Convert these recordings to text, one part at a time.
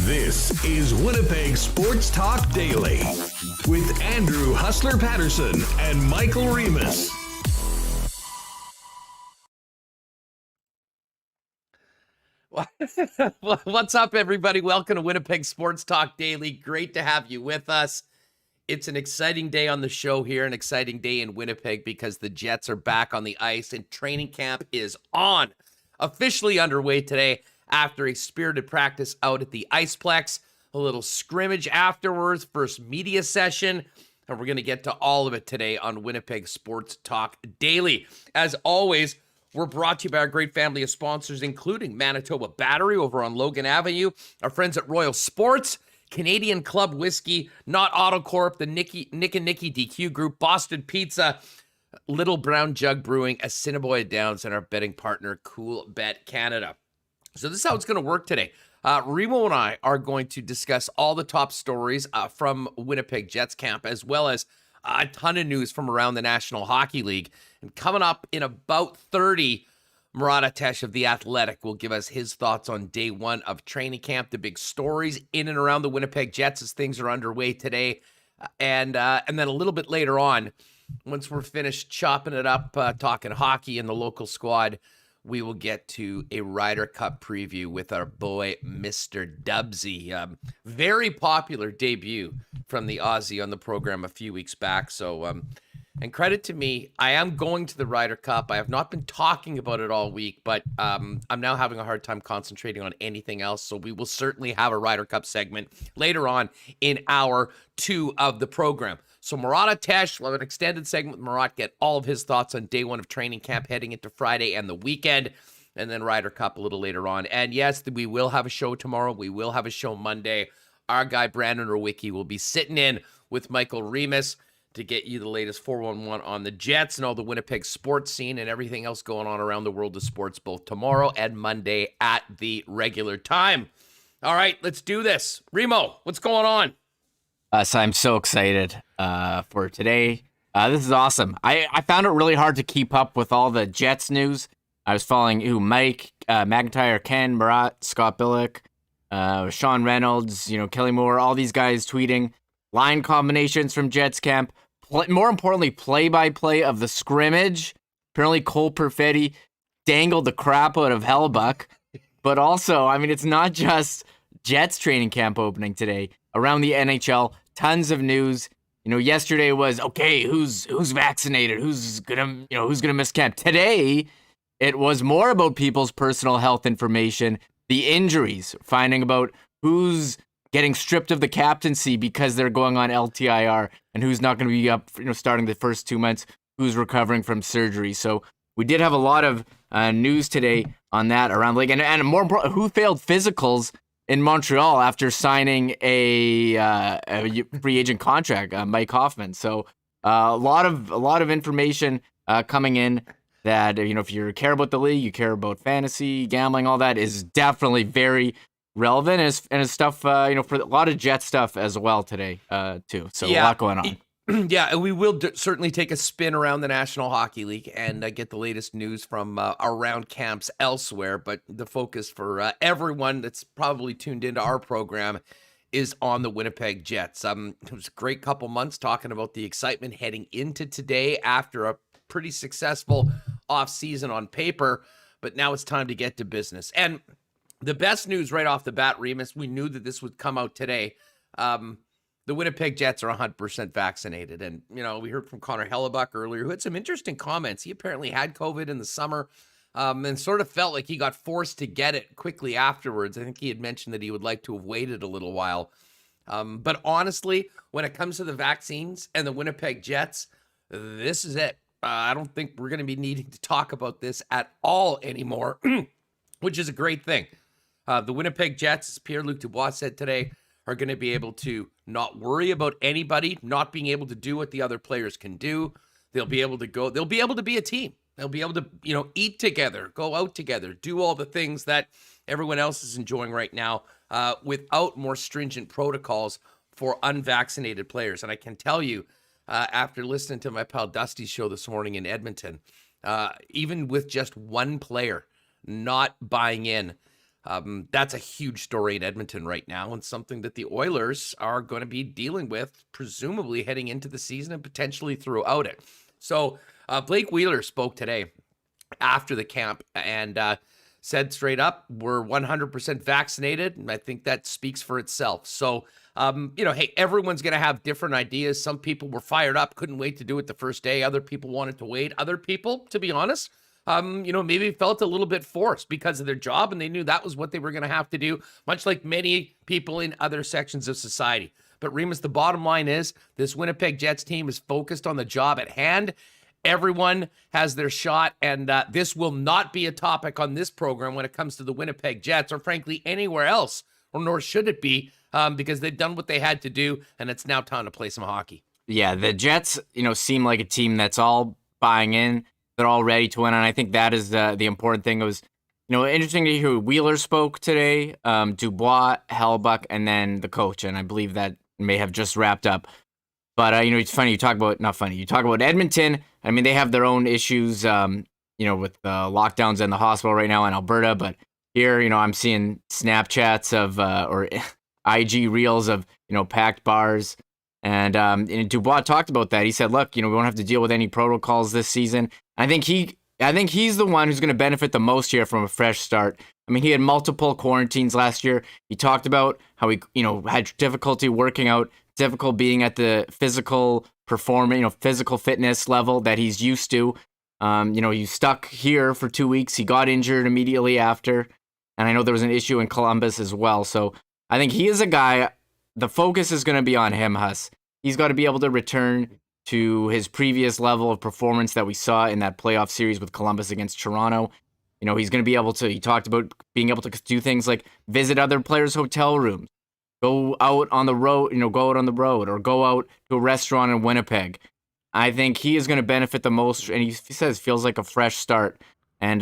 This is Winnipeg Sports Talk Daily with Andrew Hustler Paterson and Michael Remis. What's up, everybody? Welcome to Winnipeg Sports Talk Daily. Great to have you with us. It's an exciting day on the show here, an exciting day in Winnipeg because the Jets are back on the ice and training camp is officially underway today after a spirited practice out at the Iceplex, a little scrimmage afterwards, first media session, and we're going to get to all of it today on Winnipeg Sports Talk Daily. As always, we're brought to you by our great family of sponsors, including Manitoba Battery over on Logan Avenue, our friends at Royal Sports, Canadian Club Whiskey, Not Autocorp, the Nick and Nicky DQ Group, Boston Pizza, Little Brown Jug Brewing, Assiniboia Downs, and our betting partner, Cool Bet Canada. So this is how it's going to work today. Remo and I are going to discuss all the top stories from Winnipeg Jets camp, as well as a ton of news from around the National Hockey League. And coming up in about 30, Murat of The Athletic will give us his thoughts on day one of training camp, the big stories in and around the Winnipeg Jets as things are underway today. And then a little bit later on, once we're finished chopping it up, talking hockey and the local squad, we will get to a Ryder Cup preview with our boy, Mr. Dubsy. Very popular debut from the Aussie on the program a few weeks back. So, and credit to me, I am going to the Ryder Cup. I have not been talking about it all week, but I'm now having a hard time concentrating on anything else. So we will certainly have a Ryder Cup segment later on in hour 2 of the program. So Murat Tesh, we'll have an extended segment with Murat, get all of his thoughts on day one of training camp heading into Friday and the weekend, and then Ryder Cup a little later on. And yes, we will have a show tomorrow. We will have a show Monday. Our guy, Brandon Rowicki, will be sitting in with Michael Remis to get you the latest 411 on the Jets and all the Winnipeg sports scene and everything else going on around the world of sports, both tomorrow and Monday at the regular time. All right, let's do this. Remo, what's going on? So I'm so excited for today. This is awesome. I found it really hard to keep up with all the Jets news. I was following Mike, McIntyre, Ken, Murat, Scott Billick, Sean Reynolds, Kelly Moore, all these guys tweeting line combinations from Jets camp. More importantly, play-by-play of the scrimmage. Apparently Cole Perfetti dangled the crap out of Hellbuck. But also, it's not just Jets training camp opening today. Around the NHL, tons of news. Yesterday was, okay, who's vaccinated? Who's gonna miss camp? Today, it was more about people's personal health information, the injuries, finding about who's getting stripped of the captaincy because they're going on LTIR and who's not going to be up, starting the first 2 months, who's recovering from surgery. So we did have a lot of news today on that around the league. And more important, who failed physicals in Montreal after signing a free agent contract, Mike Hoffman. So a lot of information coming in that, if you care about the league, you care about fantasy, gambling, all that is definitely very relevant and is stuff, for a lot of Jet stuff as well today, too. So yeah, a lot going on. Yeah, and we will certainly take a spin around the National Hockey League and get the latest news from around camps elsewhere. But the focus for everyone that's probably tuned into our program is on the Winnipeg Jets. It was a great couple months talking about the excitement heading into today after a pretty successful offseason on paper. But now it's time to get to business. And the best news right off the bat, Remis, we knew that this would come out today. The Winnipeg Jets are 100% vaccinated. And, we heard from Connor Hellebuyck earlier, who had some interesting comments. He apparently had COVID in the summer and sort of felt like he got forced to get it quickly afterwards. I think he had mentioned that he would like to have waited a little while. But honestly, when it comes to the vaccines and the Winnipeg Jets, this is it. I don't think we're going to be needing to talk about this at all anymore, which is a great thing. The Winnipeg Jets, as Pierre-Luc Dubois said today, are going to be able to not worry about anybody not being able to do what the other players can do. They'll be able to go. They'll be able to be a team. They'll be able to, eat together, go out together, do all the things that everyone else is enjoying right now without more stringent protocols for unvaccinated players. And I can tell you, after listening to my pal Dusty's show this morning in Edmonton, even with just one player not buying in, That's a huge story in Edmonton right now, and something that the Oilers are going to be dealing with, presumably heading into the season and potentially throughout it. So Blake Wheeler spoke today after the camp and said straight up, we're 100% vaccinated. And I think that speaks for itself. So, hey, everyone's going to have different ideas. Some people were fired up, couldn't wait to do it the first day. Other people wanted to wait. Other people, to be honest, maybe felt a little bit forced because of their job, and they knew that was what they were going to have to do, much like many people in other sections of society. But Remis, the bottom line is this Winnipeg Jets team is focused on the job at hand. Everyone has their shot, and this will not be a topic on this program when it comes to the Winnipeg Jets, or frankly anywhere else, or nor should it be, because they've done what they had to do, and it's now time to play some hockey. Yeah, the Jets, seem like a team that's all buying in. They're all ready to win, and I think that is the important thing. It was, interesting to hear Wheeler spoke today, Dubois, Hellbuck, and then the coach, and I believe that may have just wrapped up. But, it's funny, you talk about Edmonton. I mean, they have their own issues, with lockdowns in the hospital right now in Alberta. But here, I'm seeing Snapchats of, or IG reels of, packed bars. And Dubois talked about that. He said, look, we won't have to deal with any protocols this season. I think he's the one who's going to benefit the most here from a fresh start. I mean, he had multiple quarantines last year. He talked about how he, had difficulty working out, difficult being at the physical performance, physical fitness level that he's used to. He's stuck here for 2 weeks. He got injured immediately after. And I know there was an issue in Columbus as well. So I think he is a guy, the focus is going to be on him, Huss. He's got to be able to return to his previous level of performance that we saw in that playoff series with Columbus against Toronto. He's going to be able to, he talked about being able to do things like visit other players' hotel rooms, go out on the road, or go out to a restaurant in Winnipeg. I think he is going to benefit the most, and he says feels like a fresh start. And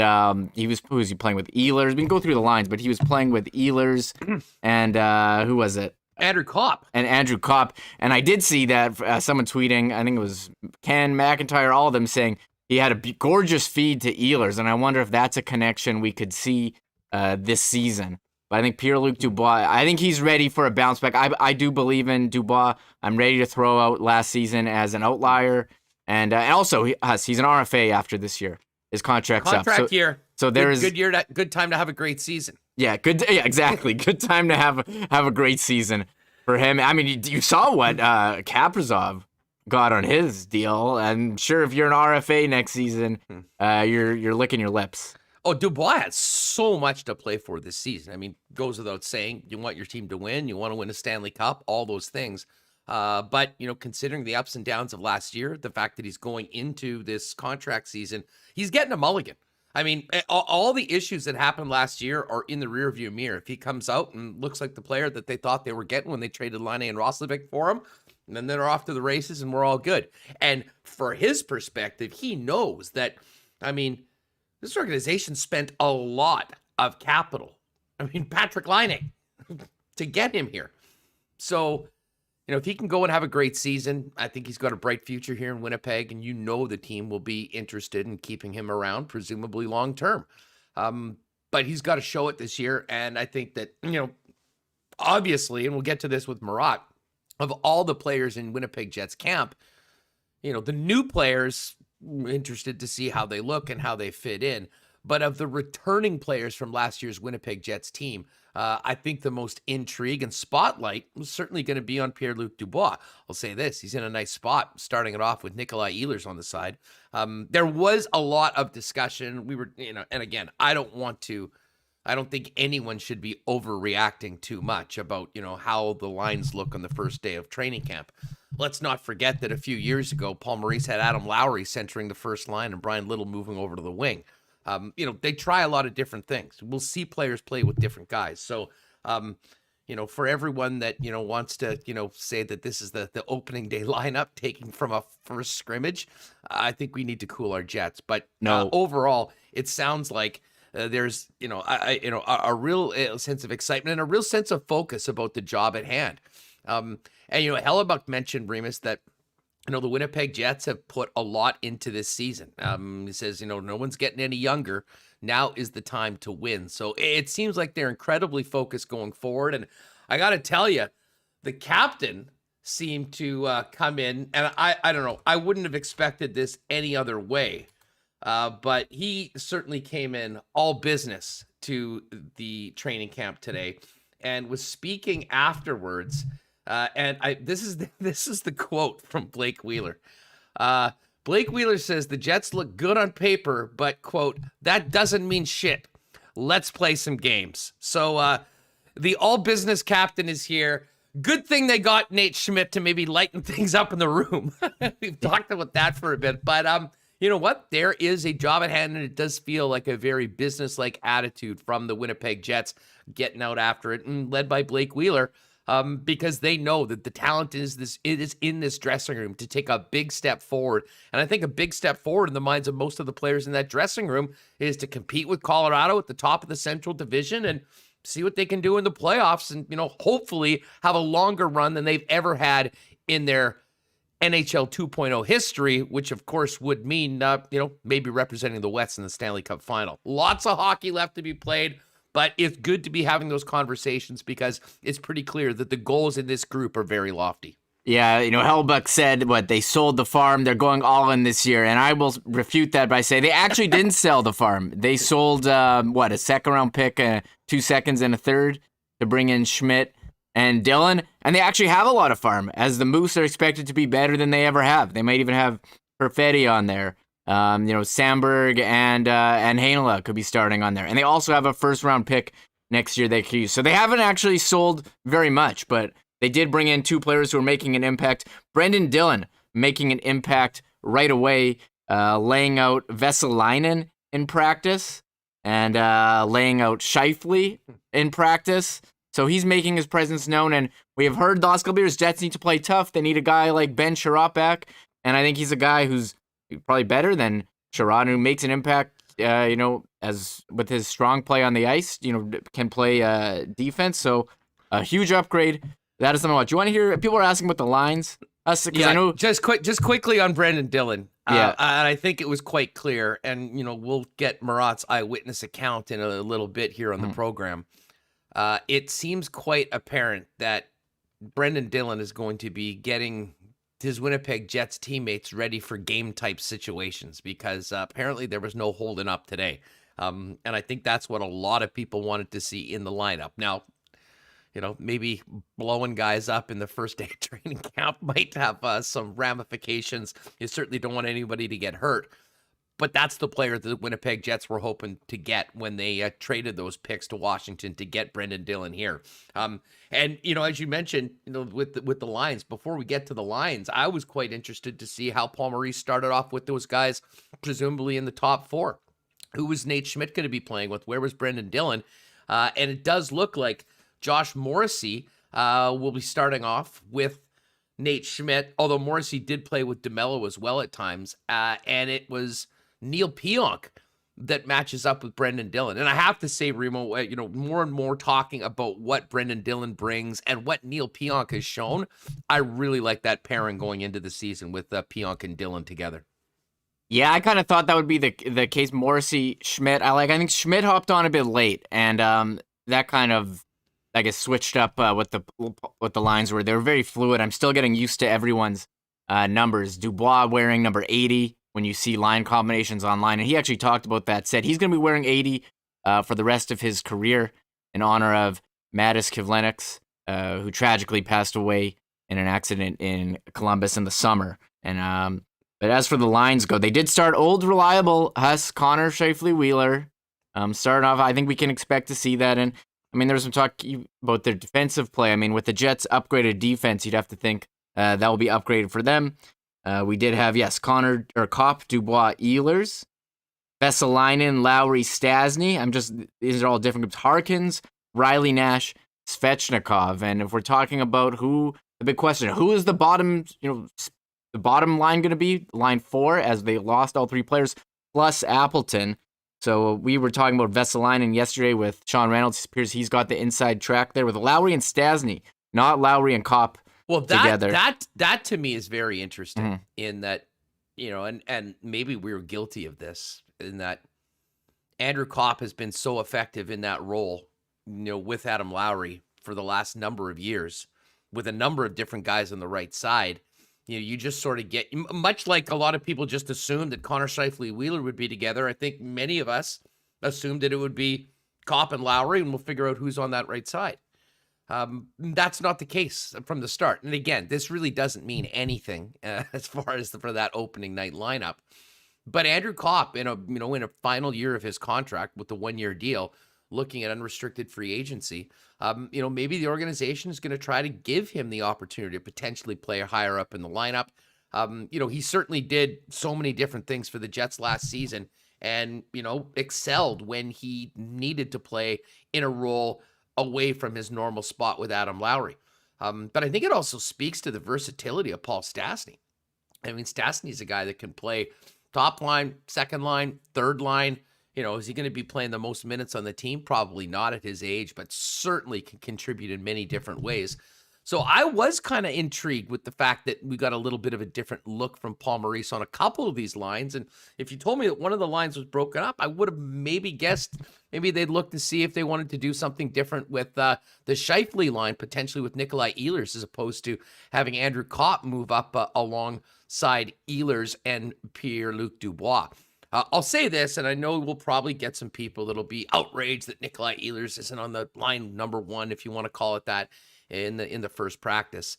who was he playing with? Ehlers. We can go through the lines, but he was playing with Ehlers and who was it? Andrew Kopp. And I did see that someone tweeting, I think it was Ken McIntyre, all of them saying he had a gorgeous feed to Ehlers, and I wonder if that's a connection we could see this season. But I think Pierre-Luc Dubois, I think he's ready for a bounce back. I do believe in Dubois. I'm ready to throw out last season as an outlier. And also, he's an RFA after this year. His contract's up. Contract year. So there's good time to have a great season. Yeah, exactly. Good time to have a great season for him. I mean, you saw what Kaprizov got on his deal. I'm sure if you're an RFA next season, you're licking your lips. Oh, Dubois has so much to play for this season. I mean, goes without saying, you want your team to win, you want to win a Stanley Cup, all those things. But, considering the ups and downs of last year, the fact that he's going into this contract season, he's getting a mulligan. I mean, all the issues that happened last year are in the rearview mirror. If he comes out and looks like the player that they thought they were getting when they traded Laine and Roslovic for him, and then they're off to the races and we're all good. And for his perspective, he knows that, I mean, this organization spent a lot of capital. I mean, Patrick Laine to get him here. So, if he can go and have a great season, I think he's got a bright future here in Winnipeg, and the team will be interested in keeping him around, presumably long term. But he's got to show it this year, and I think that, obviously, and we'll get to this with Murat, of all the players in Winnipeg Jets camp, the new players, interested to see how they look and how they fit in. But of the returning players from last year's Winnipeg Jets team, I think the most intrigue and spotlight was certainly going to be on Pierre-Luc Dubois. I'll say this, he's in a nice spot, starting it off with Nikolai Ehlers on the side. There was a lot of discussion. We were, and again, I don't think anyone should be overreacting too much about, how the lines look on the first day of training camp. Let's not forget that a few years ago, Paul Maurice had Adam Lowry centering the first line and Brian Little moving over to the wing. They try a lot of different things. We'll see players play with different guys. So, for everyone that, wants to, say that this is the opening day lineup taking from a first scrimmage, I think we need to cool our jets. But no, overall, it sounds like there's, a real sense of excitement and a real sense of focus about the job at hand. And, Hellebuck mentioned, Remis, that, the Winnipeg Jets have put a lot into this season. He says, no one's getting any younger. now is the time to win. So it seems like they're incredibly focused going forward. And I got to tell you, the captain seemed to come in, and I don't know, I wouldn't have expected this any other way. But he certainly came in all business to the training camp today and was speaking afterwards. This is the quote from Blake Wheeler. Blake Wheeler says the Jets look good on paper, but quote, that doesn't mean shit. Let's play some games. So the all business captain is here. Good thing they got Nate Schmidt to maybe lighten things up in the room. We've talked about that for a bit, but you know what? There is a job at hand, and it does feel like a very business-like attitude from the Winnipeg Jets getting out after it, and led by Blake Wheeler, because they know that the talent is in this dressing room to take a big step forward. And I think a big step forward in the minds of most of the players in that dressing room is to compete with Colorado at the top of the Central Division and see what they can do in the playoffs, and hopefully have a longer run than they've ever had in their NHL 2.0 history, which of course would mean maybe representing the Wets in the Stanley Cup final. Lots of hockey left to be played, but it's good to be having those conversations because it's pretty clear that the goals in this group are very lofty. Yeah, Hellbuck said they sold the farm. They're going all in this year. And I will refute that by saying they actually didn't sell the farm. They sold, a second-round pick, 2 seconds and a third to bring in Schmidt and Dillon. And they actually have a lot of farm, as the Moose are expected to be better than they ever have. They might even have Perfetti on there. Sandberg and Heinola could be starting on there. And they also have a first-round pick next year they could use. So they haven't actually sold very much, but they did bring in 2 players who are making an impact. Brendan Dillon making an impact right away, laying out Vesalainen in practice and laying out Scheifele in practice. So he's making his presence known, and we have heard the last couple years Jets need to play tough. They need a guy like Ben Sherratt back, and I think he's a guy who's probably better than Sherratt, who makes an impact, as with his strong play on the ice, can play defense. So a huge upgrade. That is something about. Do you want to hear? People are asking about the lines. I know. Just quickly on Brendan Dillon. Yeah, and I think it was quite clear. And we'll get Murat's eyewitness account in a little bit here on the program. It seems quite apparent that Brendan Dillon is going to be getting his Winnipeg Jets teammates ready for game type situations because apparently there was no holding up today. And I think that's what a lot of people wanted to see in the lineup. Now, maybe blowing guys up in the first day of training camp might have some ramifications. You certainly don't want anybody to get hurt. But that's the player that the Winnipeg Jets were hoping to get when they traded those picks to Washington to get Brendan Dillon here. And, as you mentioned, with the lines, before we get to the lines, I was quite interested to see how Paul Maurice started off with those guys, presumably in the top 4. Who was Nate Schmidt going to be playing with? Where was Brendan Dillon? And it does look like Josh Morrissey will be starting off with Nate Schmidt, although Morrissey did play with DeMello as well at times. And it was Neil Pionk that matches up with Brendan Dillon. And I have to say, Remo, more and more talking about what Brendan Dillon brings and what Neil Pionk has shown, I really like that pairing going into the season with Pionk and Dillon together. Yeah, I kind of thought that would be the case. Morrissey, Schmidt. I think Schmidt hopped on a bit late, and that kind of, I guess, switched up with the lines where they were very fluid. I'm still getting used to everyone's numbers. Dubois wearing number 80 when you see line combinations online, and he actually talked about that. Said he's going to be wearing 80 for the rest of his career in honor of Mattis Kivlenieks, who tragically passed away in an accident in Columbus in the summer. And but as for the lines go, they did start old reliable Huss, Connor, Scheifele, Wheeler. Starting off, I think we can expect to see that. And there was some talk about their defensive play. With the Jets' upgraded defense, you'd have to think that will be upgraded for them. We did have, Connor or Kopp, Dubois, Ehlers, Vesalainen, Lowry, Stasny. These are all different groups. Harkins, Riley Nash, Svechnikov. And if we're talking about the big question, who is the bottom, the bottom line going to be? Line 4, as they lost all 3 players, plus Appleton. So we were talking about Vesalainen yesterday with Sean Reynolds. It appears he's got the inside track there with Lowry and Stasny, not Lowry and Kopp together. That to me is very interesting in that, and maybe we were guilty of this in that Andrew Kopp has been so effective in that role, with Adam Lowry for the last number of years, with a number of different guys on the right side. You just sort of get, much like a lot of people just assumed that Connor Scheifele Wheeler would be together. I think many of us assumed that it would be Kopp and Lowry, and we'll figure out who's on that right side. That's not the case from the start. And again, this really doesn't mean anything as far as for that opening night lineup. But Andrew Kopp, in a final year of his contract with the 1-year deal, looking at unrestricted free agency, maybe the organization is going to try to give him the opportunity to potentially play higher up in the lineup. He certainly did so many different things for the Jets last season and, excelled when he needed to play in a role away from his normal spot with Adam Lowry. But I think it also speaks to the versatility of Paul Stastny. I mean, Stastny's a guy that can play top line, second line, third line. Is he going to be playing the most minutes on the team? Probably not at his age, but certainly can contribute in many different ways. So I was kind of intrigued with the fact that we got a little bit of a different look from Paul Maurice on a couple of these lines. And if you told me that one of the lines was broken up, I would have maybe guessed maybe they'd look to see if they wanted to do something different with the Scheifele line, potentially with Nikolai Ehlers, as opposed to having Andrew Kopp move up alongside Ehlers and Pierre-Luc Dubois. I'll say this, and I know we'll probably get some people that'll be outraged that Nikolai Ehlers isn't on the line number 1, if you want to call it that, in the first practice.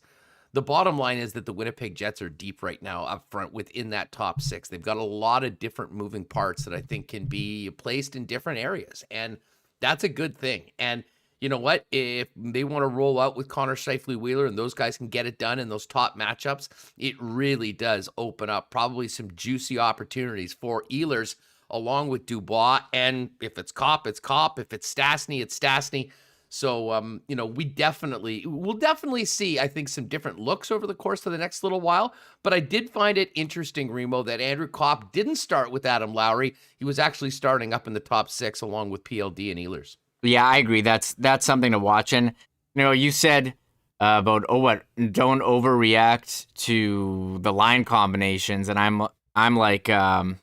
The bottom line is that the Winnipeg Jets are deep right now up front within that top 6. They've got a lot of different moving parts that I think can be placed in different areas, and that's a good thing. And you know what? If they want to roll out with Connor Scheifele Wheeler and those guys can get it done in those top matchups, it really does open up probably some juicy opportunities for Ehlers along with Dubois. And if it's Kopp, it's Kopp. If it's Stastny, it's Stastny. So, we'll definitely see, I think, some different looks over the course of the next little while. But I did find it interesting, Remo, that Andrew Kopp didn't start with Adam Lowry. He was actually starting up in the top 6 along with PLD and Ehlers. Yeah, I agree. That's something to watch. And you said about don't overreact to the line combinations, and I'm like, no,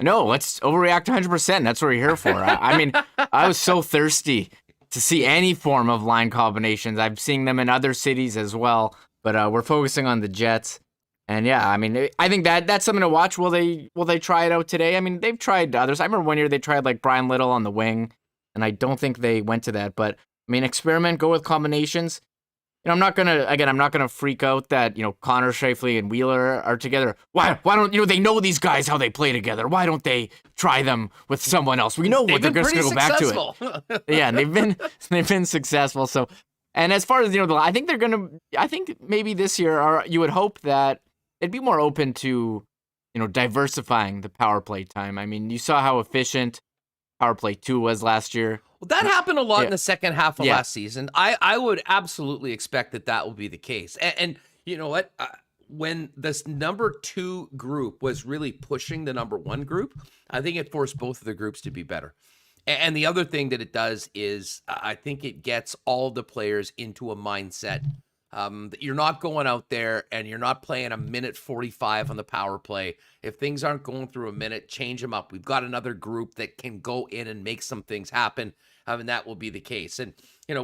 let's overreact 100%. That's what we're here for. I mean, I was so thirsty to see any form of line combinations. I'm seeing them in other cities as well, but we're focusing on the Jets. And yeah, I mean, I think that's something to watch. Will they try it out today? I mean, they've tried others. I remember one year they tried like Brian Little on the wing, and I don't think they went to that. But I mean, experiment, go with combinations. I'm not gonna freak out that Connor Scheifele and Wheeler are together. Why don't they know these guys how they play together? Why don't they try them with someone else? We know what they're just gonna go back to it. Yeah, and they've been successful. So, and as far as I think maybe this year, you would hope that it'd be more open to diversifying the power play time. I mean, you saw how efficient Power Play 2 was last year. Well, that happened a lot in the second half of last season. I would absolutely expect that will be the case. And you know what? When this number 2 group was really pushing the number 1 group, I think it forced both of the groups to be better. And the other thing that it does is I think it gets all the players into a mindset that you're not going out there and you're not playing a minute 45 on the power play. If things aren't going through a minute, change them up. We've got another group that can go in and make some things happen. And that will be the case. And,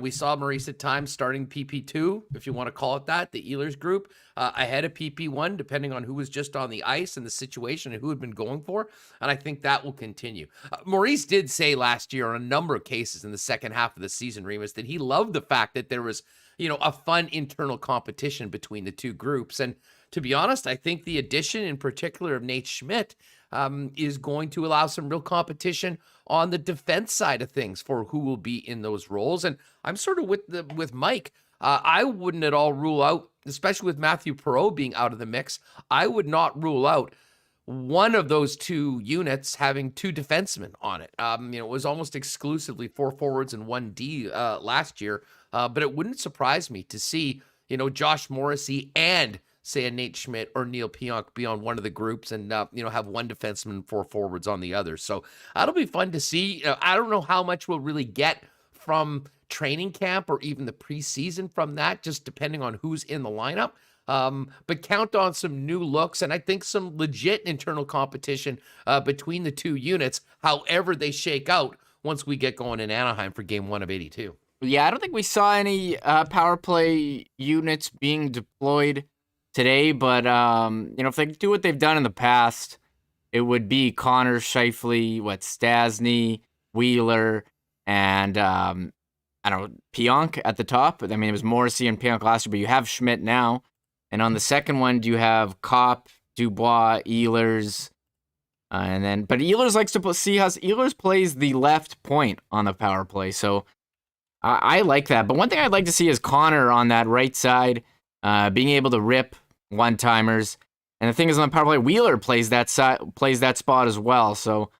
we saw Maurice at times starting PP2, if you want to call it that, the Ehlers group, ahead of PP1, depending on who was just on the ice and the situation and who had been going for. And I think that will continue. Maurice did say last year on a number of cases in the second half of the season, Remis, that he loved the fact that there was, a fun internal competition between the two groups. And to be honest, I think the addition in particular of Nate Schmidt is going to allow some real competition on the defense side of things for who will be in those roles. And I'm sort of with Mike. I wouldn't at all rule out, especially with Matthew Perreault being out of the mix, I would not rule out one of those 2 units having 2 defensemen on it. It was almost exclusively 4 forwards and 1 D last year. But it wouldn't surprise me to see, Josh Morrissey and say a Nate Schmidt or Neil Pionk be on one of the groups and, have 1 defenseman and 4 forwards on the other. So that'll be fun to see. I don't know how much we'll really get from training camp or even the preseason from that, just depending on who's in the lineup. but count on some new looks and I think some legit internal competition between the two units, however they shake out once we get going in Anaheim for game 1 of 82. Yeah, I don't think we saw any power play units being deployed today, but if they do what they've done in the past, it would be Connor, Scheifele, Stasny, Wheeler, and Pionk at the top. I mean, it was Morrissey and Pionk last year, but you have Schmidt now. And on the second one, do you have Kopp, Dubois, Ehlers, but Ehlers likes to see how Ehlers plays the left point on the power play, so I like that. But one thing I'd like to see is Connor on that right side, being able to rip one-timers. And the thing is, on the power play, Wheeler plays that spot as well. So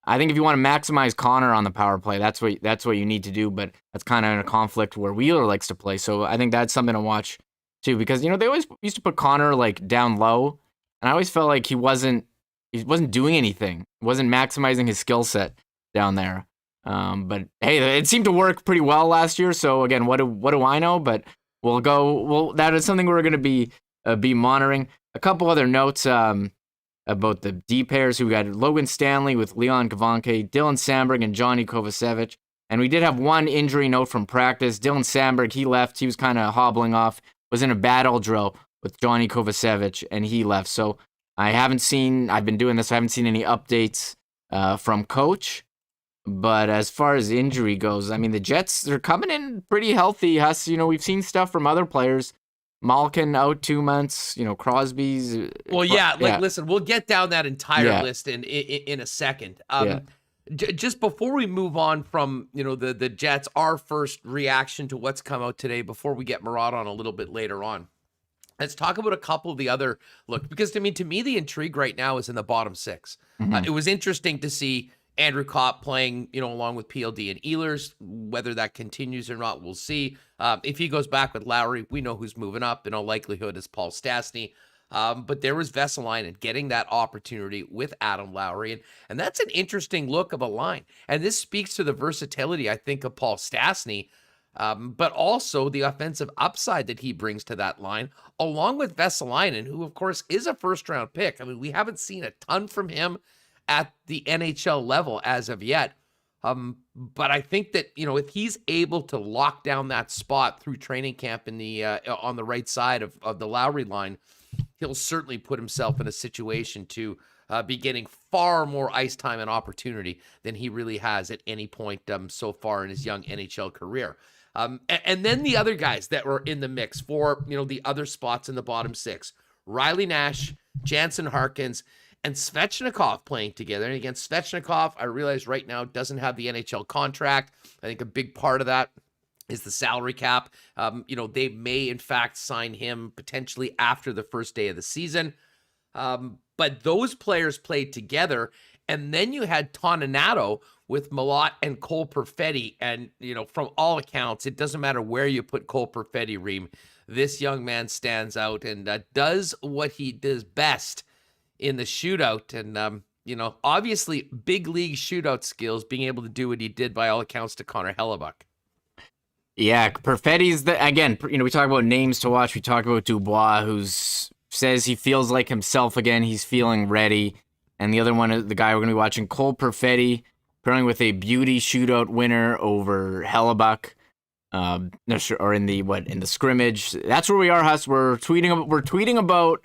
I think if you want to maximize Connor on the power play, that's what you need to do. But that's kind of in a conflict where Wheeler likes to play. So I think that's something to watch too, because they always used to put Connor down low, and I always felt like he wasn't doing anything. He wasn't maximizing his skill set down there. But hey, it seemed to work pretty well last year. So again, what do I know? But that is something we're going to be monitoring. A couple other notes about the D pairs. We got Logan Stanley with Leon Kavanke, Dylan Samberg, and Johnny Kovacevic. And we did have one injury note from practice. Dylan Samberg, he left. He was kind of hobbling off. Was in a battle drill with Johnny Kovacevic, and he left. So I've been doing this. I haven't seen any updates from coach. But as far as injury goes, I mean, the Jets, they're coming in pretty healthy. Huss, we've seen stuff from other players. Malkin out 2 months, Crosby's. Well, listen, we'll get down that entire list in a second. Just before we move on from, the Jets, our first reaction to what's come out today before we get Murat on a little bit later on. Let's talk about a couple of the other look, because to me, the intrigue right now is in the bottom six. Mm-hmm. It was interesting to see Andrew Kopp playing, along with PLD and Ehlers. Whether that continues or not, we'll see. If he goes back with Lowry, we know who's moving up. In all likelihood, is Paul Stastny. But there was Vesalainen getting that opportunity with Adam Lowry. And that's an interesting look of a line. And this speaks to the versatility, I think, of Paul Stastny, but also the offensive upside that he brings to that line, along with Vesalainen, who, of course, is a first-round pick. I mean, we haven't seen a ton from him at the NHL level as of yet. But I think that, if he's able to lock down that spot through training camp in the on the right side of the Lowry line, he'll certainly put himself in a situation to be getting far more ice time and opportunity than he really has at any point so far in his young NHL career. And then the other guys that were in the mix for, the other spots in the bottom six, Riley Nash, Jansen Harkins, and Svechnikov playing together. And again, Svechnikov, I realize right now doesn't have the NHL contract. I think a big part of that is the salary cap. They may in fact sign him potentially after the first day of the season. But those players played together. And then you had Toninato with Murat and Cole Perfetti. And, from all accounts, it doesn't matter where you put Cole Perfetti, Reem. This young man stands out and does what he does best in the shootout. And, obviously big league shootout skills, being able to do what he did by all accounts to Connor Hellebuck. Yeah, Perfetti's again, we talk about names to watch. We talk about Dubois, who says he feels like himself again. He's feeling ready. And the other one is the guy we're going to be watching, Cole Perfetti, apparently with a beauty shootout winner over Hellebuck. Or in the scrimmage. That's where we are, Huss. We're tweeting about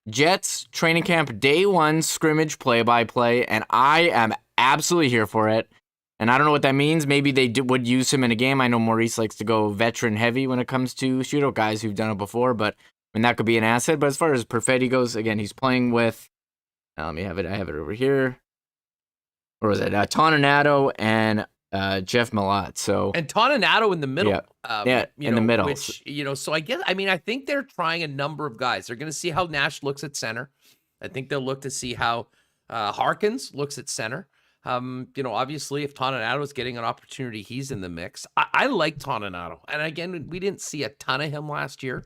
Jets training camp day one scrimmage play-by-play, and I am absolutely here for it. And I don't know what that means. Maybe they would use him in a game. I know Maurice likes to go veteran heavy when it comes to shootout guys who've done it before, but that could be an asset. But as far as Perfetti goes, again, he's playing with, let me have it. I have it over here. Or was it Toninato and Jeff Murat? And Toninato in the middle. In the middle. Which, so I think they're trying a number of guys. They're going to see how Nash looks at center. I think they'll look to see how Harkins looks at center. Obviously, if Toninato is getting an opportunity, he's in the mix. I like Toninato. And again, we didn't see a ton of him last year,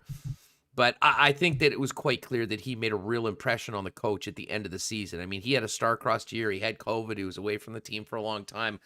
but I think that it was quite clear that he made a real impression on the coach at the end of the season. I mean, he had a star-crossed year. He had COVID. He was away from the team for a long time.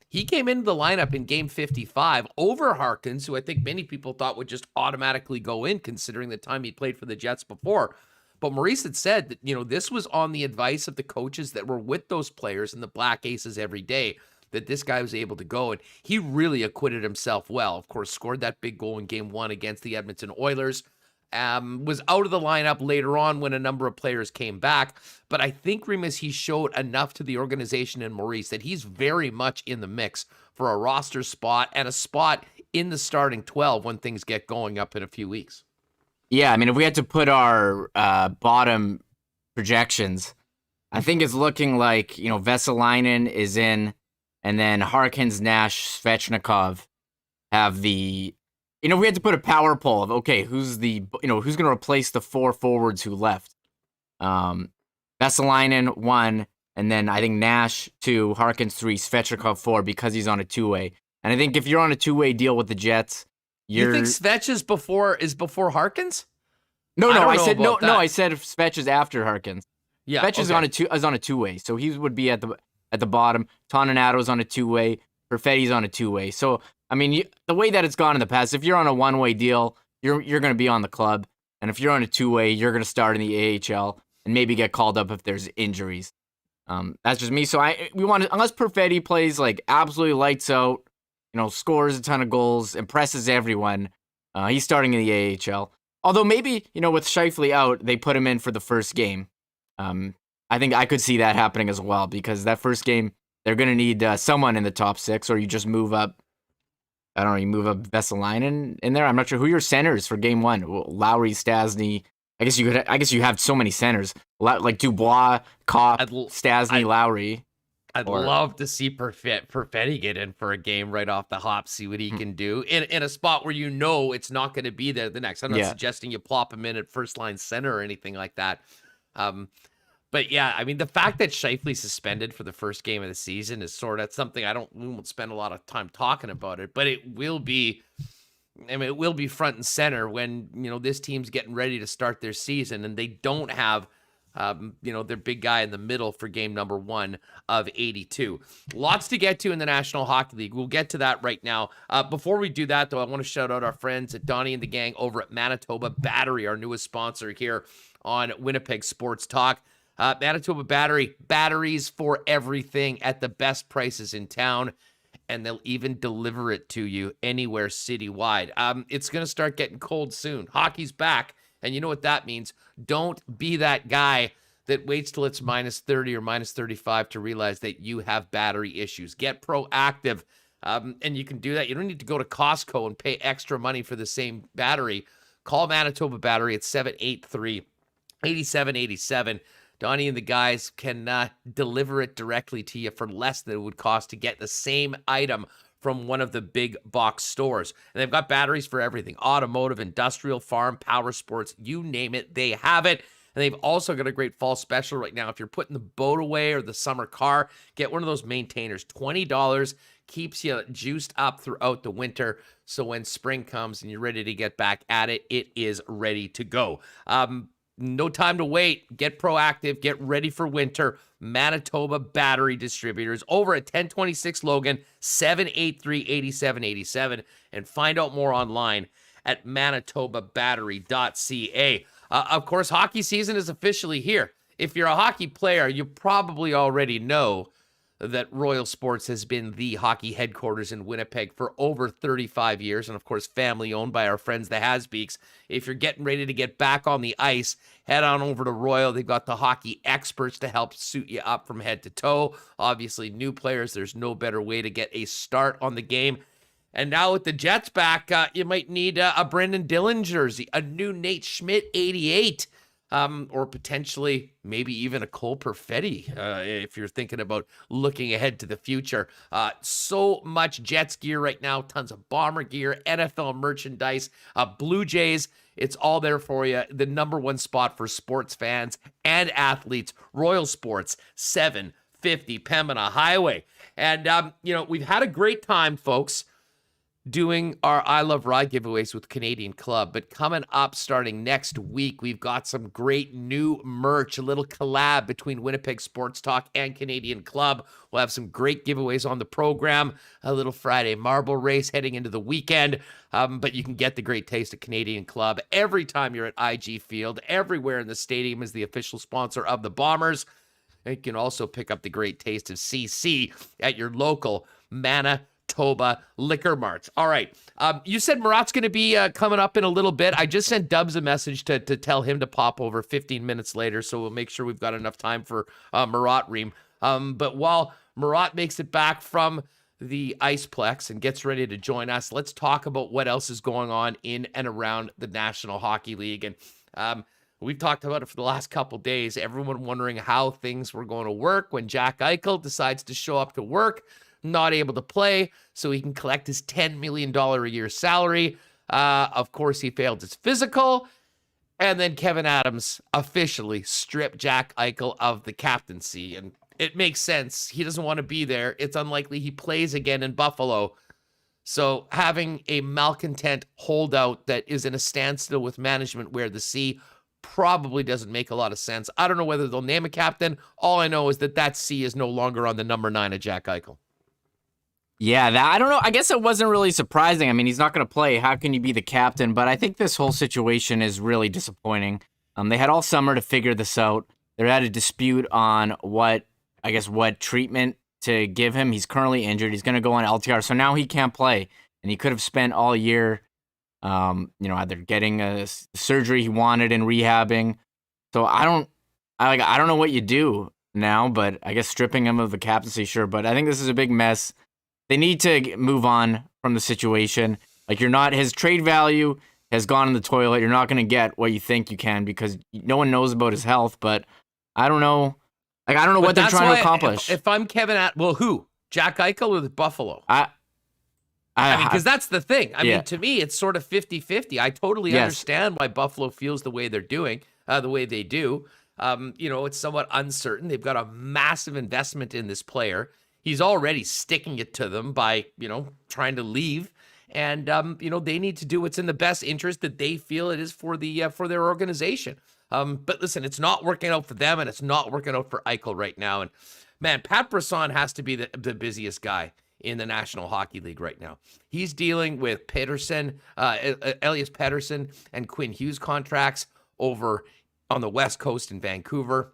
He came into the lineup in game 55 over Harkins, who I think many people thought would just automatically go in considering the time he played for the Jets before. But Maurice had said that, this was on the advice of the coaches that were with those players and the Black Aces every day, that this guy was able to go. And he really acquitted himself well. Of course, scored that big goal in game 1 against the Edmonton Oilers. Was out of the lineup later on when a number of players came back. But I think, Remis, he showed enough to the organization and Maurice that he's very much in the mix for a roster spot and a spot in the starting 12 when things get going up in a few weeks. Yeah, I mean, if we had to put our bottom projections, I think it's looking like, Vesalainen is in, and then Harkins, Nash, Svechnikov have the... we had to put a power poll of, okay, who's going to replace the 4 forwards who left? Vesalainen 1, and then I think Nash 2, Harkins 3, Svechnikov 4 because he's on a 2-way. And I think if you're on a 2-way deal with the Jets, you think Svech is before Harkins? No, I said no. I said Svech is after Harkins. Yeah, Svech is on a 2-way, so he would be at the bottom. Toninado's on a 2-way. Perfetti's on a 2-way. So I mean, the way that it's gone in the past, if you're on a 1-way deal, you're going to be on the club, and if you're on a 2-way, you're going to start in the AHL and maybe get called up if there's injuries. That's just me. So we want to, unless Perfetti plays like absolutely lights out, scores a ton of goals, impresses everyone, he's starting in the AHL. Although maybe, with Scheifele out, they put him in for the first game. I think I could see that happening as well, because that first game, they're going to need someone in the top 6, or you just move up. I don't know, you move up Vesalainen in there. I'm not sure who your centers for game 1. Lowry, Stasny. I guess you have so many centers. Like Dubois, Kopp, Stasny, Lowry. I'd love to see Perfetti get in for a game right off the hop, see what he can do in a spot where it's not going to be there the next. I'm not suggesting you plop him in at first line center or anything like that. But yeah, I mean, the fact that Scheifele's suspended for the first game of the season is sort of something we won't spend a lot of time talking about it, but it will be front and center when, this team's getting ready to start their season and they don't have, their big guy in the middle for game number 1 of 82. Lots to get to in the National Hockey League. We'll get to that right now. Before we do that, though, I want to shout out our friends at Donnie and the gang over at Manitoba Battery, our newest sponsor here on Winnipeg Sports Talk. Manitoba Battery, batteries for everything at the best prices in town, and they'll even deliver it to you anywhere citywide. It's going to start getting cold soon. Hockey's back, and you know what that means. Don't be that guy that waits till it's minus 30 or minus 35 to realize that you have battery issues. Get proactive, and you can do that. You don't need to go to Costco and pay extra money for the same battery. Call Manitoba Battery at 783-8787. Donnie and the guys can deliver it directly to you for less than it would cost to get the same item from one of the big box stores. And they've got batteries for everything: automotive, industrial, farm, power sports, you name it, they have it. And they've also got a great fall special right now. If you're putting the boat away or the summer car, get one of those maintainers. $20 keeps you juiced up throughout the winter. So when spring comes and you're ready to get back at it, it is ready to go. No time to wait. Get proactive. Get ready for winter. Manitoba Battery Distributors over at 1026 Logan, 783-8787. And find out more online at manitobabattery.ca. Of course, hockey season is officially here. If you're a hockey player, you probably already know that Royal Sports has been the hockey headquarters in Winnipeg for over 35 years, and of course, family owned by our friends, the Hasbeeks. If you're getting ready to get back on the ice, head on over to Royal. They've got the hockey experts to help suit you up from head to toe. Obviously, new players, there's no better way to get a start on the game. And now with the Jets back, you might need a Brendan Dillon jersey, a new Nate Schmidt 88, or potentially maybe even a Cole Perfetti, if you're thinking about looking ahead to the future. So much Jets gear right now, tons of Bomber gear, NFL merchandise, Blue Jays. It's all there for you. The number one spot for sports fans and athletes, Royal Sports, 750 Pembina Highway. And, we've had a great time, folks. doing our I Love Ride giveaways with Canadian Club. But coming up starting next week, we've got some great new merch, a little collab between Winnipeg Sports Talk and Canadian Club. We'll have some great giveaways on the program, a little Friday marble race heading into the weekend. But you can get the great taste of Canadian Club every time you're at IG Field. Everywhere in the stadium is the official sponsor of the Bombers. And you can also pick up the great taste of CC at your local Manitoba liquor marts. All right. You said Murat's going to be coming up in a little bit. I just sent Dubs a message to tell him to pop over 15 minutes later, so we'll make sure we've got enough time for Murat Reem. But while Murat makes it back from the Iceplex and gets ready to join us, let's talk about what else is going on in and around the National Hockey League. And we've talked about it for the last couple days. Everyone wondering how things were going to work when Jack Eichel decides to show up to work, not able to play, so he can collect his $10 million a year salary. Of course, he failed his physical. And then Kevin Adams officially stripped Jack Eichel of the captaincy. And it makes sense. He doesn't want to be there. It's unlikely he plays again in Buffalo. So having a malcontent holdout that is in a standstill with management where the C probably doesn't make a lot of sense. I don't know whether they'll name a captain. All I know is that C is no longer on the number 9 of Jack Eichel. Yeah, I don't know. I guess it wasn't really surprising. I mean, he's not going to play. How can you be the captain? But I think this whole situation is really disappointing. They had all summer to figure this out. They had a dispute on what treatment to give him. He's currently injured. He's going to go on LTR. So now he can't play. And he could have spent all year either getting a surgery he wanted and rehabbing. So I don't know what you do now, but I guess stripping him of the captaincy, sure. But I think this is a big mess. They need to move on from the situation. His trade value has gone in the toilet. You're not going to get what you think you can because no one knows about his health, but I don't know. I don't know what they're trying to accomplish. If I'm who? Jack Eichel or the Buffalo? Because that's the thing. I mean, to me, it's sort of 50-50. I totally understand why Buffalo feels the way they're doing, the way they do. It's somewhat uncertain. They've got a massive investment in this player. He's already sticking it to them by, trying to leave. And, they need to do what's in the best interest that they feel it is for their organization. But listen, it's not working out for them, and it's not working out for Eichel right now. And, man, Paterson has to be the busiest guy in the National Hockey League right now. He's dealing with Elias Paterson and Quinn Hughes contracts over on the West Coast in Vancouver.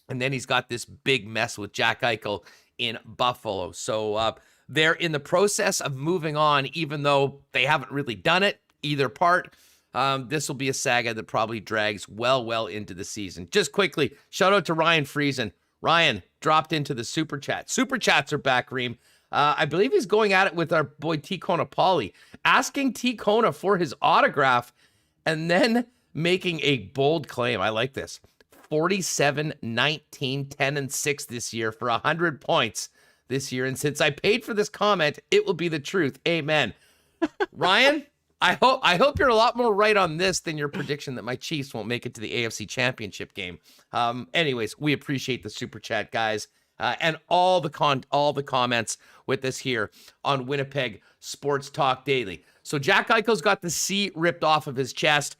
And then he's got this big mess with Jack Eichel in Buffalo. So they're in the process of moving on, even though they haven't really done it, either part. This will be a saga that probably drags well into the season. Just quickly, shout out to Ryan Friesen. Ryan dropped into the Super Chat. Super Chats are back, Reem. I believe he's going at it with our boy T. Kona Pauly, asking T. Kona for his autograph and then making a bold claim. I like this. 47, 19, 10, and 6 this year for 100 points this year. And since I paid for this comment, it will be the truth. Amen. Ryan, I hope you're a lot more right on this than your prediction that my Chiefs won't make it to the AFC Championship game. Anyways, we appreciate the Super Chat, guys, and all the comments with us here on Winnipeg Sports Talk Daily. So Jack Eichel's got the C ripped off of his chest.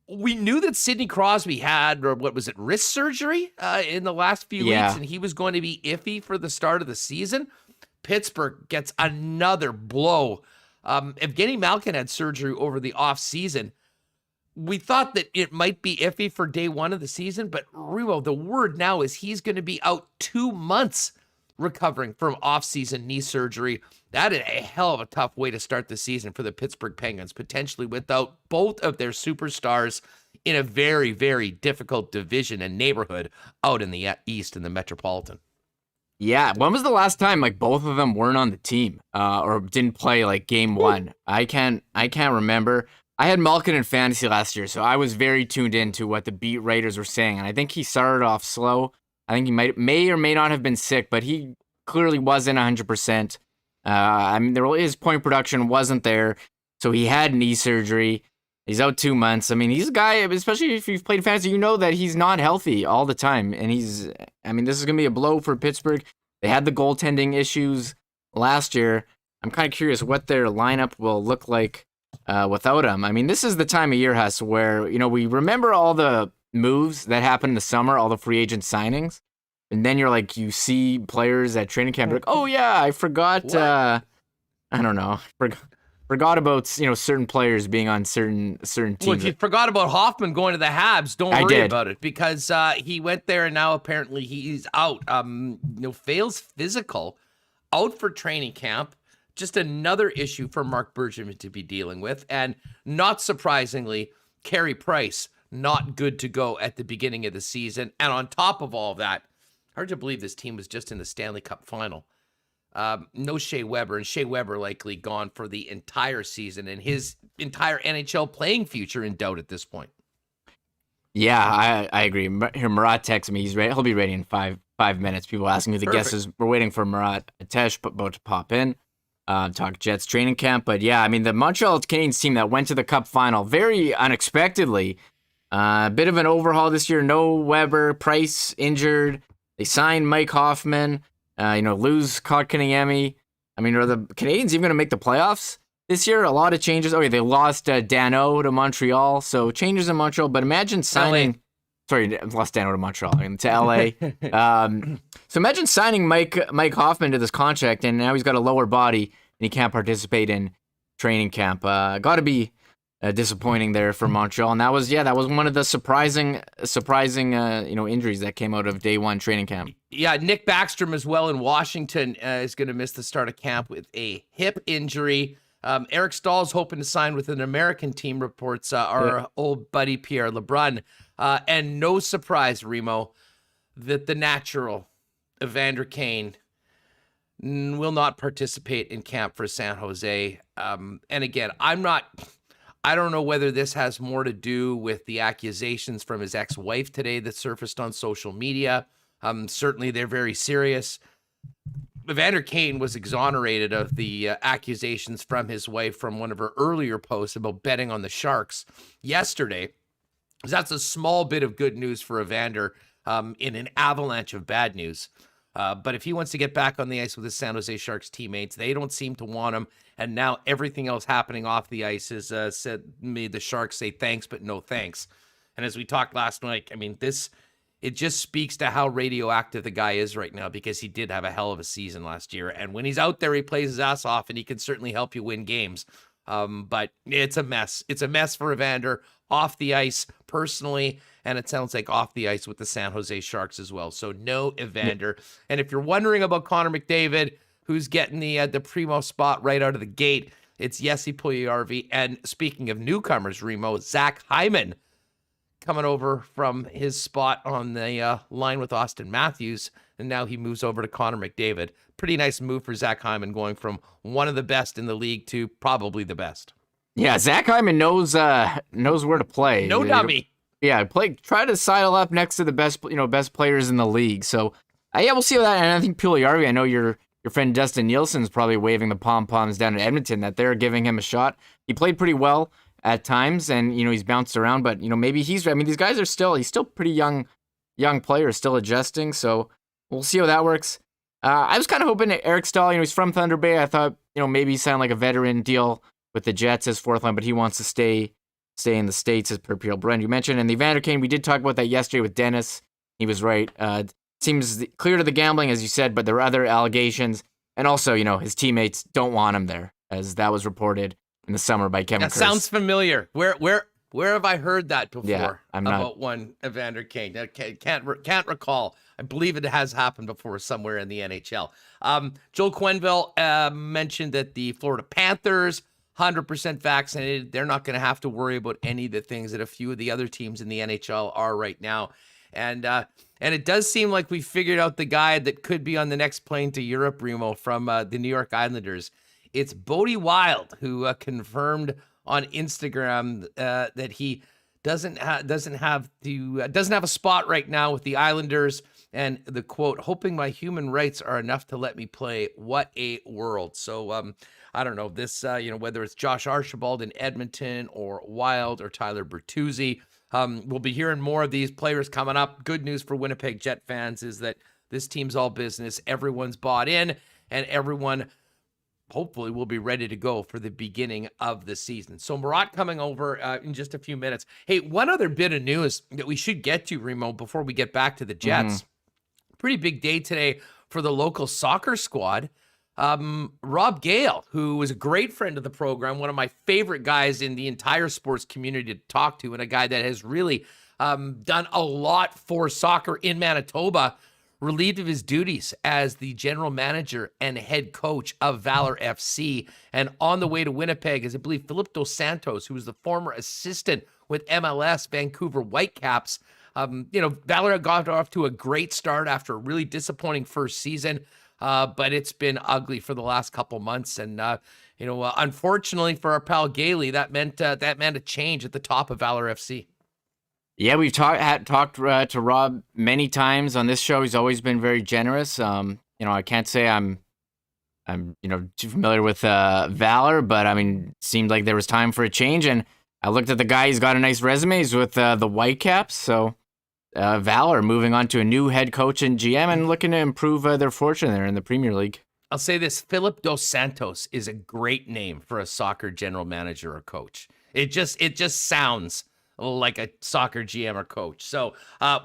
We knew that Sidney Crosby had, wrist surgery in the last few weeks, and he was going to be iffy for the start of the season. Pittsburgh gets another blow. Evgeny Malkin had surgery over the offseason. We thought that it might be iffy for day one of the season, but Remo, the word now is he's going to be out 2 months recovering from offseason knee surgery. That is a hell of a tough way to start the season for the Pittsburgh Penguins, potentially without both of their superstars in a very, very difficult division and neighborhood out in the East in the Metropolitan. Yeah, when was the last time both of them weren't on the team or didn't play game one? I can't remember. I had Malkin in fantasy last year, so I was very tuned into what the beat writers were saying, and I think he started off slow. I think he may or may not have been sick, but he clearly wasn't 100%. His point production wasn't there, so he had knee surgery. He's out 2 months. I mean, he's a guy, especially if you've played fantasy, you know that he's not healthy all the time. And this is going to be a blow for Pittsburgh. They had the goaltending issues last year. I'm kind of curious what their lineup will look like without him. I mean, this is the time of year, Huss, where we remember all the moves that happened in the summer, all the free agent signings, and then you see players at training camp like, oh yeah, I forgot. I don't know, forgot about certain players being on certain teams. Well, if you forgot about Hoffman going to the Habs, don't worry about it, because he went there and now apparently he's out. Fails physical, out for training camp. Just another issue for Mark Bergevin to be dealing with. And not surprisingly, Carey Price, not good to go at the beginning of the season. And on top of all of that, hard to believe this team was just in the Stanley Cup final. No Shea Weber, and Shea Weber likely gone for the entire season, and his entire NHL playing future in doubt at this point. Yeah, I agree. Here, Murat texted me. He's ready. He'll be ready in five minutes. People asking who the guest is. We're waiting for Murat Atesh about to pop in. Talk Jets training camp. But yeah, I mean, the Montreal Canadiens team that went to the Cup final very unexpectedly. A bit of an overhaul this year. No Weber, Price injured. They signed Mike Hoffman. Lose Kotkaniemi. I mean, are the Canadiens even going to make the playoffs this year? A lot of changes. Okay, they lost Dano to Montreal, so changes in Montreal. But imagine signing. LA. Sorry, lost Dano to Montreal. To LA. So imagine signing Mike Hoffman to this contract, and now he's got a lower body and he can't participate in training camp. Got to be disappointing there for Montreal, and that was one of the surprising injuries that came out of day one training camp. Yeah, Nick Backstrom as well in Washington is going to miss the start of camp with a hip injury. Eric Stahl's hoping to sign with an American team, reports our old buddy Pierre LeBrun. And no surprise, Remo, that the natural Evander Kane will not participate in camp for San Jose. And again, I don't know whether this has more to do with the accusations from his ex-wife today that surfaced on social media. Certainly they're very serious. Evander Kane was exonerated of the accusations from his wife from one of her earlier posts about betting on the Sharks yesterday. That's a small bit of good news for Evander in an avalanche of bad news. But if he wants to get back on the ice with his San Jose Sharks teammates, they don't seem to want him. And now everything else happening off the ice has made the Sharks say thanks, but no thanks. And as we talked last night, I mean, it just speaks to how radioactive the guy is right now, because he did have a hell of a season last year. And when he's out there, he plays his ass off, and he can certainly help you win games. But it's a mess. It's a mess for Evander off the ice personally, and it sounds like off the ice with the San Jose Sharks as well. So no Evander. And if you're wondering about Connor McDavid, who's getting the primo spot right out of the gate, it's Jesse Puljujarvi. And speaking of newcomers, Remo, Zach Hyman coming over from his spot on the line with Austin Matthews, and now he moves over to Connor McDavid. Pretty nice move for Zach Hyman, going from one of the best in the league to probably the best. Yeah, Zach Hyman knows where to play. No dummy. Yeah, try to sidle up next to the best players in the league. So we'll see that. And I think Puljujarvi, I know your friend Dustin Nielsen's probably waving the pom-poms down in Edmonton that they're giving him a shot. He played pretty well at times, and he's bounced around, but maybe these guys are he's still pretty young player, still adjusting. So we'll see how that works. I was kind of hoping that Eric Stahl, he's from Thunder Bay. I thought, maybe he signed like a veteran deal with the Jets as fourth line, but he wants to stay in the States, as per Pierre Brand you mentioned. And the Evander Kane, we did talk about that yesterday with Dennis. He was right. Seems clear to the gambling, as you said, but there are other allegations. And also, his teammates don't want him there, as that was reported in the summer by Kevin Kurz. That sounds familiar. Where have I heard that before? Yeah, about one Evander Kane. Can't recall. I believe it has happened before somewhere in the NHL. Joel Quenneville mentioned that the Florida Panthers, 100% vaccinated. They're not going to have to worry about any of the things that a few of the other teams in the NHL are right now. And it does seem like we figured out the guy that could be on the next plane to Europe, Remo, from the New York Islanders. It's Bodie Wild, who confirmed on Instagram that he doesn't have a spot right now with the Islanders. And the quote, "Hoping my human rights are enough to let me play." What a world. So I don't know this, whether it's Josh Archibald in Edmonton or Wild or Tyler Bertuzzi. We'll be hearing more of these players coming up. Good news for Winnipeg Jet fans is that this team's all business. Everyone's bought in, and everyone hopefully we'll be ready to go for the beginning of the season. So Murat coming over in just a few minutes. Hey, one other bit of news that we should get to, Remo, before we get back to the Jets. Pretty big day today for the local soccer squad. Rob Gale, who was a great friend of the program, one of my favorite guys in the entire sports community to talk to, and a guy that has really done a lot for soccer in Manitoba, relieved of his duties as the general manager and head coach of Valor FC. And on the way to Winnipeg is, I believe, Philip Dos Santos, who was the former assistant with MLS Vancouver Whitecaps. Valor got off to a great start after a really disappointing first season, but it's been ugly for the last couple months. And, unfortunately for our pal Gailey, that meant a change at the top of Valor FC. Yeah, we've talked to Rob many times on this show. He's always been very generous. I can't say I'm too familiar with Valor, but I mean, it seemed like there was time for a change. And I looked at the guy; he's got a nice resume. He's with the Whitecaps, so Valor moving on to a new head coach and GM and looking to improve their fortune there in the Premier League. I'll say this: Philip Dos Santos is a great name for a soccer general manager or coach. It just sounds like a soccer GM or coach. So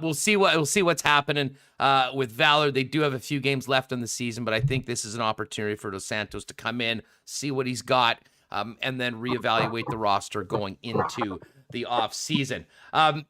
we'll see what's happening with Valor. They do have a few games left in the season, but I think this is an opportunity for Dos Santos to come in, see what he's got, and then reevaluate the roster going into the off season.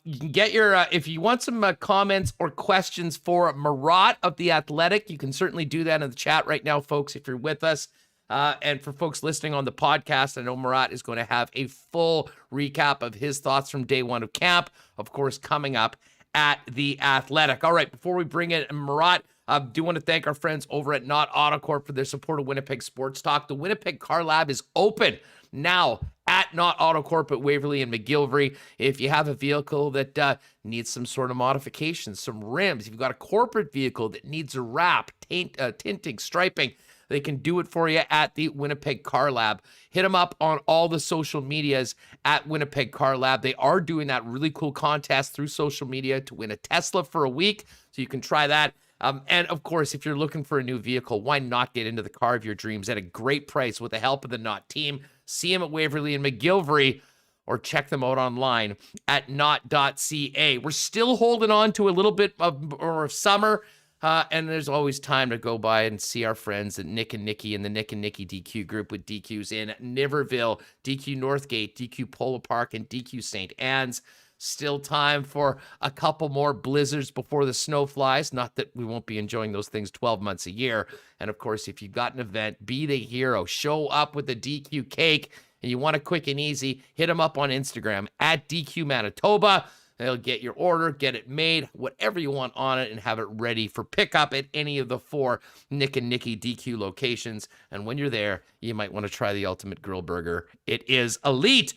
You can get your if you want some comments or questions for Murat of The Athletic, you can certainly do that in the chat right now, folks, if you're with us. And for folks listening on the podcast, I know Murat is going to have a full recap of his thoughts from day one of camp, of course, coming up at The Athletic. All right, before we bring in Murat, I do want to thank our friends over at Not Autocorp for their support of Winnipeg Sports Talk. The Winnipeg Car Lab is open now at Not Autocorp at Waverly and McGillivray. If you have a vehicle that needs some sort of modification, some rims, if you've got a corporate vehicle that needs a wrap, tinting, striping, they can do it for you at the Winnipeg Car Lab. Hit them up on all the social medias at Winnipeg Car Lab. They are doing that really cool contest through social media to win a Tesla for a week, so you can try that. And of course, if you're looking for a new vehicle, why not get into the car of your dreams at a great price with the help of the Not team? See them at Waverly and McGillivray, or check them out online at not.ca. We're still holding on to a little bit of summer. And there's always time to go by and see our friends at Nick and Nikki and the Nick and Nikki DQ group with DQs in Niverville, DQ Northgate, DQ Polo Park, and DQ St. Anne's. Still time for a couple more blizzards before the snow flies. Not that we won't be enjoying those things 12 months a year. And of course, if you've got an event, be the hero. Show up with the DQ cake, and you want it quick and easy, hit them up on Instagram at DQ Manitoba. They'll get your order, get it made, whatever you want on it, and have it ready for pickup at any of the 4 Nick and Nikki DQ locations. And when you're there, you might want to try the Ultimate Grill Burger. It is elite.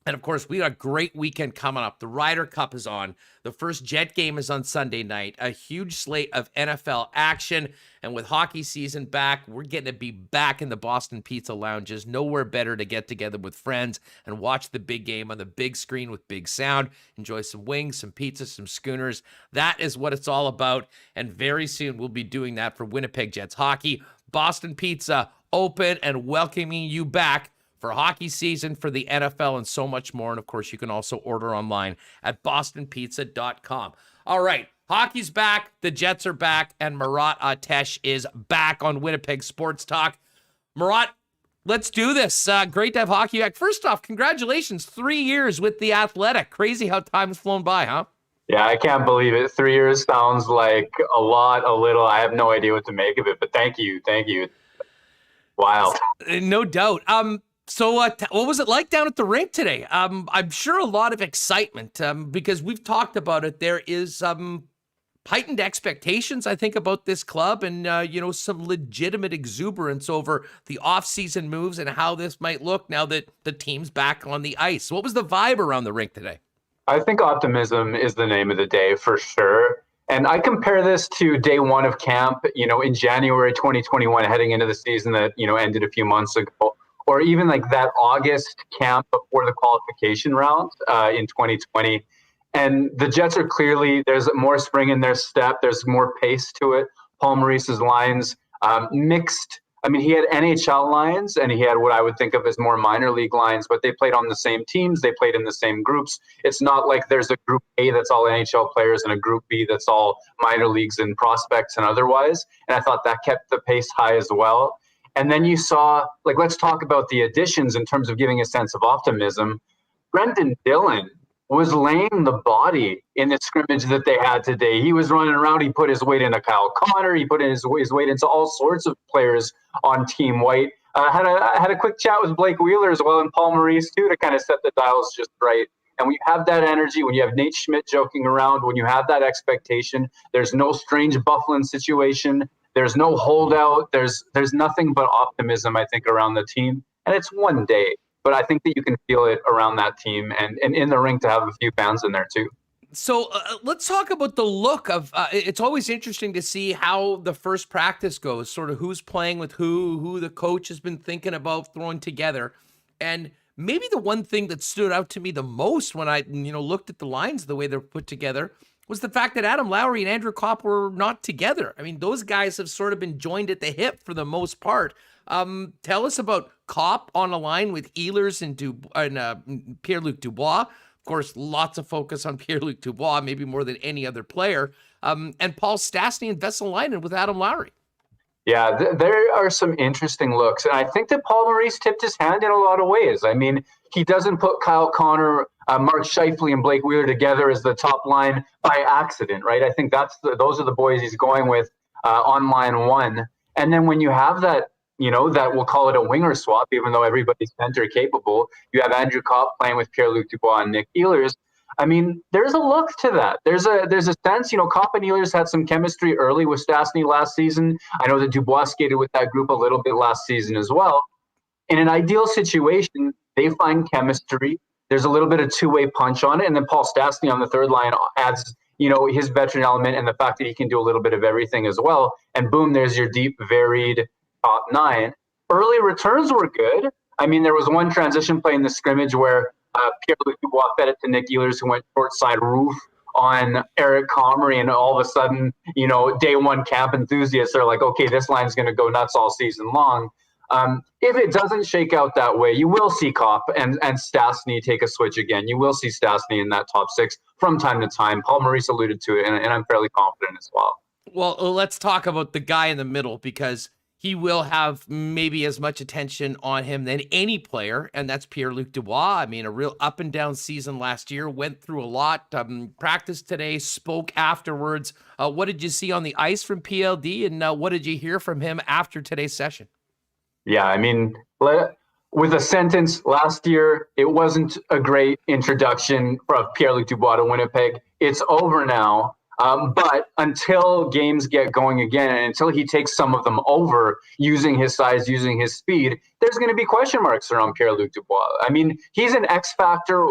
And of course, we got a great weekend coming up. The Ryder Cup is on. The first Jet game is on Sunday night. A huge slate of NFL action. And with hockey season back, we're getting to be back in the Boston Pizza Lounges. Nowhere better to get together with friends and watch the big game on the big screen with big sound. Enjoy some wings, some pizza, some schooners. That is what it's all about. And very soon, we'll be doing that for Winnipeg Jets hockey. Boston Pizza open and welcoming you back for hockey season, for the NFL, and so much more. And of course, you can also order online at bostonpizza.com. All right, hockey's back, the Jets are back, and Murat Atesh is back on Winnipeg Sports Talk. Murat, let's do this. Great to have hockey back. First off, congratulations, 3 years with The Athletic. Crazy how time's flown by, huh? Yeah, I can't believe it. 3 years sounds like a lot, a little. I have no idea what to make of it, but thank you. Wild. No doubt. So what was it like down at the rink today? I'm sure a lot of excitement because we've talked about it. There is heightened expectations, I think, about this club and, some legitimate exuberance over the offseason moves and how this might look now that the team's back on the ice. What was the vibe around the rink today? I think optimism is the name of the day for sure. And I compare this to day one of camp, in January 2021, heading into the season that, ended a few months ago. Or even like that August camp before the qualification round in 2020. And the Jets are clearly, there's more spring in their step. There's more pace to it. Paul Maurice's lines, mixed I mean, he had NHL lines and he had what I would think of as more minor league lines, but they played on the same teams. They played in the same groups. It's not like there's a group A that's all NHL players and a group B that's all minor leagues and prospects and otherwise. And I thought that kept the pace high as well. And then you saw, like, let's talk about the additions in terms of giving a sense of optimism. Brendan Dillon was laying the body in the scrimmage that they had today. He was running around. He put his weight into Kyle Connor. He put his weight into all sorts of players on Team White. I had a quick chat with Blake Wheeler as well and Paul Maurice too to kind of set the dials just right. And when you have that energy, when you have Nate Schmidt joking around, when you have that expectation, there's no strange Bufflin situation. There's no holdout. There's nothing but optimism, I think, around the team. And it's one day. But I think that you can feel it around that team and in the ring to have a few fans in there too. So let's talk about the look of it's always interesting to see how the first practice goes, sort of who's playing with who the coach has been thinking about throwing together. And maybe the one thing that stood out to me the most when I looked at the lines, the way they're put together, was the fact that Adam Lowry and Andrew Kopp were not together. I mean, those guys have sort of been joined at the hip for the most part. Tell us about Kopp on a line with Ehlers and Pierre-Luc Dubois. Of course, lots of focus on Pierre-Luc Dubois, maybe more than any other player. And Paul Stastny and Vesalainen with Adam Lowry. Yeah, there are some interesting looks. And I think that Paul Maurice tipped his hand in a lot of ways. I mean, he doesn't put Kyle Connor, Mark Scheifele, and Blake Wheeler together as the top line by accident, right? I think those are the boys he's going with on line one. And then when you have that, that we'll call it a winger swap, even though everybody's center capable. You have Andrew Kopp playing with Pierre-Luc Dubois and Nick Ehlers. I mean, there's a look to that. There's a sense, Kopp and Ehlers had some chemistry early with Stastny last season. I know that Dubois skated with that group a little bit last season as well. In an ideal situation, they find chemistry. There's a little bit of two-way punch on it. And then Paul Stastny on the third line adds, his veteran element and the fact that he can do a little bit of everything as well. And boom, there's your deep, varied top nine. Early returns were good. I mean, there was one transition play in the scrimmage where Pierre-Luc Dubois fed it to Nick Ehlers, who went short side roof on Eric Comrie, and all of a sudden, day one camp enthusiasts are like, okay, this line's going to go nuts all season long. If it doesn't shake out that way, you will see Kopp and Stastny take a switch again. You will see Stastny in that top six from time to time. Paul Maurice alluded to it, and I'm fairly confident as well. Well, let's talk about the guy in the middle, because he will have maybe as much attention on him than any player, and that's Pierre-Luc Dubois. I mean, a real up and down season last year, went through a lot, practiced today, spoke afterwards. What did you see on the ice from PLD, and what did you hear from him after today's session? Yeah, I mean, with a sentence, last year, it wasn't a great introduction of Pierre-Luc Dubois to Winnipeg. It's over now. But until games get going again, and until he takes some of them over using his size, using his speed, there's going to be question marks around Pierre-Luc Dubois. I mean, he's an X factor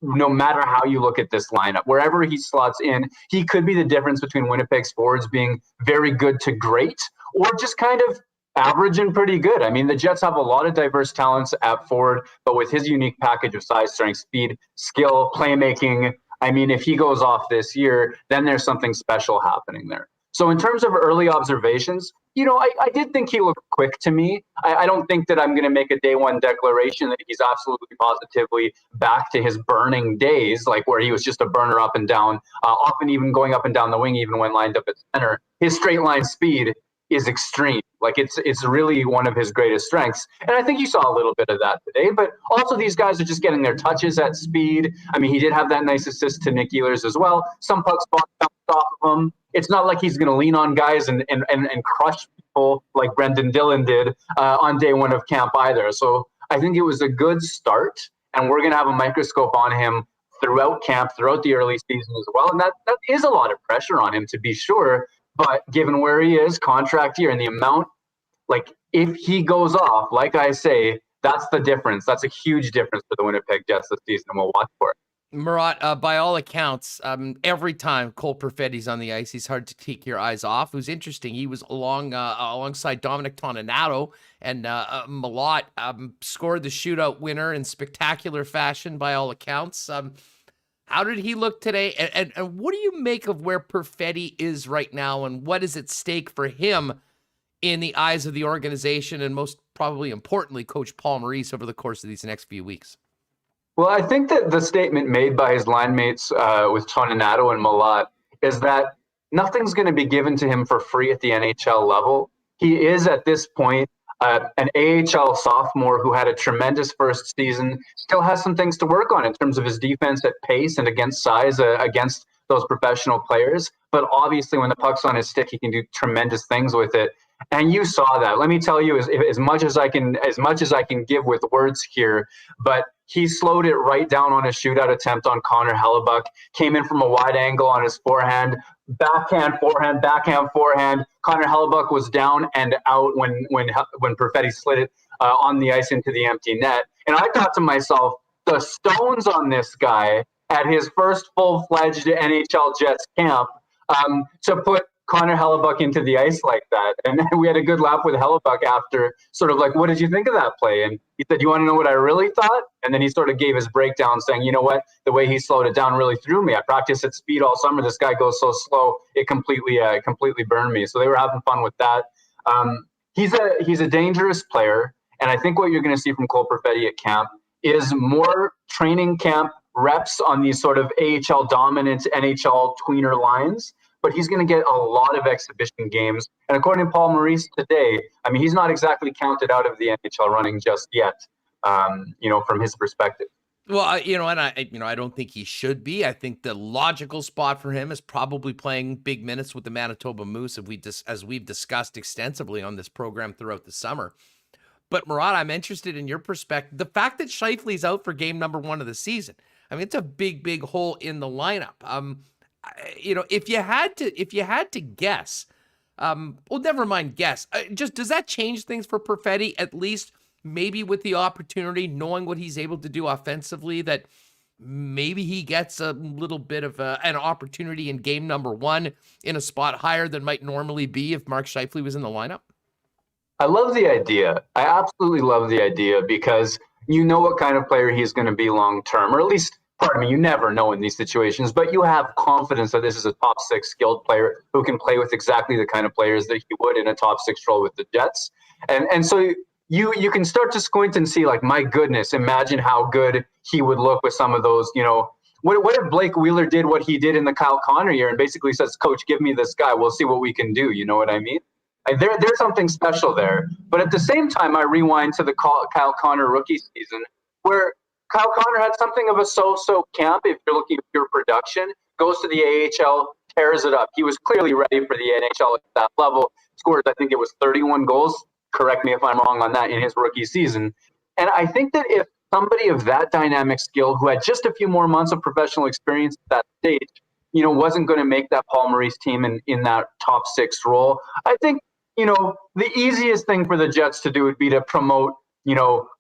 no matter how you look at this lineup. Wherever he slots in, he could be the difference between Winnipeg's forwards being very good to great or just kind of average and pretty good. I mean, the Jets have a lot of diverse talents at forward, but with his unique package of size, strength, speed, skill, playmaking, I mean, if he goes off this year, then there's something special happening there. So in terms of early observations, I did think he looked quick to me. I don't think that I'm going to make a day one declaration that he's absolutely positively back to his burning days, like where he was just a burner up and down, often even going up and down the wing, even when lined up at center. His straight line speed is extreme. Like it's really one of his greatest strengths. And I think you saw a little bit of that today, but also these guys are just getting their touches at speed. I mean, he did have that nice assist to Nick Ehlers as well. Some puck spots bounced off of him. It's not like he's going to lean on guys and crush people like Brendan Dillon did on day one of camp either. So I think it was a good start, and we're going to have a microscope on him throughout camp, throughout the early season as well. And that is a lot of pressure on him, to be sure. But given where he is, contract year, and the amount, like if he goes off, like I say, that's the difference. That's a huge difference for the Winnipeg Jets this season, and we'll watch for it. Murat, by all accounts, every time Cole Perfetti's on the ice, he's hard to take your eyes off. It was interesting. He was alongside Dominic Toninato, and Murat scored the shootout winner in spectacular fashion, by all accounts. How did he look today? And what do you make of where Perfetti is right now, and what is at stake for him in the eyes of the organization and most probably importantly, Coach Paul Maurice over the course of these next few weeks? Well, I think that the statement made by his line mates with Chernebeats and Murat is that nothing's going to be given to him for free at the NHL level. He is at this point an AHL sophomore who had a tremendous first season, still has some things to work on in terms of his defense at pace and against size against those professional players. But obviously when the puck's on his stick, he can do tremendous things with it. And you saw that. Let me tell you, as much as I can give with words here, but he slowed it right down on a shootout attempt on Connor Hellebuyck. Came in from a wide angle on his forehand, backhand, forehand. Connor Hellebuyck was down and out when Perfetti slid it on the ice into the empty net. And I thought to myself, the stones on this guy at his first full-fledged NHL Jets camp to put Connor Hellebuyck into the ice like that. And we had a good laugh with Hellebuyck after, sort of like, what did you think of that play? And he said, you want to know what I really thought? And then he sort of gave his breakdown saying, you know what, the way he slowed it down really threw me. I practiced at speed all summer. This guy goes so slow, it completely burned me. So they were having fun with that. He's a dangerous player. And I think what you're going to see from Cole Perfetti at camp is more training camp reps on these sort of AHL dominant NHL tweener lines. But he's going to get a lot of exhibition games. And according to Paul Maurice today, I mean, he's not exactly counted out of the NHL running just yet, from his perspective. Well, I don't think he should be. I think the logical spot for him is probably playing big minutes with the Manitoba Moose, as we've discussed extensively on this program throughout the summer. But Murat, I'm interested in your perspective. The fact that Scheifele's out for game number 1 of the season, I mean, it's a big hole in the lineup. If you had to guess, never mind guess. Does that change things for Perfetti, at least maybe with the opportunity, knowing what he's able to do offensively, that maybe he gets a little bit of an opportunity in game number 1 in a spot higher than might normally be if Mark Scheifele was in the lineup? I love the idea. I absolutely love the idea because you know what kind of player he's going to be long term, or at least, pardon me, you never know in these situations, but you have confidence that this is a top 6 skilled player who can play with exactly the kind of players that he would in a top 6 role with the Jets. And so you can start to squint and see, like, my goodness, imagine how good he would look with some of those, what if Blake Wheeler did what he did in the Kyle Connor year and basically says, coach, give me this guy. We'll see what we can do. You know what I mean? There's something special there. But at the same time, I rewind to the Kyle Connor rookie season where Kyle Connor had something of a so-so camp. If you're looking at pure production, goes to the AHL, tears it up. He was clearly ready for the NHL at that level. Scored, I think it was 31 goals. Correct me if I'm wrong on that in his rookie season. And I think that if somebody of that dynamic skill who had just a few more months of professional experience at that stage, wasn't going to make that Paul Maurice team in that top 6 role, I think, the easiest thing for the Jets to do would be to promote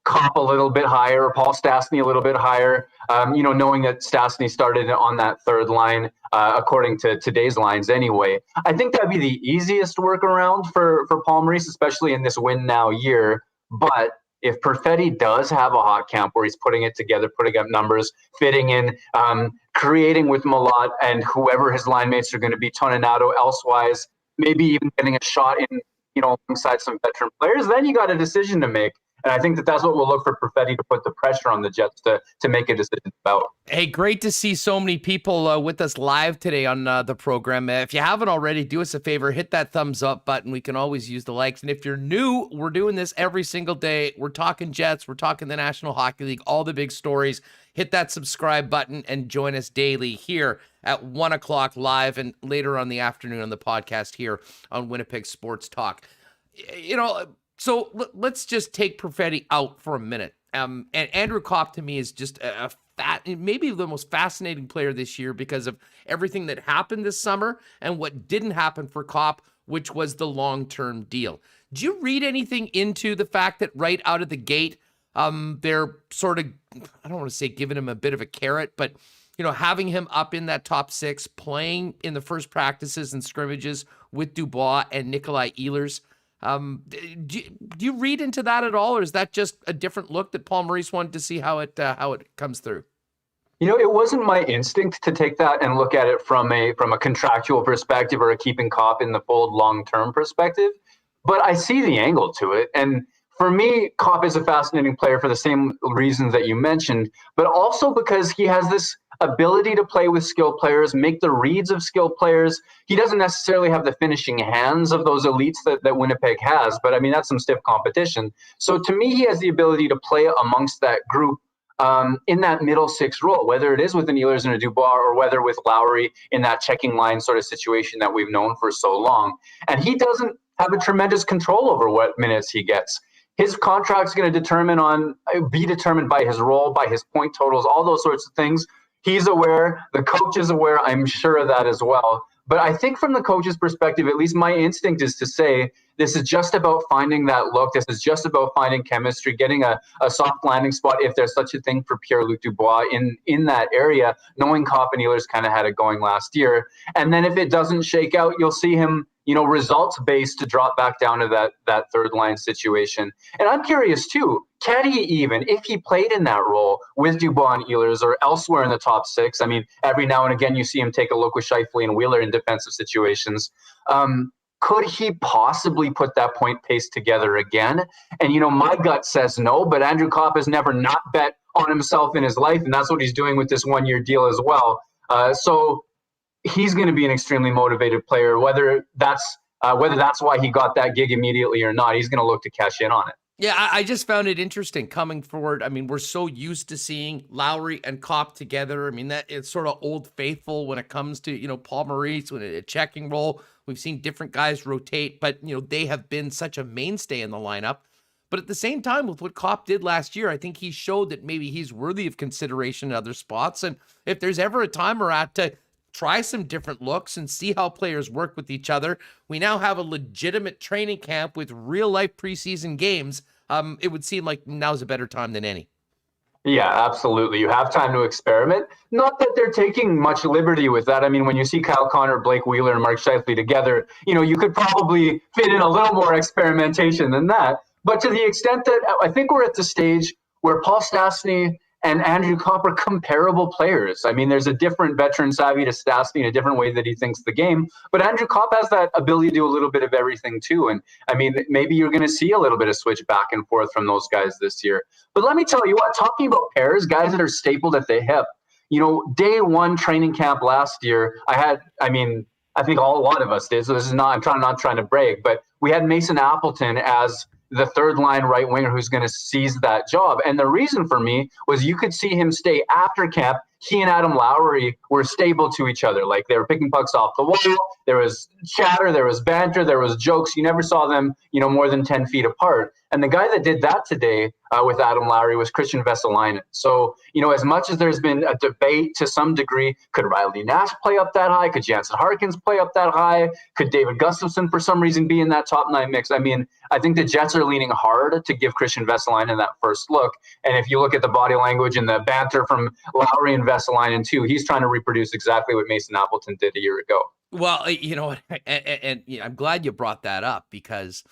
Kopp a little bit higher, Paul Stastny a little bit higher, knowing that Stastny started on that third line, according to today's lines anyway. I think that'd be the easiest workaround for Paul Maurice, especially in this win now year. But if Perfetti does have a hot camp where he's putting it together, putting up numbers, fitting in, creating with Murat and whoever his line mates are going to be, Toninato elsewise, maybe even getting a shot in, alongside some veteran players, then you got a decision to make. And I think that's what we'll look for Perfetti to put the pressure on the Jets to make a decision about. Hey, great to see so many people with us live today on the program. If you haven't already, do us a favor, hit that thumbs up button. We can always use the likes. And if you're new, we're doing this every single day. We're talking Jets. We're talking the National Hockey League, all the big stories. Hit that subscribe button and join us daily here at 1 o'clock live and later on the afternoon on the podcast here on Winnipeg Sports Talk. So let's just take Perfetti out for a minute. And Andrew Kopp to me is just maybe the most fascinating player this year because of everything that happened this summer and what didn't happen for Kopp, which was the long-term deal. Do you read anything into the fact that right out of the gate, they're sort of, I don't want to say giving him a bit of a carrot, but having him up in that top 6, playing in the first practices and scrimmages with Dubois and Nikolai Ehlers? Do you read into that at all, or is that just a different look that Paul Maurice wanted to see how it comes through? It wasn't my instinct to take that and look at it from a contractual perspective or a keeping Kopp in the fold long-term perspective. but I see the angle to it. And for me, Copp is a fascinating player for the same reasons that you mentioned, but also because he has this ability to play with skilled players, make the reads of skilled players. He doesn't necessarily have the finishing hands of those elites that Winnipeg has, but I mean, that's some stiff competition. So to me, he has the ability to play amongst that group in that middle six role, whether it is with an Ehlers and a Dubois or whether with Lowry in that checking line sort of situation that we've known for so long. And he doesn't have a tremendous control over what minutes he gets. His contract's going to be determined by his role, by his point totals, all those sorts of things. He's aware, the coach is aware, I'm sure of that as well. But I think from the coach's perspective, at least my instinct is to say, this is just about finding that look. This is just about finding chemistry, getting a soft landing spot, if there's such a thing for Pierre-Luc Dubois in that area, knowing Copp and Ehlers kind of had it going last year. And then if it doesn't shake out, you'll see him, results-based to drop back down to that third-line situation. And I'm curious, too, can he even, if he played in that role with Dubois and Ehlers or elsewhere in the top six, I mean, every now and again you see him take a look with Scheifele and Wheeler in defensive situations, could he possibly put that point pace together again? And, my gut says no, but Andrew Copp has never not bet on himself in his life, and that's what he's doing with this one-year deal as well. So he's going to be an extremely motivated player, whether that's why he got that gig immediately or not. He's going to look to cash in on it. Yeah, I just found it interesting coming forward. I mean, we're so used to seeing Lowry and Copp together. I mean, that it's sort of old faithful when it comes to, Paul Maurice, when a checking role. We've seen different guys rotate, but, they have been such a mainstay in the lineup. But at the same time, with what Copp did last year, I think he showed that maybe he's worthy of consideration in other spots. And if there's ever a time, Murat, to try some different looks and see how players work with each other. We now have a legitimate training camp with real-life preseason games. It would seem like now's a better time than any. Yeah, absolutely. You have time to experiment. Not that they're taking much liberty with that. I mean, when you see Kyle Connor, Blake Wheeler, and Mark Scheifele together, you could probably fit in a little more experimentation than that. But to the extent that I think we're at the stage where Paul Stastny and Andrew Copp are comparable players. I mean, there's a different veteran savvy to Stastny in a different way that he thinks the game. But Andrew Copp has that ability to do a little bit of everything too. And I mean, maybe you're going to see a little bit of switch back and forth from those guys this year. But let me tell you what, talking about pairs, guys that are stapled at the hip, day one training camp last year, I think a lot of us did. So this is not trying to brag, but we had Mason Appleton as the third line right winger who's going to seize that job. And the reason for me was you could see him stay after camp. He and Adam Lowry were stable to each other. Like they were picking pucks off the wall. There was chatter, there was banter, there was jokes. You never saw them, more than 10 feet apart. And the guy that did that today with Adam Lowry was Christian Vesalainen. So, as much as there's been a debate to some degree, could Riley Nash play up that high? Could Jansen Harkins play up that high? Could David Gustafsson for some reason be in that top nine mix? I mean, I think the Jets are leaning hard to give Christian Vesalainen that first look. And if you look at the body language and the banter from Lowry and Vesalainen too, he's trying to reproduce exactly what Mason Appleton did a year ago. Well, and I'm glad you brought that up because,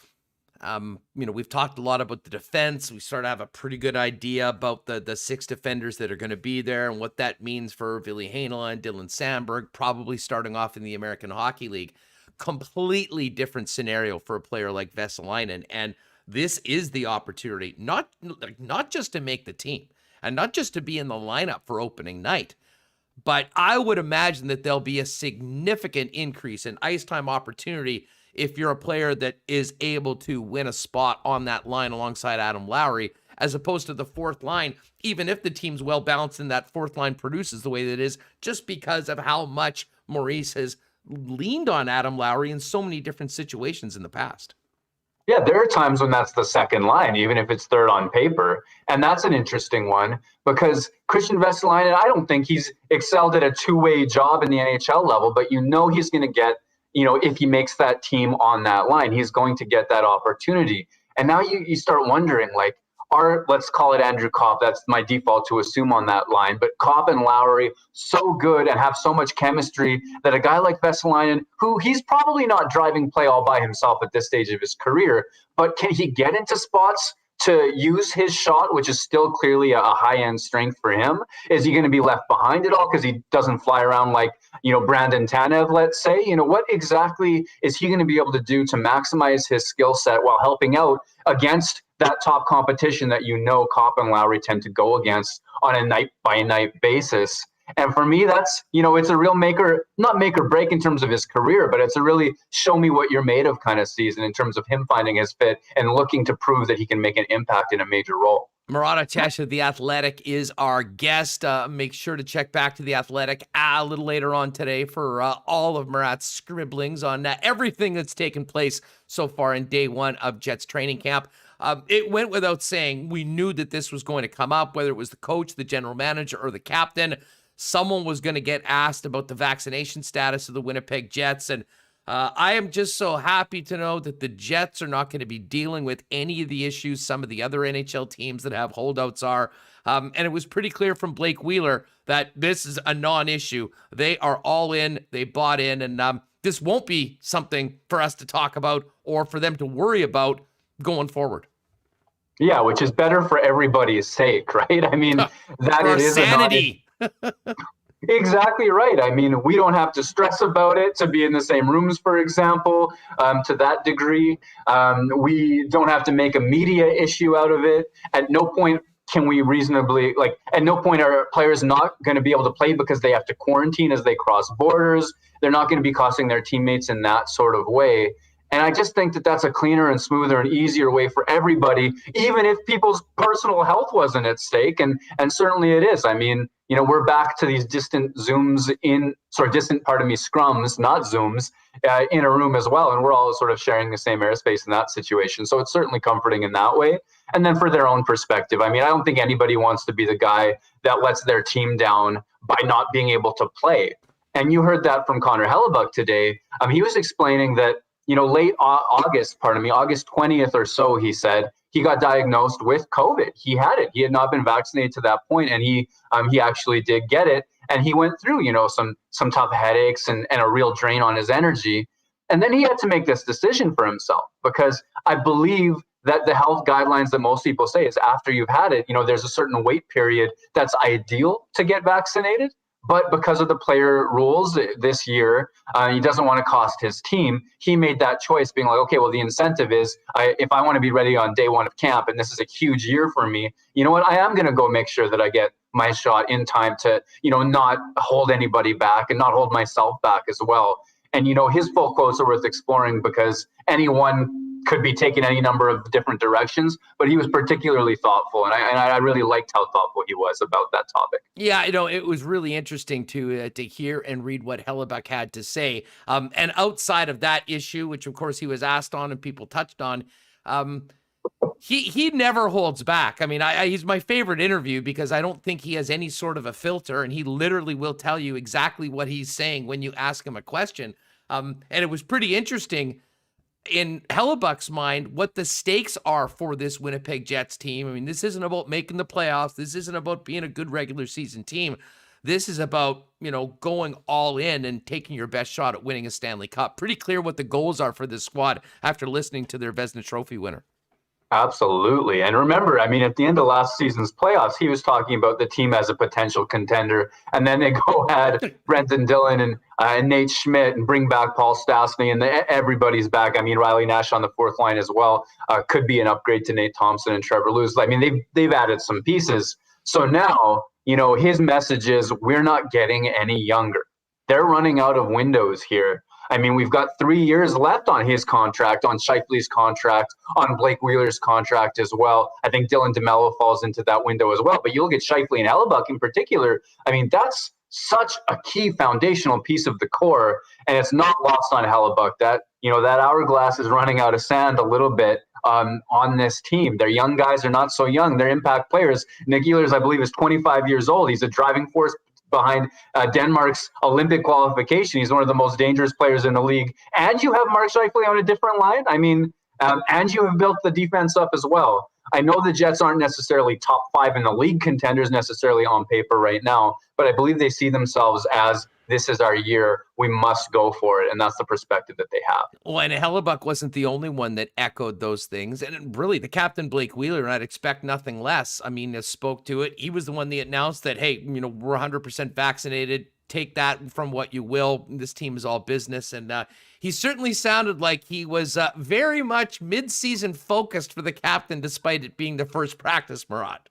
we've talked a lot about the defense. We sort of have a pretty good idea about the six defenders that are going to be there and what that means for Ville Heinola and Dylan Sandberg, probably starting off in the American Hockey League. Completely different scenario for a player like Vesalainen. And this is the opportunity, not just to make the team and not just to be in the lineup for opening night, but I would imagine that there'll be a significant increase in ice time opportunity if you're a player that is able to win a spot on that line alongside Adam Lowry, as opposed to the fourth line, even if the team's well balanced and that fourth line produces the way that it is, just because of how much Maurice has leaned on Adam Lowry in so many different situations in the past. Yeah, there are times when that's the second line, even if it's third on paper. And that's an interesting one because Christian Vesalainen, I don't think he's excelled at a two-way job in the NHL level, but he's going to get, if he makes that team on that line, he's going to get that opportunity. And now you start wondering, like, let's call it Andrew Copp. That's my default to assume on that line. But Copp and Lowry, so good and have so much chemistry that a guy like Vesalainen, who he's probably not driving play all by himself at this stage of his career, but can he get into spots to use his shot, which is still clearly a high-end strength for him? Is he going to be left behind at all because he doesn't fly around like, Brandon Tanev, let's say? What exactly is he going to be able to do to maximize his skill set while helping out against that top competition that Copp and Lowry tend to go against on a night-by-night basis? And for me, that's, it's a real not make or break in terms of his career, but it's a really show me what you're made of kind of season in terms of him finding his fit and looking to prove that he can make an impact in a major role. Murat of The Athletic is our guest. Make sure to check back to The Athletic a little later on today for all of Murat's scribblings on everything that's taken place so far in day one of Jets training camp. It went without saying, we knew that this was going to come up, whether it was the coach, the general manager, or the captain. Someone was going to get asked about the vaccination status of the Winnipeg Jets. And I am just so happy to know that the Jets are not going to be dealing with any of the issues some of the other NHL teams that have holdouts are. And it was pretty clear from Blake Wheeler that this is a non-issue. They are all in. They bought in. And this won't be something for us to talk about or for them to worry about going forward. Yeah, which is better for everybody's sake, right? I mean, that it is sanity. Exactly right. I mean, we don't have to stress about it to be in the same rooms, for example, to that degree. We don't have to make a media issue out of it. At no point can we reasonably, at no point are players not going to be able to play because they have to quarantine as they cross borders. They're not going to be costing their teammates in that sort of way. And I just think that that's a cleaner and smoother and easier way for everybody, even if people's personal health wasn't at stake. And certainly it is. I mean, we're back to these distant scrums, not Zooms, in a room as well. And we're all sort of sharing the same airspace in that situation. So it's certainly comforting in that way. And then for their own perspective, I mean, I don't think anybody wants to be the guy that lets their team down by not being able to play. And you heard that from Connor Hellebuck today. He was explaining that, late August 20th or so, he said, he got diagnosed with COVID. He had it. He had not been vaccinated to that point, and he actually did get it. And he went through, some tough headaches and a real drain on his energy. And then he had to make this decision for himself, because I believe that the health guidelines that most people say is after you've had it, there's a certain wait period that's ideal to get vaccinated. But because of the player rules this year, he doesn't want to cost his team. He made that choice, being like, okay, well, the incentive is if I want to be ready on day one of camp, and this is a huge year for me, you know what? I am going to go make sure that I get my shot in time to, not hold anybody back and not hold myself back as well. And, his full quotes are worth exploring because anyone could be taken any number of different directions, but he was particularly thoughtful. And I really liked how thoughtful he was about that topic. Yeah, it was really interesting to hear and read what Hellebuck had to say. And outside of that issue, which of course he was asked on and people touched on, he never holds back. I mean, he's my favorite interview because I don't think he has any sort of a filter, and he literally will tell you exactly what he's saying when you ask him a question. And it was pretty interesting in Hellebuck's mind what the stakes are for this Winnipeg Jets team. I mean, this isn't about making the playoffs. This isn't about being a good regular season team. This is about, going all in and taking your best shot at winning a Stanley Cup. Pretty clear what the goals are for this squad after listening to their Vezina Trophy winner. Absolutely. And remember, I mean, at the end of last season's playoffs, he was talking about the team as a potential contender. And then they go ahead, Brendan Dillon and Nate Schmidt, and bring back Paul Stastny, and everybody's back. I mean, Riley Nash on the fourth line as well could be an upgrade to Nate Thompson and Trevor Lewis. I mean, they've added some pieces. So now, his message is we're not getting any younger. They're running out of windows here. I mean, we've got 3 years left on his contract, on Scheifele's contract, on Blake Wheeler's contract as well. I think Dylan DeMello falls into that window as well. But you look at Scheifele and Hellebuck in particular, I mean, that's such a key foundational piece of the core. And it's not lost on Hellebuck that, that hourglass is running out of sand a little bit on this team. Their young guys are not so young. They're impact players. Nick Ehlers, I believe, is 25 years old. He's a driving force behind Denmark's Olympic qualification. He's one of the most dangerous players in the league. And you have Mark Scheifele on a different line. I mean, and you have built the defense up as well. I know the Jets aren't necessarily top 5 in the league contenders necessarily on paper right now, but I believe they see themselves as, this is our year, we must go for it. And that's the perspective that they have. Well, and Hellebuck wasn't the only one that echoed those things. And really, the captain, Blake Wheeler, and I'd expect nothing less, spoke to it. He was the one that announced that, hey, we're 100% vaccinated. Take that from what you will. This team is all business. And he certainly sounded like he was very much mid-season focused for the captain, despite it being the first practice, Murat.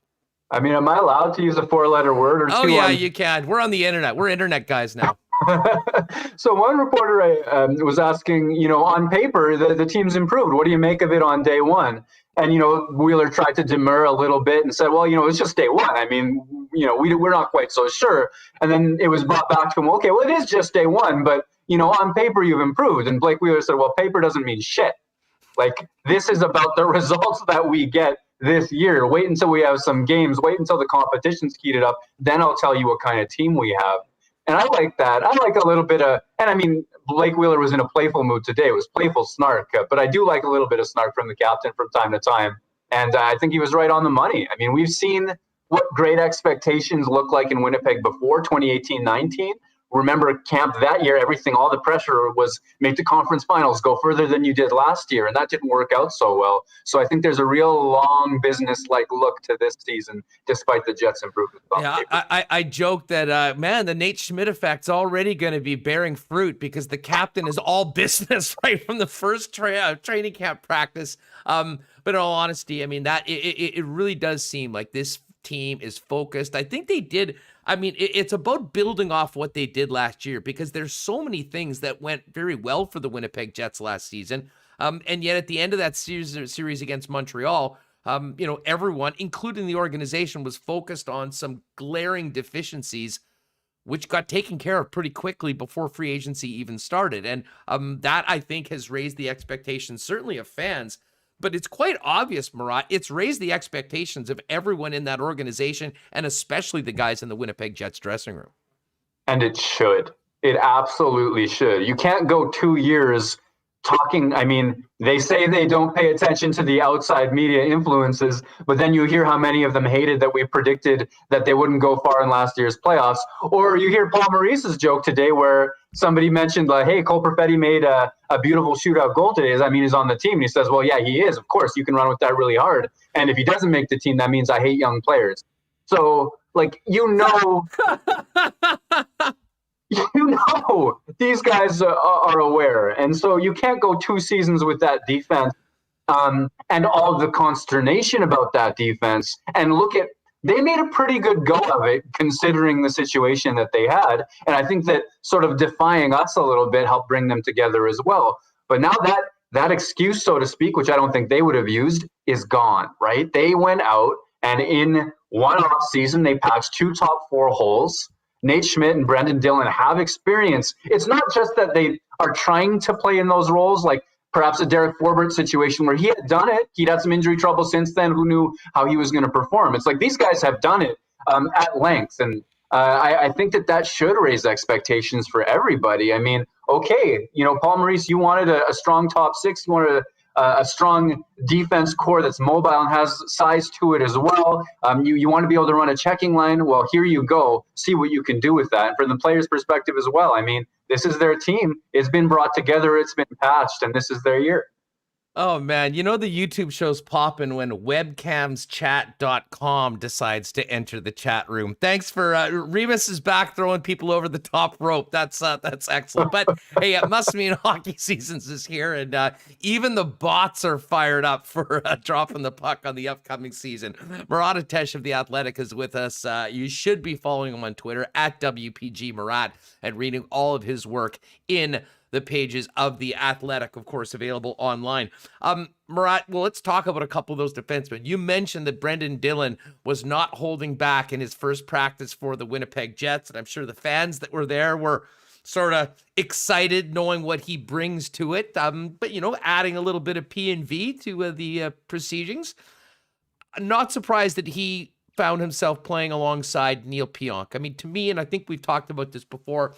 Am I allowed to use a 4-letter word or two? Oh, yeah, you can. We're on the internet. We're internet guys now. So one reporter was asking, on paper, the team's improved. What do you make of it on day one? And, Wheeler tried to demur a little bit and said, well, it's just day one. We're not quite so sure. And then it was brought back to him, okay, well, it is just day one, but, on paper, you've improved. And Blake Wheeler said, well, paper doesn't mean shit. Like, this is about the results that we get this year. Wait until we have some games. Wait until the competition's heated up. Then I'll tell you what kind of team we have. And I like that. I like a little bit of, Blake Wheeler was in a playful mood today. It was playful snark, but I do like a little bit of snark from the captain from time to time. And I think he was right on the money. We've seen what great expectations look like in Winnipeg before 2018-19. Remember camp that year, all the pressure was make the conference finals, go further than you did last year. And that didn't work out so well. So I think there's a real long business-like look to this season, despite the Jets' improvement. Yeah, I joke that, the Nate Schmidt effect's already going to be bearing fruit because the captain is all business right from the first training camp practice. But in all honesty, it really does seem like this team is focused. I think they did. It's about building off what they did last year because there's so many things that went very well for the Winnipeg Jets last season. And yet at the end of that series against Montreal, everyone, including the organization, was focused on some glaring deficiencies, which got taken care of pretty quickly before free agency even started. And that, I think, has raised the expectations, certainly of fans. But it's quite obvious, Murat, it's raised the expectations of everyone in that organization and especially the guys in the Winnipeg Jets dressing room. And it should. It absolutely should. You can't go 2 years talking. They say they don't pay attention to the outside media influences, but then you hear how many of them hated that we predicted that they wouldn't go far in last year's playoffs. Or you hear Paul Maurice's joke today where somebody mentioned, hey, Cole Perfetti made a beautiful shootout goal today. He's on the team. And he says, well, yeah, he is. Of course, you can run with that really hard. And if he doesn't make the team, that means I hate young players. So, these guys are aware. And so you can't go 2 seasons with that defense and all the consternation about that defense and they made a pretty good go of it considering the situation that they had. And I think that sort of defying us a little bit helped bring them together as well. But now that excuse, so to speak, which I don't think they would have used, is gone, right? They went out and in one off season, they patched 2 top 4 holes. Nate Schmidt and Brendan Dillon have experience. It's not just that they are trying to play in those roles, like perhaps a Derek Forbert situation where he had done it. He'd had some injury trouble since then. Who knew how he was going to perform? It's like these guys have done it at length. And I think that should raise expectations for everybody. Okay, Paul Maurice, you wanted a strong top 6. You wanted a strong defense core that's mobile and has size to it as well. You want to be able to run a checking line. Well, here you go. See what you can do with that. And from the players' perspective as well, this is their team. It's been brought together. It's been patched, and this is their year. Oh, man. The YouTube show's popping when webcamschat.com decides to enter the chat room. Thanks for Remis is back throwing people over the top rope. That's excellent. But, hey, it must mean hockey seasons is here, and even the bots are fired up for dropping the puck on the upcoming season. Murat of The Athletic is with us. You should be following him on Twitter at WPG Murat and reading all of his work in the pages of The Athletic, of course, available online. Murat, well, let's talk about a couple of those defensemen. You mentioned that Brendan Dillon was not holding back in his first practice for the Winnipeg Jets, and I'm sure the fans that were there were sort of excited knowing what he brings to it. But, adding a little bit of P&V to the proceedings. Not surprised that he found himself playing alongside Neil Pionk. To me, and I think we've talked about this before,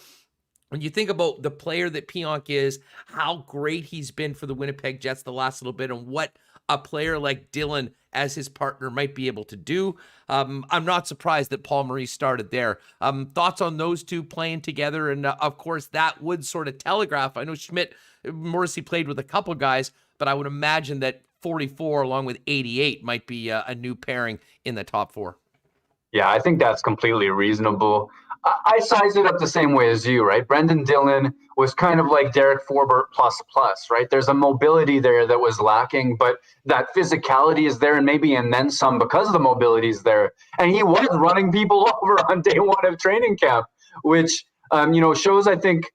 when you think about the player that Pionk is, how great he's been for the Winnipeg Jets the last little bit, and what a player like Dylan as his partner might be able to do. I'm not surprised that Paul Maurice started there. Thoughts on those two playing together? And of course, that would sort of telegraph. I know Morrissey played with a couple guys, but I would imagine that 44 along with 88 might be a new pairing in the top four. Yeah, I think that's completely reasonable. I size it up the same way as you, right? Brendan Dillon was kind of like Derek Forbort plus, right? There's a mobility there that was lacking, but that physicality is there and then some because the mobility is there. And he was running people over on day one of training camp, which, shows, I think,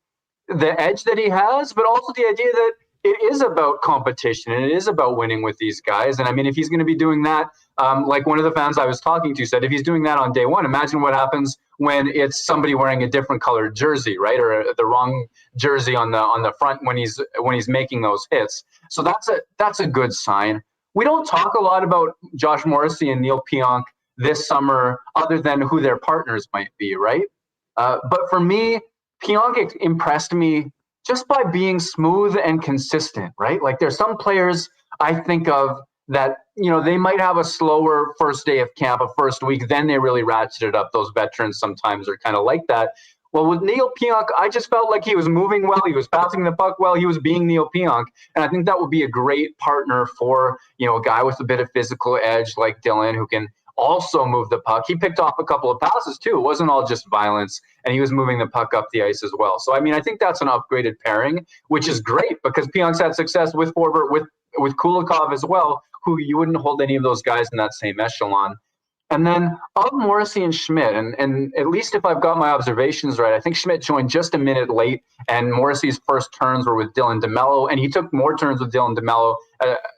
the edge that he has, but also the idea that it is about competition and it is about winning with these guys. And I mean, if he's going to be doing that, like one of the fans I was talking to said, if he's doing that on day one, imagine what happens when it's somebody wearing a different colored jersey, right? Or the wrong jersey on the front when he's making those hits. So that's a good sign. We don't talk a lot about Josh Morrissey and Neil Pionk this summer, other than who their partners might be, right? But for me, Pionk impressed me just by being smooth and consistent, right? Like there's some players I think of that, they might have a slower first day of camp, a first week, then they really ratchet it up. Those veterans sometimes are kind of like that. Well, with Neil Pionk, I just felt like he was moving well. He was passing the puck well. He was being Neil Pionk. And I think that would be a great partner for, a guy with a bit of physical edge like Dylan, who can also move the puck. He picked off a couple of passes too. It wasn't all just violence, and he was moving the puck up the ice as well. So, I mean, I think that's an upgraded pairing, which is great because Pionk's had success with Forbort, with Kulikov as well, who you wouldn't hold any of those guys in that same echelon. And then of Morrissey and Schmidt, and at least if I've got my observations right, I think Schmidt joined just a minute late, and Morrissey's first turns were with Dylan DeMello, and he took more turns with Dylan DeMello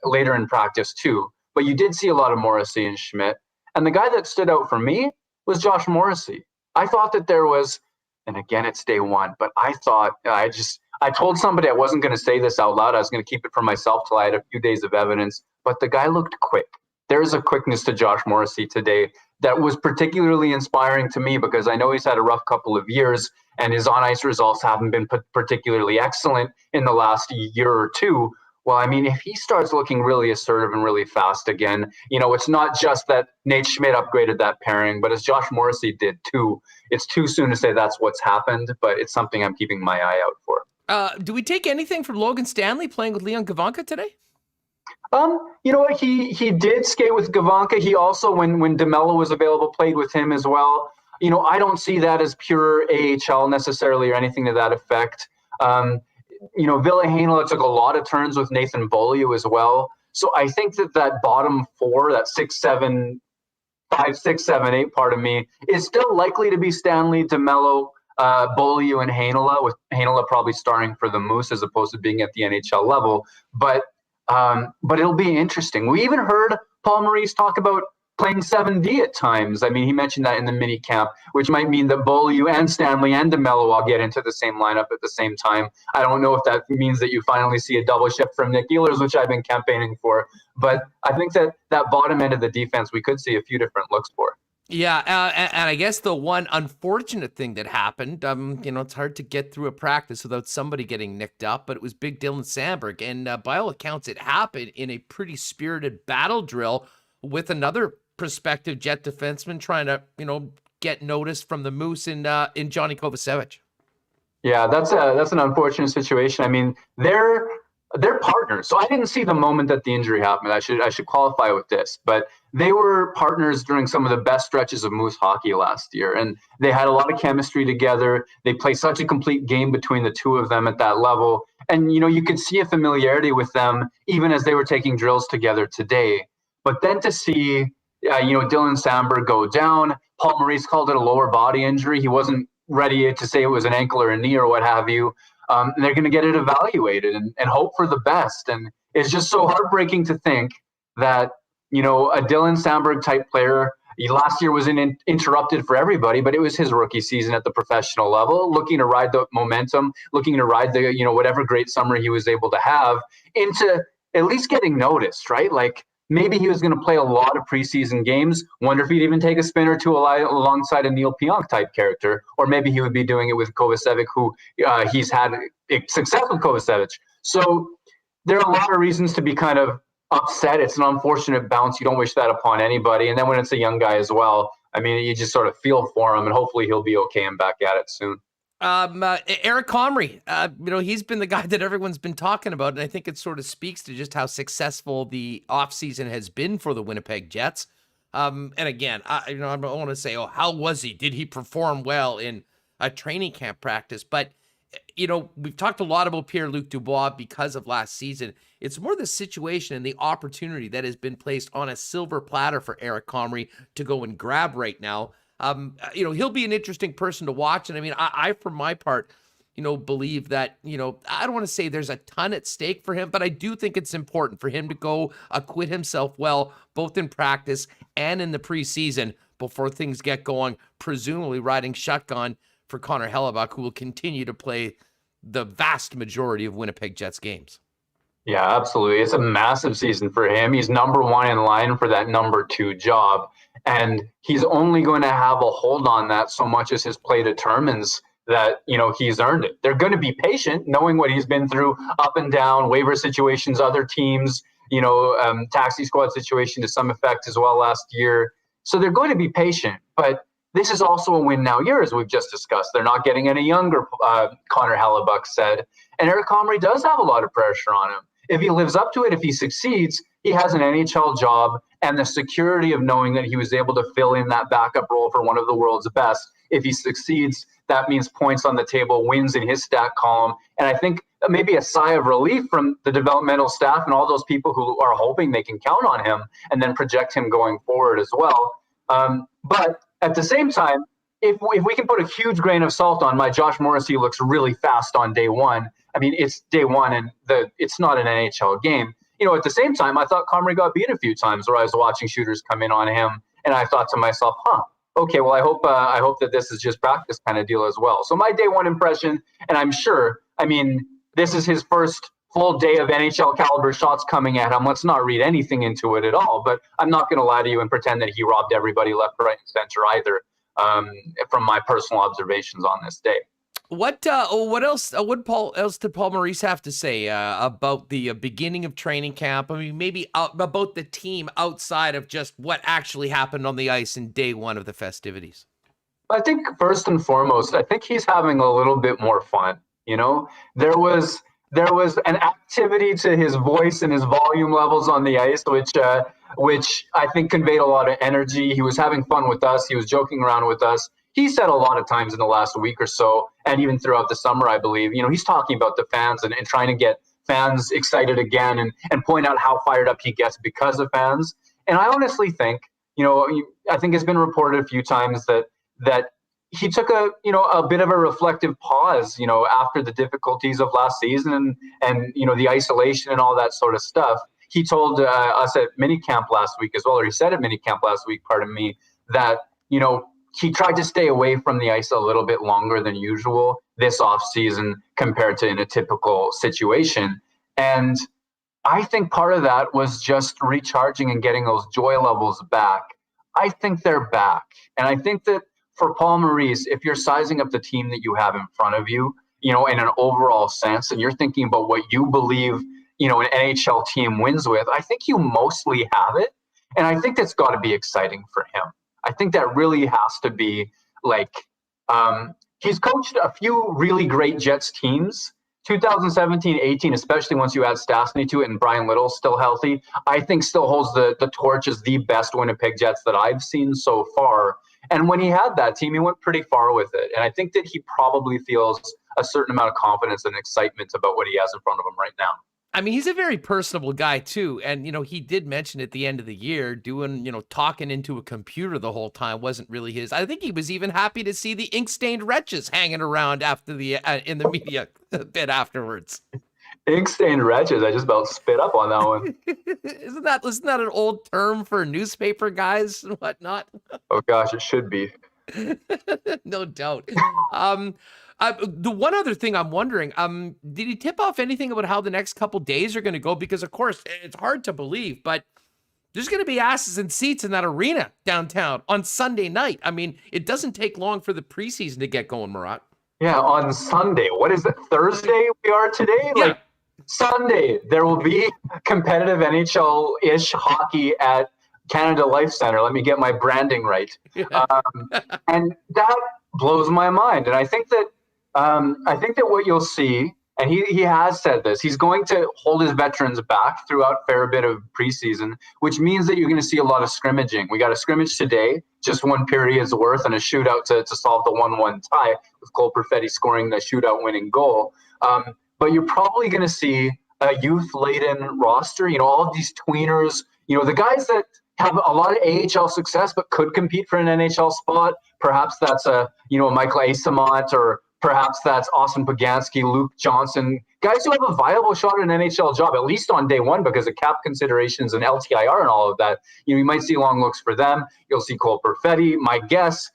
later in practice too. But you did see a lot of Morrissey and Schmidt. And the guy that stood out for me was Josh Morrissey. I thought that there was, and again, it's day one, but I thought, I told somebody I wasn't going to say this out loud. I was going to keep it for myself till I had a few days of evidence, but the guy looked quick. There's a quickness to Josh Morrissey today that was particularly inspiring to me because I know he's had a rough couple of years and his on-ice results haven't been particularly excellent in the last year or two. Well, I mean, if he starts looking really assertive and really fast again, it's not just that Nate Schmidt upgraded that pairing, but as Josh Morrissey did too. It's too soon to say that's what's happened, but it's something I'm keeping my eye out for. Do we take anything from Logan Stanley playing with Leon Gavanka today? You know what? He did skate with Gavanka. He also, when DeMello was available, played with him as well. I don't see that as pure AHL necessarily or anything to that effect. Ville Heinola took a lot of turns with Nathan Beaulieu as well. So I think that bottom four, that 5, 6, 7, 8 part of me is still likely to be Stanley, DeMello, Beaulieu, and Heinola, with Heinola probably starring for the Moose as opposed to being at the NHL level. But it'll be interesting. We even heard Paul Maurice talk about playing 7D at times. I mean, he mentioned that in the mini camp, which might mean that Beaulieu and Stanley and DeMello all get into the same lineup at the same time. I don't know if that means that you finally see a double shift from Nick Ehlers, which I've been campaigning for. But I think that bottom end of the defense, we could see a few different looks for. Yeah, and I guess the one unfortunate thing that happened, it's hard to get through a practice without somebody getting nicked up, but it was Big Dylan Sandberg. And by all accounts, it happened in a pretty spirited battle drill with another prospective Jet defenseman trying to, get noticed from the Moose in Johnny Kovacevic. Yeah, that's an unfortunate situation. I mean, they're partners. So I didn't see the moment that the injury happened. I should qualify with this, but they were partners during some of the best stretches of Moose hockey last year, and they had a lot of chemistry together. They played such a complete game between the two of them at that level, and you could see a familiarity with them even as they were taking drills together today. But then to see Dylan Sandberg go down, Paul Maurice called it a lower body injury. He wasn't ready to say it was an ankle or a knee or what have you. And they're going to get it evaluated and hope for the best. And it's just so heartbreaking to think that, a Dylan Sandberg type player, last year was interrupted for everybody, but it was his rookie season at the professional level, looking to ride the momentum, looking to ride the, whatever great summer he was able to have into at least getting noticed, right? Like, maybe he was going to play a lot of preseason games. Wonder if he'd even take a spin or two alongside a Neil Pionk type character, or maybe he would be doing it with Kovacevic, who he's had success with Kovacevic. So there are a lot of reasons to be kind of upset. It's an unfortunate bounce. You don't wish that upon anybody. And then when it's a young guy as well, I mean, you just sort of feel for him, and hopefully he'll be okay and back at it soon. Eric Comrie, he's been the guy that everyone's been talking about, and I think it sort of speaks to just how successful the offseason has been for the Winnipeg Jets. And again, I don't want to say, how was he? Did he perform well in a training camp practice? But, we've talked a lot about Pierre-Luc Dubois because of last season. It's more the situation and the opportunity that has been placed on a silver platter for Eric Comrie to go and grab right now. He'll be an interesting person to watch. And I mean, I for my part, believe that, I don't want to say there's a ton at stake for him, but I do think it's important for him to go acquit himself well, both in practice and in the preseason before things get going, presumably riding shotgun for Connor Hellebuyck, who will continue to play the vast majority of Winnipeg Jets games. Yeah, absolutely. It's a massive season for him. He's number one in line for that number 2 job. And he's only going to have a hold on that so much as his play determines that, he's earned it. They're going to be patient, knowing what he's been through, up and down, waiver situations, other teams, taxi squad situation to some effect as well last year. So they're going to be patient. But this is also a win now year, as we've just discussed. They're not getting any younger, Connor Hellebuyck said. And Eric Comrie does have a lot of pressure on him. If he lives up to it, if he succeeds, he has an NHL job and the security of knowing that he was able to fill in that backup role for one of the world's best. If he succeeds, that means points on the table, wins in his stat column. And I think maybe a sigh of relief from the developmental staff and all those people who are hoping they can count on him and then project him going forward as well. But at the same time, if we can put a huge grain of salt on my Josh Morrissey looks really fast on day one. I mean, it's day one and it's not an NHL game. At the same time, I thought Comrie got beat a few times where I was watching shooters come in on him. And I thought to myself, okay, well, I hope that this is just practice kind of deal as well. So my day one impression, and I'm sure, this is his first full day of NHL caliber shots coming at him. Let's not read anything into it at all. But I'm not going to lie to you and pretend that he robbed everybody left, right, and center either, from my personal observations on this day. What else? What else did Paul Maurice have to say about the beginning of training camp? I mean, maybe about the team outside of just what actually happened on the ice in day one of the festivities. I think first and foremost, I think he's having a little bit more fun. There was an activity to his voice and his volume levels on the ice, which I think conveyed a lot of energy. He was having fun with us. He was joking around with us. He said a lot of times in the last week or so, and even throughout the summer, I believe, he's talking about the fans and trying to get fans excited again and point out how fired up he gets because of fans. And I honestly think, I think it's been reported a few times that he took a bit of a reflective pause, after the difficulties of last season and the isolation and all that sort of stuff. He told us at minicamp last week as well, or he said at minicamp last week, that, he tried to stay away from the ice a little bit longer than usual this offseason compared to in a typical situation. And I think part of that was just recharging and getting those joy levels back. I think they're back. And I think that for Paul Maurice, if you're sizing up the team that you have in front of you, in an overall sense, and you're thinking about what you believe, an NHL team wins with, I think you mostly have it. And I think that's got to be exciting for him. I think that really has to be he's coached a few really great Jets teams, 2017-18, especially once you add Stastny to it and Brian Little's still healthy, I think still holds the torch as the best Winnipeg Jets that I've seen so far. And when he had that team, he went pretty far with it. And I think that he probably feels a certain amount of confidence and excitement about what he has in front of him right now. I mean, he's a very personable guy too. And, he did mention at the end of the year doing, talking into a computer the whole time wasn't really his. I think he was even happy to see the ink-stained wretches hanging around after in the media a bit afterwards. Ink-stained wretches. I just about spit up on that one. Isn't that an old term for newspaper guys and whatnot? Oh gosh, it should be. No doubt. The one other thing I'm wondering, did he tip off anything about how the next couple days are going to go? Because, of course, it's hard to believe, but there's going to be asses and seats in that arena downtown on Sunday night. I mean, it doesn't take long for the preseason to get going, Murat. Yeah, on Sunday. What is it, Thursday we are today? Yeah. Sunday, there will be competitive NHL-ish hockey at Canada Life Center. Let me get my branding right. And that blows my mind. And I think that what you'll see, and he has said this, he's going to hold his veterans back throughout a fair bit of preseason, which means that you're going to see a lot of scrimmaging. We got a scrimmage today, just one period's worth, and a shootout to solve the 1-1 tie, with Cole Perfetti scoring the shootout winning goal. But you're probably going to see a youth-laden roster, all of these tweeners, the guys that have a lot of AHL success but could compete for an NHL spot. Perhaps that's a Michael Eyssimont, or perhaps that's Austin Poganski, Luke Johnson, guys who have a viable shot at an NHL job, at least on day one, because of cap considerations and LTIR and all of that. You might see long looks for them. You'll see Cole Perfetti. My guess,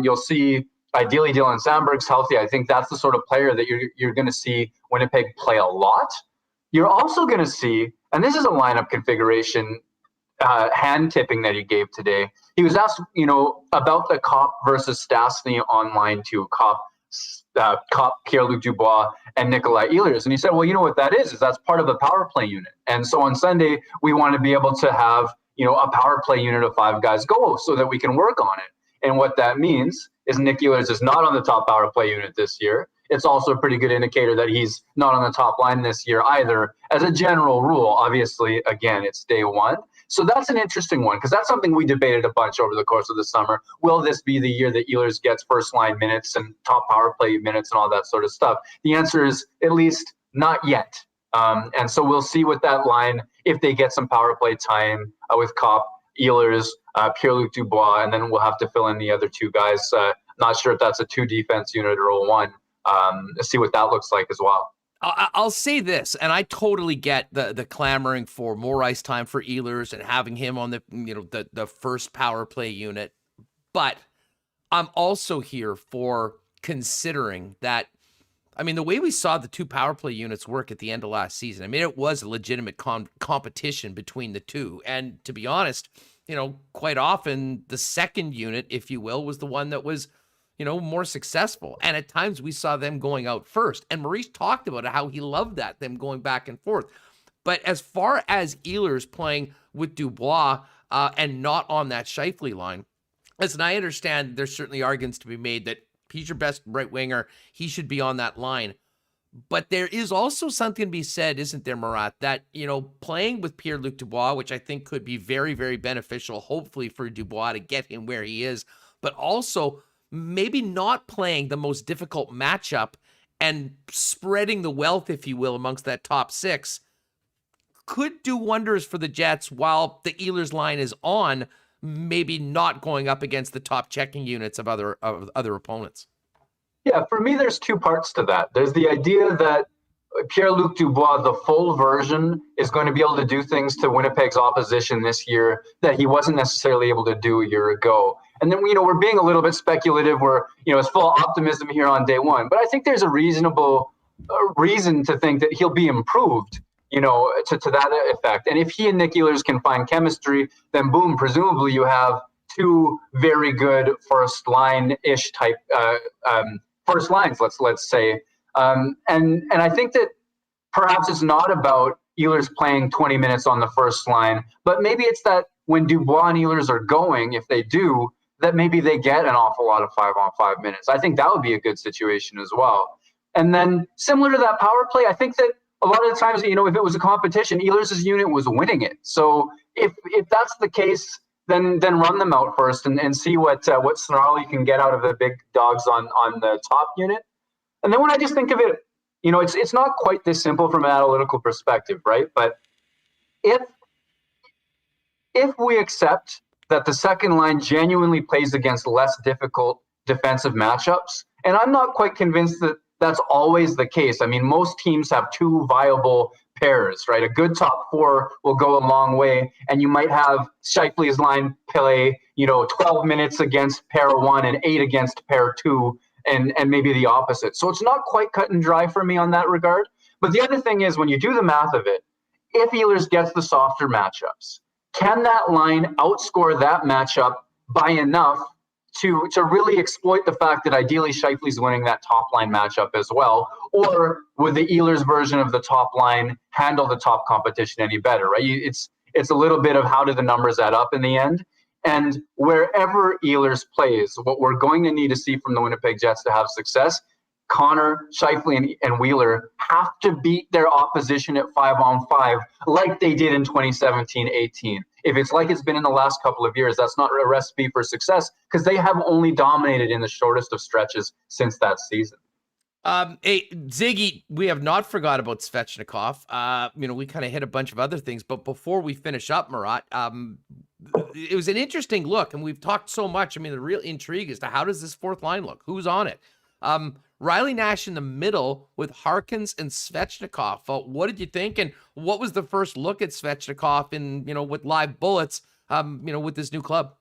you'll see ideally Dylan Sandberg's healthy. I think that's the sort of player that you're going to see Winnipeg play a lot. You're also going to see, and this is a lineup configuration hand tipping that he gave today. He was asked, about the Cop versus Stastny on line 2, Cop, Pierre-Luc Dubois, and Nikolai Ehlers. And he said, well, you know what that is that's part of the power play unit. And so on Sunday, we want to be able to have, a power play unit of 5 guys go so that we can work on it. And what that means is Nick Ehlers is not on the top power play unit this year. It's also a pretty good indicator that he's not on the top line this year either. As a general rule, obviously, again, it's day one. So that's an interesting one, because that's something we debated a bunch over the course of the summer. Will this be the year that Ehlers gets first line minutes and top power play minutes and all that sort of stuff? The answer is at least not yet. And so we'll see with that line if they get some power play time with Cop, Ehlers, Pierre-Luc Dubois, and then we'll have to fill in the other 2 guys. Not sure if that's a 2 defense unit or a 1. See what that looks like as well. I'll say this, and I totally get the clamoring for more ice time for Ehlers and having him on the first power play unit. But I'm also here for considering that, the way we saw the 2 power play units work at the end of last season, it was a legitimate competition between the 2. And to be honest, quite often the second unit, if you will, was the one that was more successful. And at times we saw them going out first. And Maurice talked about how he loved that, them going back and forth. But as far as Ehlers playing with Dubois and not on that Scheifele line, listen, I understand there's certainly arguments to be made that he's your best right winger. He should be on that line. But there is also something to be said, isn't there, Murat, that, playing with Pierre-Luc Dubois, which I think could be very, very beneficial, hopefully for Dubois to get him where he is, but also maybe not playing the most difficult matchup and spreading the wealth, if you will, amongst that top 6 could do wonders for the Jets while the Ehlers line is on, maybe not going up against the top checking units of other opponents. Yeah, for me, there's 2 parts to that. There's the idea that Pierre-Luc Dubois, the full version, is going to be able to do things to Winnipeg's opposition this year that he wasn't necessarily able to do a year ago. And then, we're being a little bit speculative. We're, it's full of optimism here on day one. But I think there's a reasonable reason to think that he'll be improved, to that effect. And if he and Nick Ehlers can find chemistry, then boom, presumably you have 2 very good first line-ish type first lines, let's say. And I think that perhaps it's not about Ehlers playing 20 minutes on the first line, but maybe it's that when Dubois and Ehlers are going, if they do, that maybe they get an awful lot of 5-on-5 minutes. I think that would be a good situation as well. And then similar to that power play, I think that a lot of the times, if it was a competition, Ehlers' unit was winning it. So if that's the case, then run them out first and see what snarl you can get out of the big dogs on the top unit. And then when I just think of it, it's not quite this simple from an analytical perspective, right? But if we accept that the second line genuinely plays against less difficult defensive matchups, and I'm not quite convinced that that's always the case. Most teams have 2 viable pairs, right? A good top 4 will go a long way, and you might have Scheifele's line play, 12 minutes against pair 1 and 8 against pair 2, and maybe the opposite. So it's not quite cut and dry for me on that regard. But the other thing is, when you do the math of it, if Ehlers gets the softer matchups, can that line outscore that matchup by enough to really exploit the fact that ideally Scheifele's winning that top line matchup as well? Or would the Ehlers version of the top line handle the top competition any better, right? It's a little bit of how do the numbers add up in the end? And wherever Ehlers plays, what we're going to need to see from the Winnipeg Jets to have success, Connor, Scheifele, and Wheeler have to beat their opposition at 5-on-5 like they did in 2017-18. If it's like it's been in the last couple of years, that's not a recipe for success because they have only dominated in the shortest of stretches since that season. Hey, Ziggy, we have not forgot about Svechnikov. We kind of hit a bunch of other things, but before we finish up, Murat, it was an interesting look, and we've talked so much. I mean, the real intrigue is to how does this fourth line look? Who's on it? Riley Nash in the middle with Harkins and Svechnikov. What did you think? And what was the first look at Svechnikov in, with live bullets, with this new club?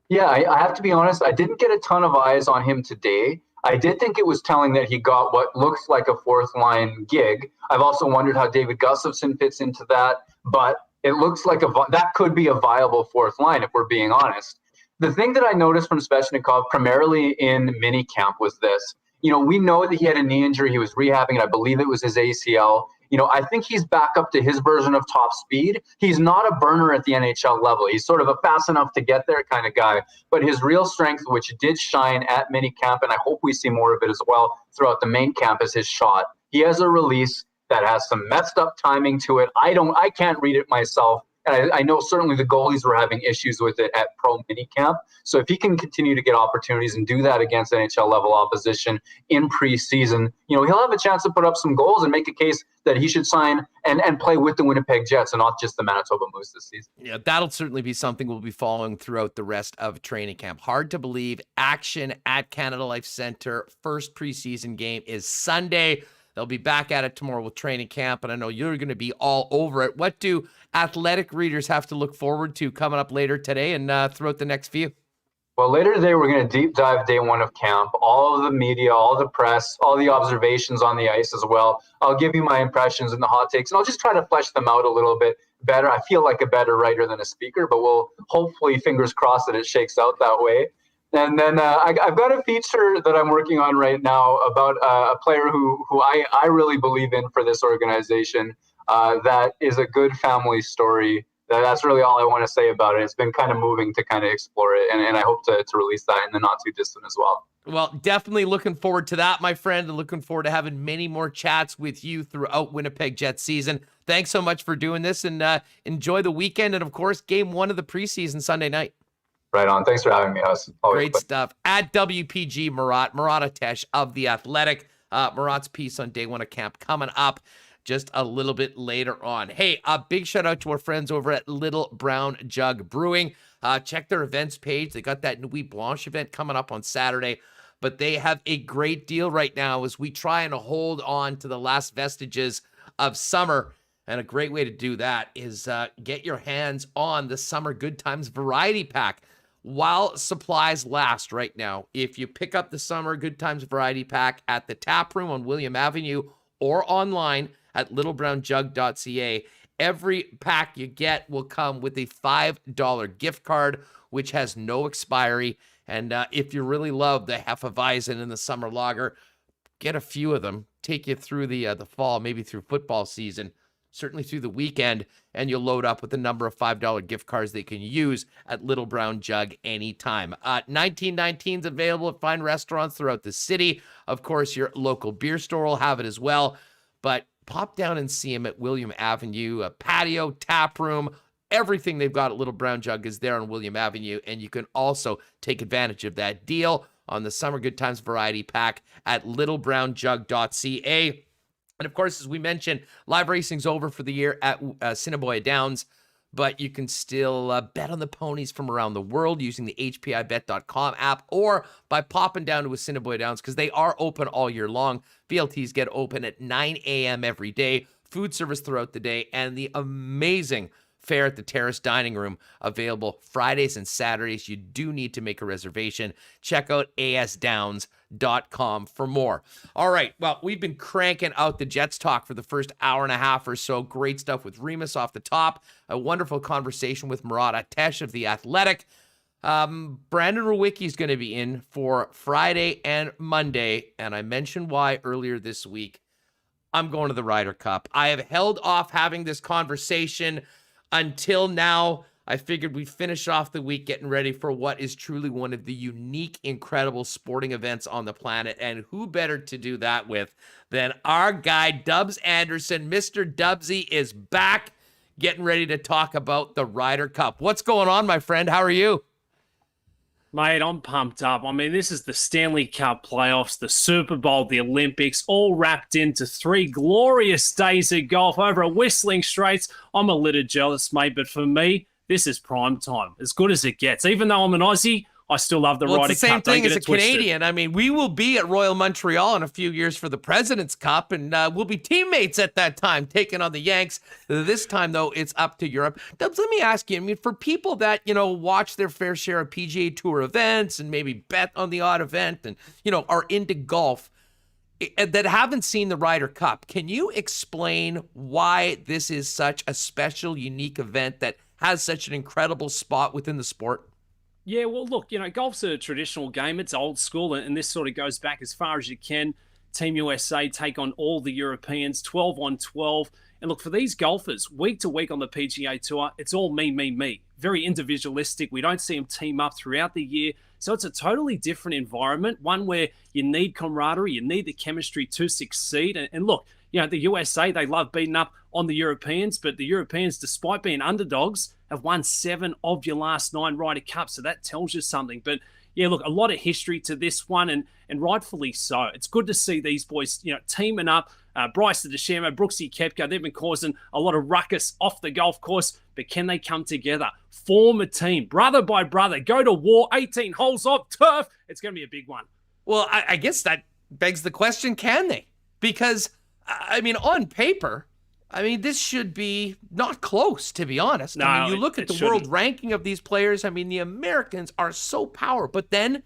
Yeah, I have to be honest. I didn't get a ton of eyes on him today. I did think it was telling that he got what looks like a fourth line gig. I've also wondered how David Gustafsson fits into that, but it looks like that could be a viable fourth line if we're being honest. The thing that I noticed from Svechnikov primarily in minicamp was this. We know that he had a knee injury. He was rehabbing it. I believe it was his ACL. I think he's back up to his version of top speed. He's not a burner at the NHL level. He's sort of a fast enough to get there kind of guy. But his real strength, which did shine at minicamp, and I hope we see more of it as well throughout the main camp, is his shot. He has a release that has some messed up timing to it. I can't read it myself. And I know certainly the goalies were having issues with it at pro minicamp. So if he can continue to get opportunities and do that against NHL level opposition in preseason, he'll have a chance to put up some goals and make a case that he should sign and play with the Winnipeg Jets and not just the Manitoba Moose this season. Yeah, that'll certainly be something we'll be following throughout the rest of training camp. Hard to believe action at Canada Life Center. First preseason game is Sunday. They'll be back at it tomorrow with training camp, and I know you're going to be all over it. What do athletic readers have to look forward to coming up later today and throughout the next few? Well, later today, we're going to deep dive day one of camp, all of the media, all the press, all the observations on the ice as well. I'll give you my impressions and the hot takes, and I'll just try to flesh them out a little bit better. I feel like a better writer than a speaker, but we'll hopefully, fingers crossed, that it shakes out that way. And then I've got a feature that I'm working on right now about a player who I really believe in for this organization. That is a good family story. That's really all I want to say about it. It's been kind of moving to kind of explore it, and I hope to release that in the not too distant as well. Well, definitely looking forward to that, my friend, and looking forward to having many more chats with you throughout Winnipeg Jets season. Thanks so much for doing this, and enjoy the weekend, and of course, game one of the preseason Sunday night. Right on. Thanks for having me. Great stuff. At WPG Murat Atesh of The Athletic. Murat's piece on day one of camp coming up just a little bit later on. Hey, a big shout out to our friends over at Little Brown Jug Brewing. Check their events page. They got that Nuit Blanche event coming up on Saturday, but they have a great deal right now as we try and hold on to the last vestiges of summer. And a great way to do that is get your hands on the Summer Good Times Variety Pack while supplies last right now. If you pick up the Summer Good Times Variety Pack at the tap room on William Avenue or online at littlebrownjug.ca, every pack you get will come with a $5 gift card, which has no expiry. And if you really love the Hefeweizen and the Summer Lager, get a few of them, take you through the fall, maybe through football season, certainly through the weekend, and you'll load up with a number of $5 gift cards they can use at Little Brown Jug anytime. 1919's available at fine restaurants throughout the city. Of course, your local beer store will have it as well, but pop down and see them at William Avenue, a patio, tap room, everything they've got at Little Brown Jug is there on William Avenue, and you can also take advantage of that deal on the Summer Good Times Variety Pack at littlebrownjug.ca. And of course, as we mentioned, live racing's over for the year at Assiniboia Downs, but you can still bet on the ponies from around the world using the HPIBet.com app or by popping down to Assiniboia Downs because they are open all year long. VLTs get open at 9 a.m. every day, food service throughout the day, and the amazing fare at the Terrace Dining Room available Fridays and Saturdays. You do need to make a reservation. Check out asdowns.com for more. All right, well, we've been cranking out the Jets talk for the first hour and a half or so. Great stuff with Remis off the top. A wonderful conversation with Murat Atesh of The Athletic. Brandon Rewicki's going to be in for Friday and Monday, and I mentioned why earlier this week. I'm going to the Ryder Cup. I have held off having this conversation until now. I figured we'd finish off the week getting ready for what is truly one of the unique, incredible sporting events on the planet, and who better to do that with than our guy, Dubs Anderson. Mr. Dubsy is back, getting ready to talk about the Ryder Cup. What's going on, my friend? How are you? Mate, I'm pumped up. I mean, this is the Stanley Cup playoffs, the Super Bowl, the Olympics, all wrapped into 3 glorious days of golf over at Whistling Straits. I'm a little jealous, mate, but for me, this is prime time, as good as it gets. Even though I'm an Aussie, I still love the Ryder Cup. It's the same thing as a Canadian. I mean, we will be at Royal Montreal in a few years for the President's Cup, and we'll be teammates at that time, taking on the Yanks. This time, though, it's up to Europe. Dubs, let me ask you, I mean, for people that, watch their fair share of PGA Tour events and maybe bet on the odd event and, are into golf, that haven't seen the Ryder Cup, can you explain why this is such a special, unique event that has such an incredible spot within the sport? Yeah, well, look, golf's a traditional game. It's old school, and this sort of goes back as far as you can. Team USA take on all the Europeans, 12 on 12. And look, for these golfers, week to week on the PGA Tour, it's all me, me, me. Very individualistic. We don't see them team up throughout the year. So it's a totally different environment, one where you need camaraderie, you need the chemistry to succeed. And look, the USA, they love beating up on the Europeans, but the Europeans, despite being underdogs, have won 7 of your last 9 Ryder Cups. So that tells you something. But yeah, look, a lot of history to this one, and rightfully so. It's good to see these boys, teaming up. Bryce DeChambeau, Brooksy Koepka, they've been causing a lot of ruckus off the golf course, but can they come together, form a team, brother by brother, go to war, 18 holes of turf? It's going to be a big one. Well, I guess that begs the question, can they? Because, I mean, on paper, this should be not close, to be honest. No, you look at the world ranking of these players, the Americans are so powerful, but then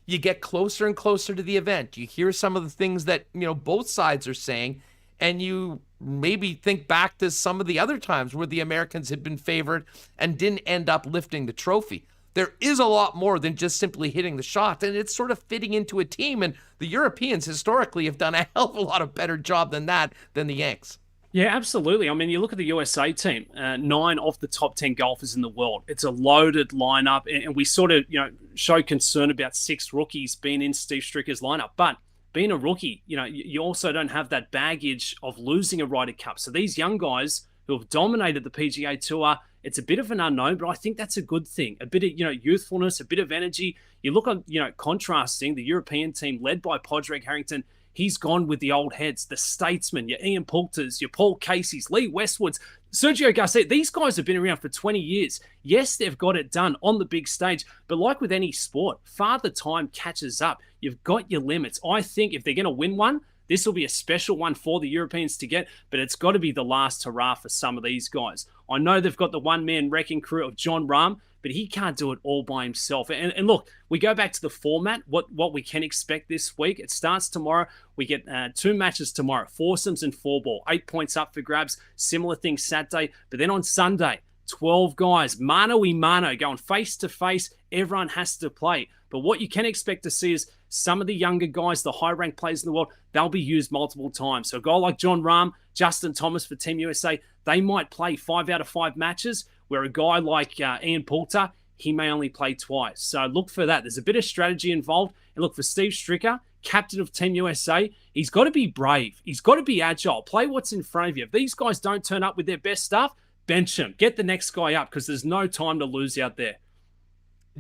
you get closer and closer to the event. You hear some of the things that, both sides are saying, and you maybe think back to some of the other times where the Americans had been favored and didn't end up lifting the trophy. There is a lot more than just simply hitting the shot, and it's sort of fitting into a team, and the Europeans historically have done a hell of a lot of better job than the Yanks. Yeah, absolutely. You look at the USA team, 9 of the top 10 golfers in the world. It's a loaded lineup, and we sort of, show concern about 6 rookies being in Steve Stricker's lineup. But being a rookie, you also don't have that baggage of losing a Ryder Cup. So these young guys who have dominated the PGA Tour, it's a bit of an unknown, but I think that's a good thing. A bit of, youthfulness, a bit of energy. You look on, contrasting the European team led by Podrick Harrington. He's gone with the old heads, the statesmen, your Ian Poulters, your Paul Caseys, Lee Westwoods, Sergio Garcia. These guys have been around for 20 years. Yes, they've got it done on the big stage, but like with any sport, Father Time catches up. You've got your limits. I think if they're going to win one, this will be a special one for the Europeans to get, but it's got to be the last hurrah for some of these guys. I know they've got the one-man wrecking crew of John Rahm, but he can't do it all by himself. And look, we go back to the format, what we can expect this week. It starts tomorrow. We get 2 matches tomorrow, foursomes and 4-ball, 8 points up for grabs. Similar thing Saturday. But then on Sunday, 12 guys, mano y mano, going face-to-face. Everyone has to play. But what you can expect to see is some of the younger guys, the high-ranked players in the world, they'll be used multiple times. So a guy like John Rahm, Justin Thomas for Team USA, they might play 5 out of 5 matches, where a guy like Ian Poulter, he may only play twice. So look for that. There's a bit of strategy involved. And look, for Steve Stricker, captain of Team USA, he's got to be brave. He's got to be agile. Play what's in front of you. If these guys don't turn up with their best stuff, bench them. Get the next guy up, because there's no time to lose out there.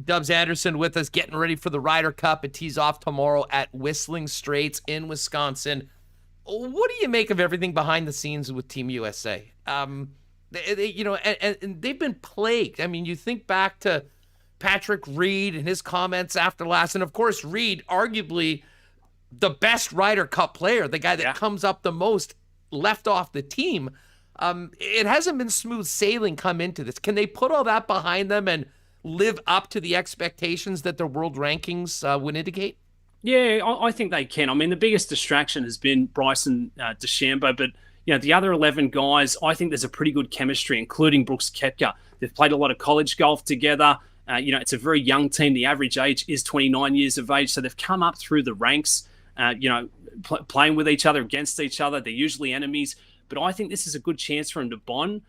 Dubs Anderson with us, getting ready for the Ryder Cup. It tees off tomorrow at Whistling Straits in Wisconsin. What do you make of everything behind the scenes with Team USA? And they've been plagued. You think back to Patrick Reed and his comments after last, and of course Reed, arguably the best Ryder Cup player, the guy that comes up the most, left off the team. It hasn't been smooth sailing come into this. Can they put all that behind them and live up to the expectations that their world rankings would indicate? Yeah, I think they can. The biggest distraction has been Bryson DeChambeau, but the other 11 guys, I think there's a pretty good chemistry, including Brooks Koepka. They've played a lot of college golf together. It's a very young team. The average age is 29 years of age. So they've come up through the ranks, playing with each other, against each other. They're usually enemies. But I think this is a good chance for them to bond.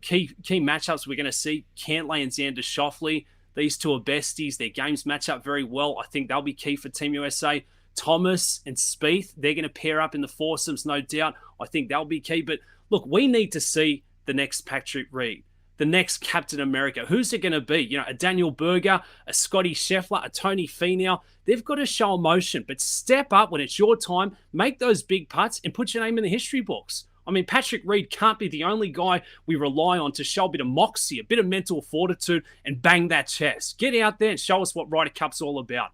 Key matchups we're going to see, Cantlay and Xander Schauffele. These two are besties. Their games match up very well. I think they'll be key for Team USA. Thomas and Spieth, they're going to pair up in the foursomes, no doubt. I think they'll be key. But look, we need to see the next Patrick Reed, the next Captain America. Who's it going to be? A Daniel Berger, a Scotty Scheffler, a Tony Finau. They've got to show emotion, but step up when it's your time, make those big putts, and put your name in the history books. I mean, Patrick Reed can't be the only guy we rely on to show a bit of moxie, a bit of mental fortitude, and bang that chest. Get out there and show us what Ryder Cup's all about.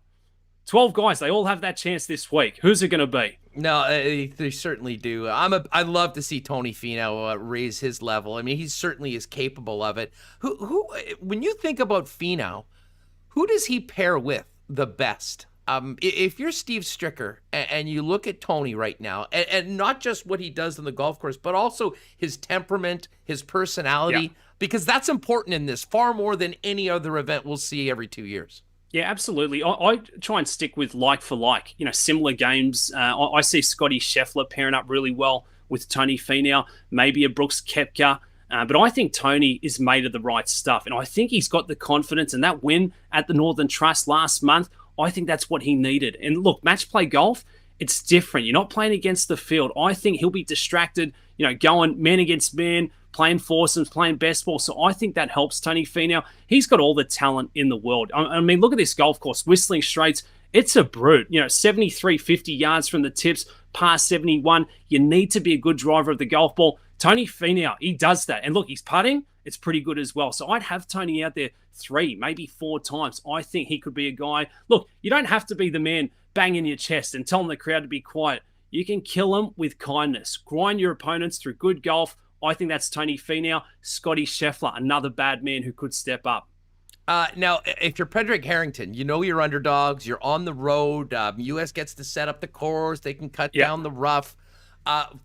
12 guys, they all have that chance this week. Who's it going to be? No, they certainly do. I love to see Tony Finau raise his level. I mean, he certainly is capable of it. Who? When you think about Finau, who does he pair with the best? If you're Steve Stricker and you look at Tony right now, and not just what he does on the golf course, but also his temperament, his personality, because that's important in this far more than any other event we'll see every 2 years. Yeah, absolutely. I try and stick with like for like, similar games. I see Scotty Scheffler pairing up really well with Tony Finau, maybe a Brooks Koepka. But I think Tony is made of the right stuff. And I think he's got the confidence, and that win at the Northern Trust last month, I think that's what he needed. And look, match play golf, it's different. You're not playing against the field. I think he'll be distracted, going man against man, playing foursomes, playing best ball. So I think that helps Tony Finau. He's got all the talent in the world. I mean, look at this golf course, Whistling Straits. It's a brute. 73, 50 yards from the tips, past 71. You need to be a good driver of the golf ball. Tony Finau, he does that. And look, he's putting. It's pretty good as well. So I'd have Tony out there 3, maybe 4 times. I think he could be a guy. Look, you don't have to be the man banging your chest and telling the crowd to be quiet. You can kill them with kindness. Grind your opponents through good golf. I think that's Tony Finau. Scotty Scheffler, another bad man who could step up. Now, if you're Frederick Harrington, you're underdogs. You're on the road. U.S. gets to set up the course. They can cut down the rough.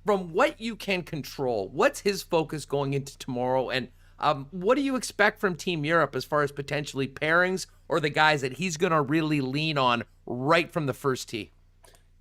From what you can control, what's his focus going into tomorrow? And what do you expect from Team Europe as far as potentially pairings or the guys that he's going to really lean on right from the first tee?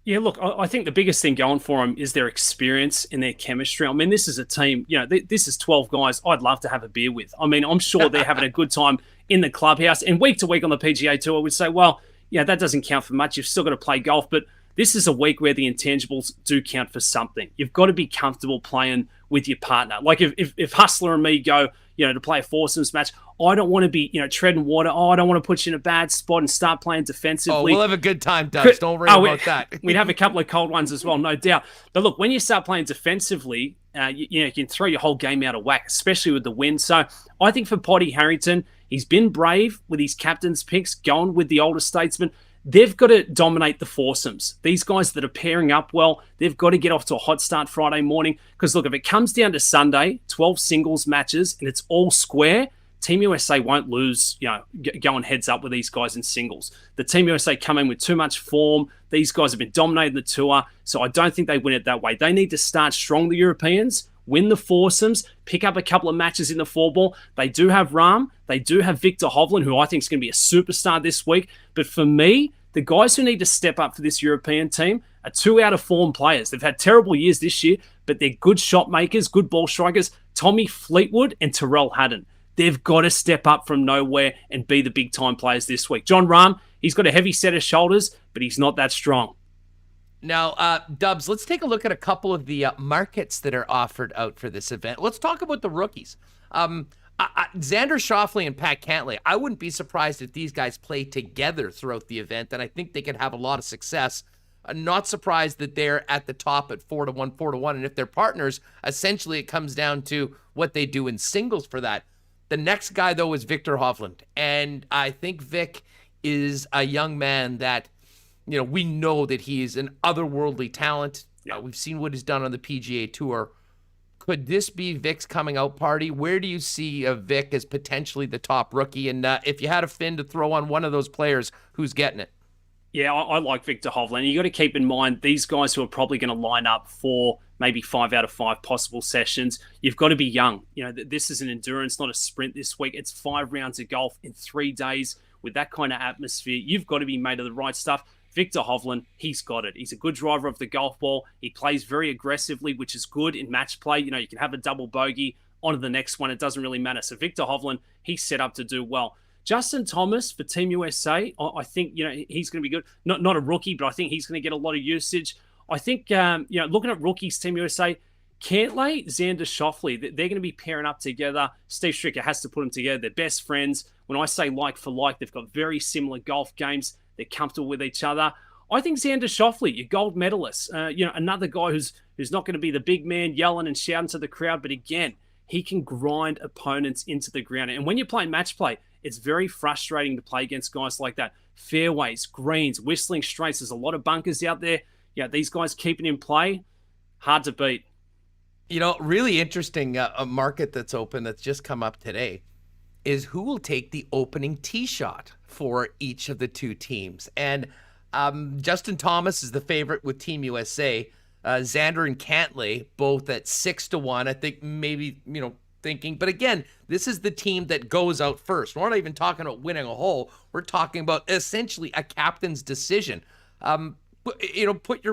Yeah, look, I think the biggest thing going for them is their experience and their chemistry. I mean, this is a team, this is 12 guys I'd love to have a beer with. I mean, I'm sure they're having a good time in the clubhouse. And week to week on the PGA Tour, we'd say, well, that doesn't count for much. You've still got to play golf. But this is a week where the intangibles do count for something. You've got to be comfortable playing with your partner. Like if Hustler and me go, to play a foursomes match, I don't want to be, treading water. I don't want to put you in a bad spot and start playing defensively. Oh, we'll have a good time, Dubs. Don't worry about that. We'd have a couple of cold ones as well, no doubt. But look, when you start playing defensively, you can throw your whole game out of whack, especially with the win. So I think for Potty Harrington, he's been brave with his captain's picks, going with the older statesman. They've got to dominate the foursomes. These guys that are pairing up well, they've got to get off to a hot start Friday morning. Because look, if it comes down to Sunday, 12 singles matches, and it's all square, Team USA won't lose, going heads up with these guys in singles. The Team USA come in with too much form. These guys have been dominating the tour, so I don't think they win it that way. They need to start strong, the Europeans, win the foursomes, pick up a couple of matches in the four-ball. They do have Rahm. They do have Victor Hovland, who I think is going to be a superstar this week. But for me, the guys who need to step up for this European team are 2 out-of-form players. They've had terrible years this year, but they're good shot makers, good ball strikers. Tommy Fleetwood and Tyrrell Hatton. They've got to step up from nowhere and be the big-time players this week. Jon Rahm, he's got a heavy set of shoulders, but he's not that strong. Now, Dubs, let's take a look at a couple of the markets that are offered out for this event. Let's talk about the rookies. Xander Schauffele and Pat Cantlay, I wouldn't be surprised if these guys play together throughout the event, and I think they could have a lot of success. Not surprised that they're at the top at 4-1, 4-1, and if they're partners, essentially it comes down to what they do in singles for that. The next guy, though, is Victor Hovland, and I think Vic is a young man that, we know that he is an otherworldly talent. We've seen what he's done on the PGA Tour. Could this be Vic's coming out party? Where do you see Vic as potentially the top rookie? And if you had a fin to throw on one of those players, who's getting it? Yeah, I like Victor Hovland. You got to keep in mind these guys who are probably going to line up for maybe 5 out of 5 possible sessions. You've got to be young. This is an endurance, not a sprint this week. It's 5 rounds of golf in 3 days with that kind of atmosphere. You've got to be made of the right stuff. Victor Hovland, he's got it. He's a good driver of the golf ball. He plays very aggressively, which is good in match play. You can have a double bogey, on to the next one. It doesn't really matter. So Victor Hovland, he's set up to do well. Justin Thomas for Team USA, I think he's going to be good. Not a rookie, but I think he's going to get a lot of usage. I think looking at rookies, Team USA, Cantlay, Xander Schauffele, they're going to be pairing up together. Steve Stricker has to put them together. They're best friends. When I say like for like, they've got very similar golf games. They're comfortable with each other. I think Xander Schauffele, your gold medalist, another guy who's not going to be the big man yelling and shouting to the crowd, but again, he can grind opponents into the ground. And when you're playing match play, it's very frustrating to play against guys like that. Fairways, greens, whistling straights. There's a lot of bunkers out there. Yeah, these guys keeping in play, hard to beat. Really interesting a market that's open that's just come up today is who will take the opening tee shot for each of the two teams. And Justin Thomas is the favorite with Team USA. Xander and Cantlay both at 6-1. I think maybe, thinking. But again, this is the team that goes out first. We're not even talking about winning a hole. We're talking about essentially a captain's decision. Put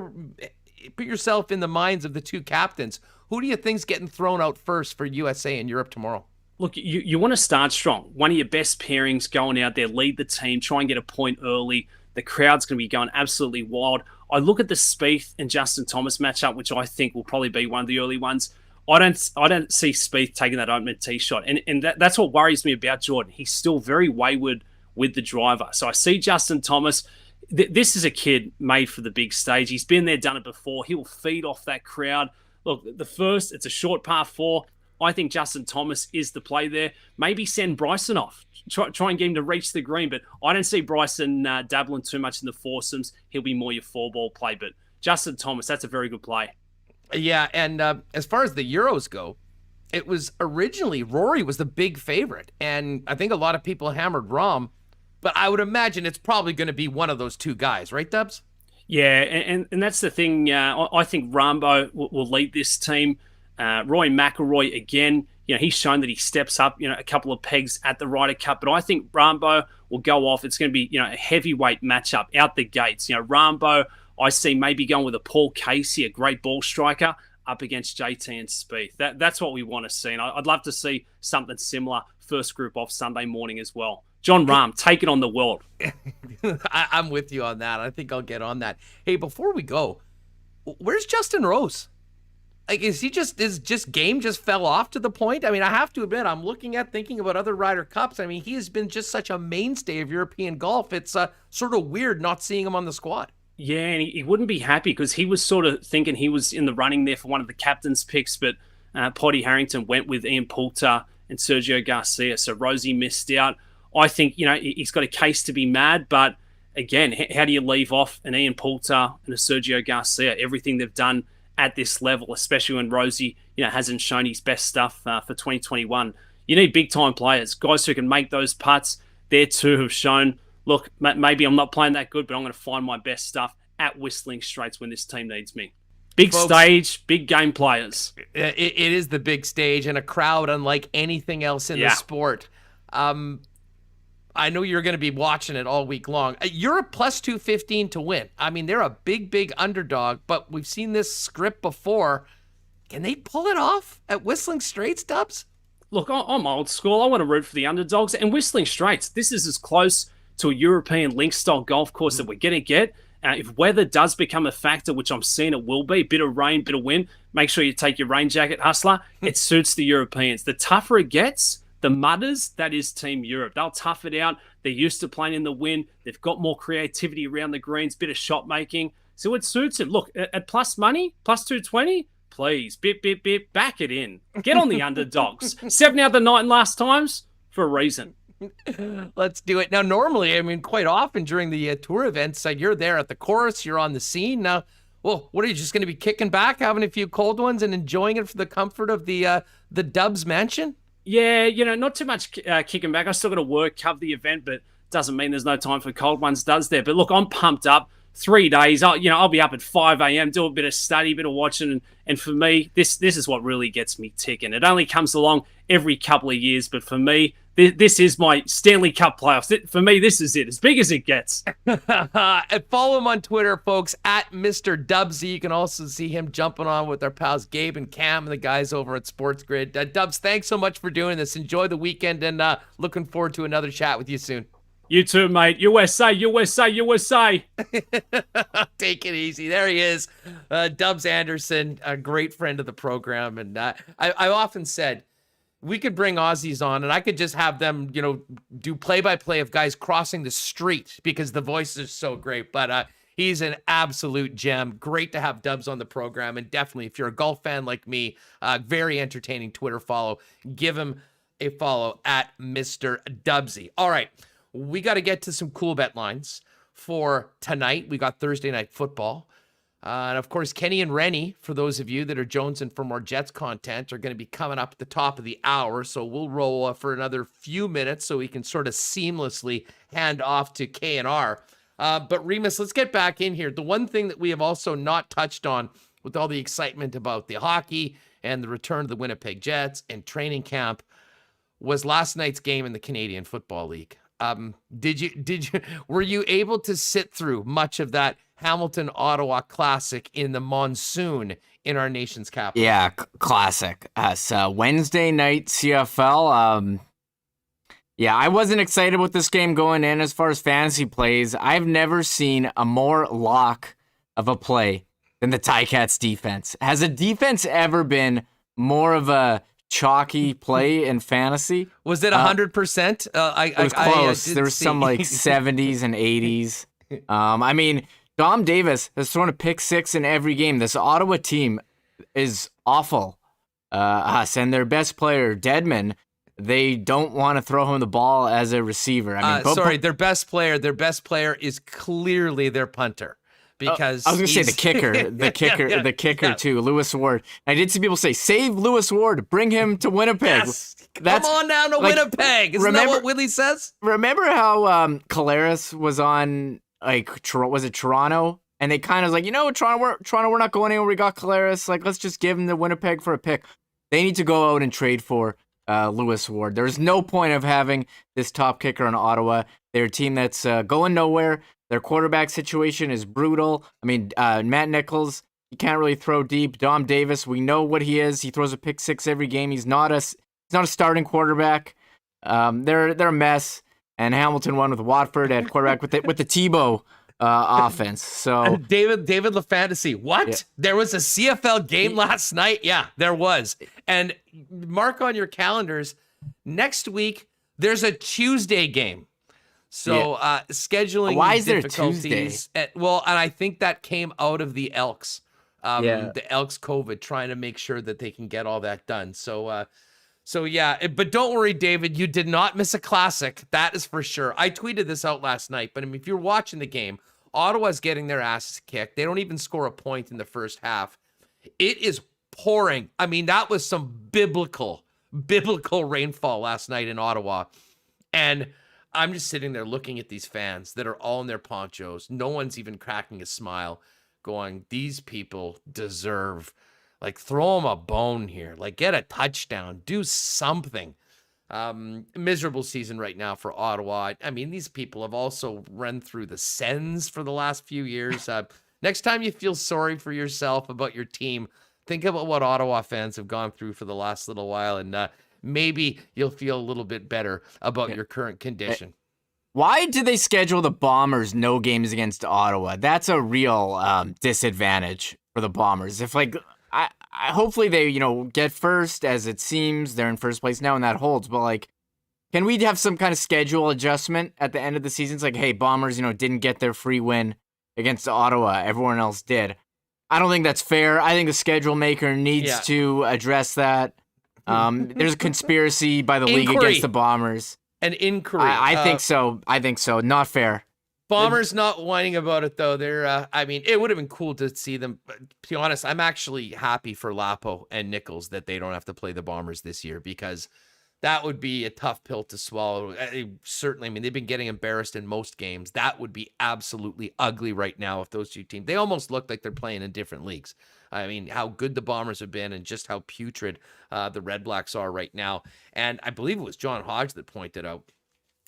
yourself in the minds of the two captains. Who do you think's getting thrown out first for USA and Europe tomorrow? Look, you want to start strong. One of your best pairings going out there, lead the team, try and get a point early. The crowd's going to be going absolutely wild. I look at the Spieth and Justin Thomas matchup, which I think will probably be one of the early ones. I don't see Spieth taking that opening tee shot. And that's what worries me about Jordan. He's still very wayward with the driver. So I see Justin Thomas. This is a kid made for the big stage. He's been there, done it before. He will feed off that crowd. Look, it's a short par 4. I think Justin Thomas is the play there. Maybe send Bryson off. Try and get him to reach the green, but I don't see Bryson dabbling too much in the foursomes. He'll be more your 4-ball play, but Justin Thomas, that's a very good play. Yeah, and as far as the Euros go, it was originally Rory was the big favorite, and I think a lot of people hammered Rahm, but I would imagine it's probably going to be one of those two guys, right, Dubs? Yeah, and that's the thing. I think Rambo will lead this team. Roy McIlroy, again, he's shown that he steps up, a couple of pegs at the Ryder Cup. But I think Rambo will go off. It's going to be, a heavyweight matchup out the gates. Rambo, I see maybe going with a Paul Casey, a great ball striker, up against JT and Spieth. That's what we want to see. And I'd love to see something similar first group off Sunday morning as well. John Rahm, take it on the world. I'm with you on that. I think I'll get on that. Hey, before we go, where's Justin Rose? Like, is game just fell off to the point? I mean, I have to admit, I'm thinking about other Ryder Cups. I mean, he has been just such a mainstay of European golf. It's sort of weird not seeing him on the squad. Yeah, and he wouldn't be happy because he was sort of thinking he was in the running there for one of the captain's picks, but Potty Harrington went with Ian Poulter and Sergio Garcia, so Rosie missed out. I think, he's got a case to be mad, but again, how do you leave off an Ian Poulter and a Sergio Garcia? Everything they've done at this level, especially when Rosie, hasn't shown his best stuff for 2021. You need big-time players, guys who can make those putts. There too have shown, look, maybe I'm not playing that good, but I'm going to find my best stuff at Whistling Straits when this team needs me. Big Folks, stage, big game players. It is the big stage and a crowd unlike anything else in the sport. I know you're going to be watching it all week long. You're a plus 215 to win. I mean, they're a big underdog, but we've seen this script before. Can they pull it off at Whistling Straits, Dubs? Look, I'm old school. I want to root for the underdogs. And Whistling Straits, this is as close to a European link-style golf course that we're going to get. If weather does become a factor, which I'm seeing it will be, a bit of rain, bit of wind, make sure you take your rain jacket, Hustler. It suits the Europeans. The tougher it gets, the mudders, that is Team Europe. They'll tough it out. They're used to playing in the wind. They've got more creativity around the greens, bit of shot making. So it suits it. Look, at plus money, plus 220, please, bit, back it in. Get on the underdogs. 7 out of the 9 last times for a reason. Let's do it. Now, normally, I mean, quite often during the tour events, you're there at the course, you're on the scene. Now, well, what are you just going to be kicking back, having a few cold ones and enjoying it for the comfort of the Dubs mansion? Yeah, not too much kicking back. I still got to work, cover the event, but doesn't mean there's no time for cold ones, does there? But look, I'm pumped up. 3 days, I'll be up at 5 a.m., do a bit of study, a bit of watching, and for me, this is what really gets me ticking. It only comes along every couple of years, but for me, this is my Stanley Cup playoffs. For me, this is it, as big as it gets. And follow him on Twitter, folks, at Mr. Dubsy. You can also see him jumping on with our pals Gabe and Cam and the guys over at Sports Grid. Dubs, thanks so much for doing this. Enjoy the weekend, and looking forward to another chat with you soon. You too, mate. USA, USA, USA. Take it easy. There he is. Dubs Anderson, a great friend of the program. And I often said we could bring Aussies on and I could just have them, do play-by-play of guys crossing the street because the voice is so great. But he's an absolute gem. Great to have Dubs on the program. And definitely, if you're a golf fan like me, very entertaining Twitter follow. Give him a follow at Mr. Dubsy. All right. We got to get to some cool bet lines for tonight. We got Thursday night football. And of course, Kenny and Rennie, for those of you that are jonesing for more Jets content, are going to be coming up at the top of the hour. So we'll roll for another few minutes so we can sort of seamlessly hand off to K&R. But Remis, let's get back in here. The one thing that we have also not touched on with all the excitement about the hockey and the return of the Winnipeg Jets and training camp was last night's game in the Canadian Football League. Were you able to sit through much of that Hamilton-Ottawa classic in the monsoon in our nation's capital? Yeah, classic. So Wednesday night CFL. Yeah, I wasn't excited with this game going in as far as fantasy plays. I've never seen a more lock of a play than the Ticats defense. Has a defense ever been more of a chalky play in fantasy? Was it 100%? It was close. There was some like 70s and 80s. I mean, Dom Davis has thrown a pick six in every game. This Ottawa team is awful. And their best player, Dedman, they don't want to throw him the ball as a receiver. I mean, their best player is clearly their punter. Because I was going to say the kicker too, Lewis Ward. I did see people say, save Lewis Ward, bring him to Winnipeg. Yes. Come on down to Winnipeg. Isn't that what Willie says? Remember how Caleras was on, was it Toronto? And they kind of was like, Toronto, we're not going anywhere. We got Caleras. Like, let's just give him to Winnipeg for a pick. They need to go out and trade for Lewis Ward. There's no point of having this top kicker in Ottawa. They're a team that's going nowhere. Their quarterback situation is brutal. I mean, Matt Nichols, he can't really throw deep. Dom Davis, we know what he is. He throws a pick six every game. He's not a starting quarterback. They're a mess. And Hamilton won with Watford at quarterback with the Tebow offense. So David LaFantasy. What? Yeah. There was a CFL game last night. Yeah, there was. And mark on your calendars. Next week there's a Tuesday game. So scheduling why is there difficulties. And I think that came out of the Elks. The Elks COVID, trying to make sure that they can get all that done. So but don't worry, David, you did not miss a classic. That is for sure. I tweeted this out last night, but I mean, if you're watching the game, Ottawa's getting their asses kicked. They don't even score a point in the first half. It is pouring. I mean, that was some biblical rainfall last night in Ottawa. And I'm just sitting there looking at these fans that are all in their ponchos. No one's even cracking a smile, going, these people deserve, throw them a bone here. Get a touchdown. Do something. Miserable season right now for Ottawa. I mean, these people have also run through the Sens for the last few years. Next time you feel sorry for yourself about your team, think about what Ottawa fans have gone through for the last little while, and maybe you'll feel a little bit better about your current condition. Why did they schedule the Bombers no games against Ottawa? That's a real disadvantage for the Bombers. If hopefully they get first, as it seems they're in first place now and that holds. But can we have some kind of schedule adjustment at the end of the season? It's hey, Bombers didn't get their free win against Ottawa. Everyone else did. I don't think that's fair. I think the schedule maker needs to address that. There's a conspiracy by the league against the Bombers. An inquiry. I think so. Not fair. Bombers not whining about it, though. They're, it would have been cool to see them. But to be honest, I'm actually happy for Lapo and Nichols that they don't have to play the Bombers this year, because that would be a tough pill to swallow. Certainly, I mean, they've been getting embarrassed in most games. That would be absolutely ugly right now if those two teams, they almost look like they're playing in different leagues. I mean, how good the Bombers have been and just how putrid the Red Blacks are right now. And I believe it was John Hodge that pointed out,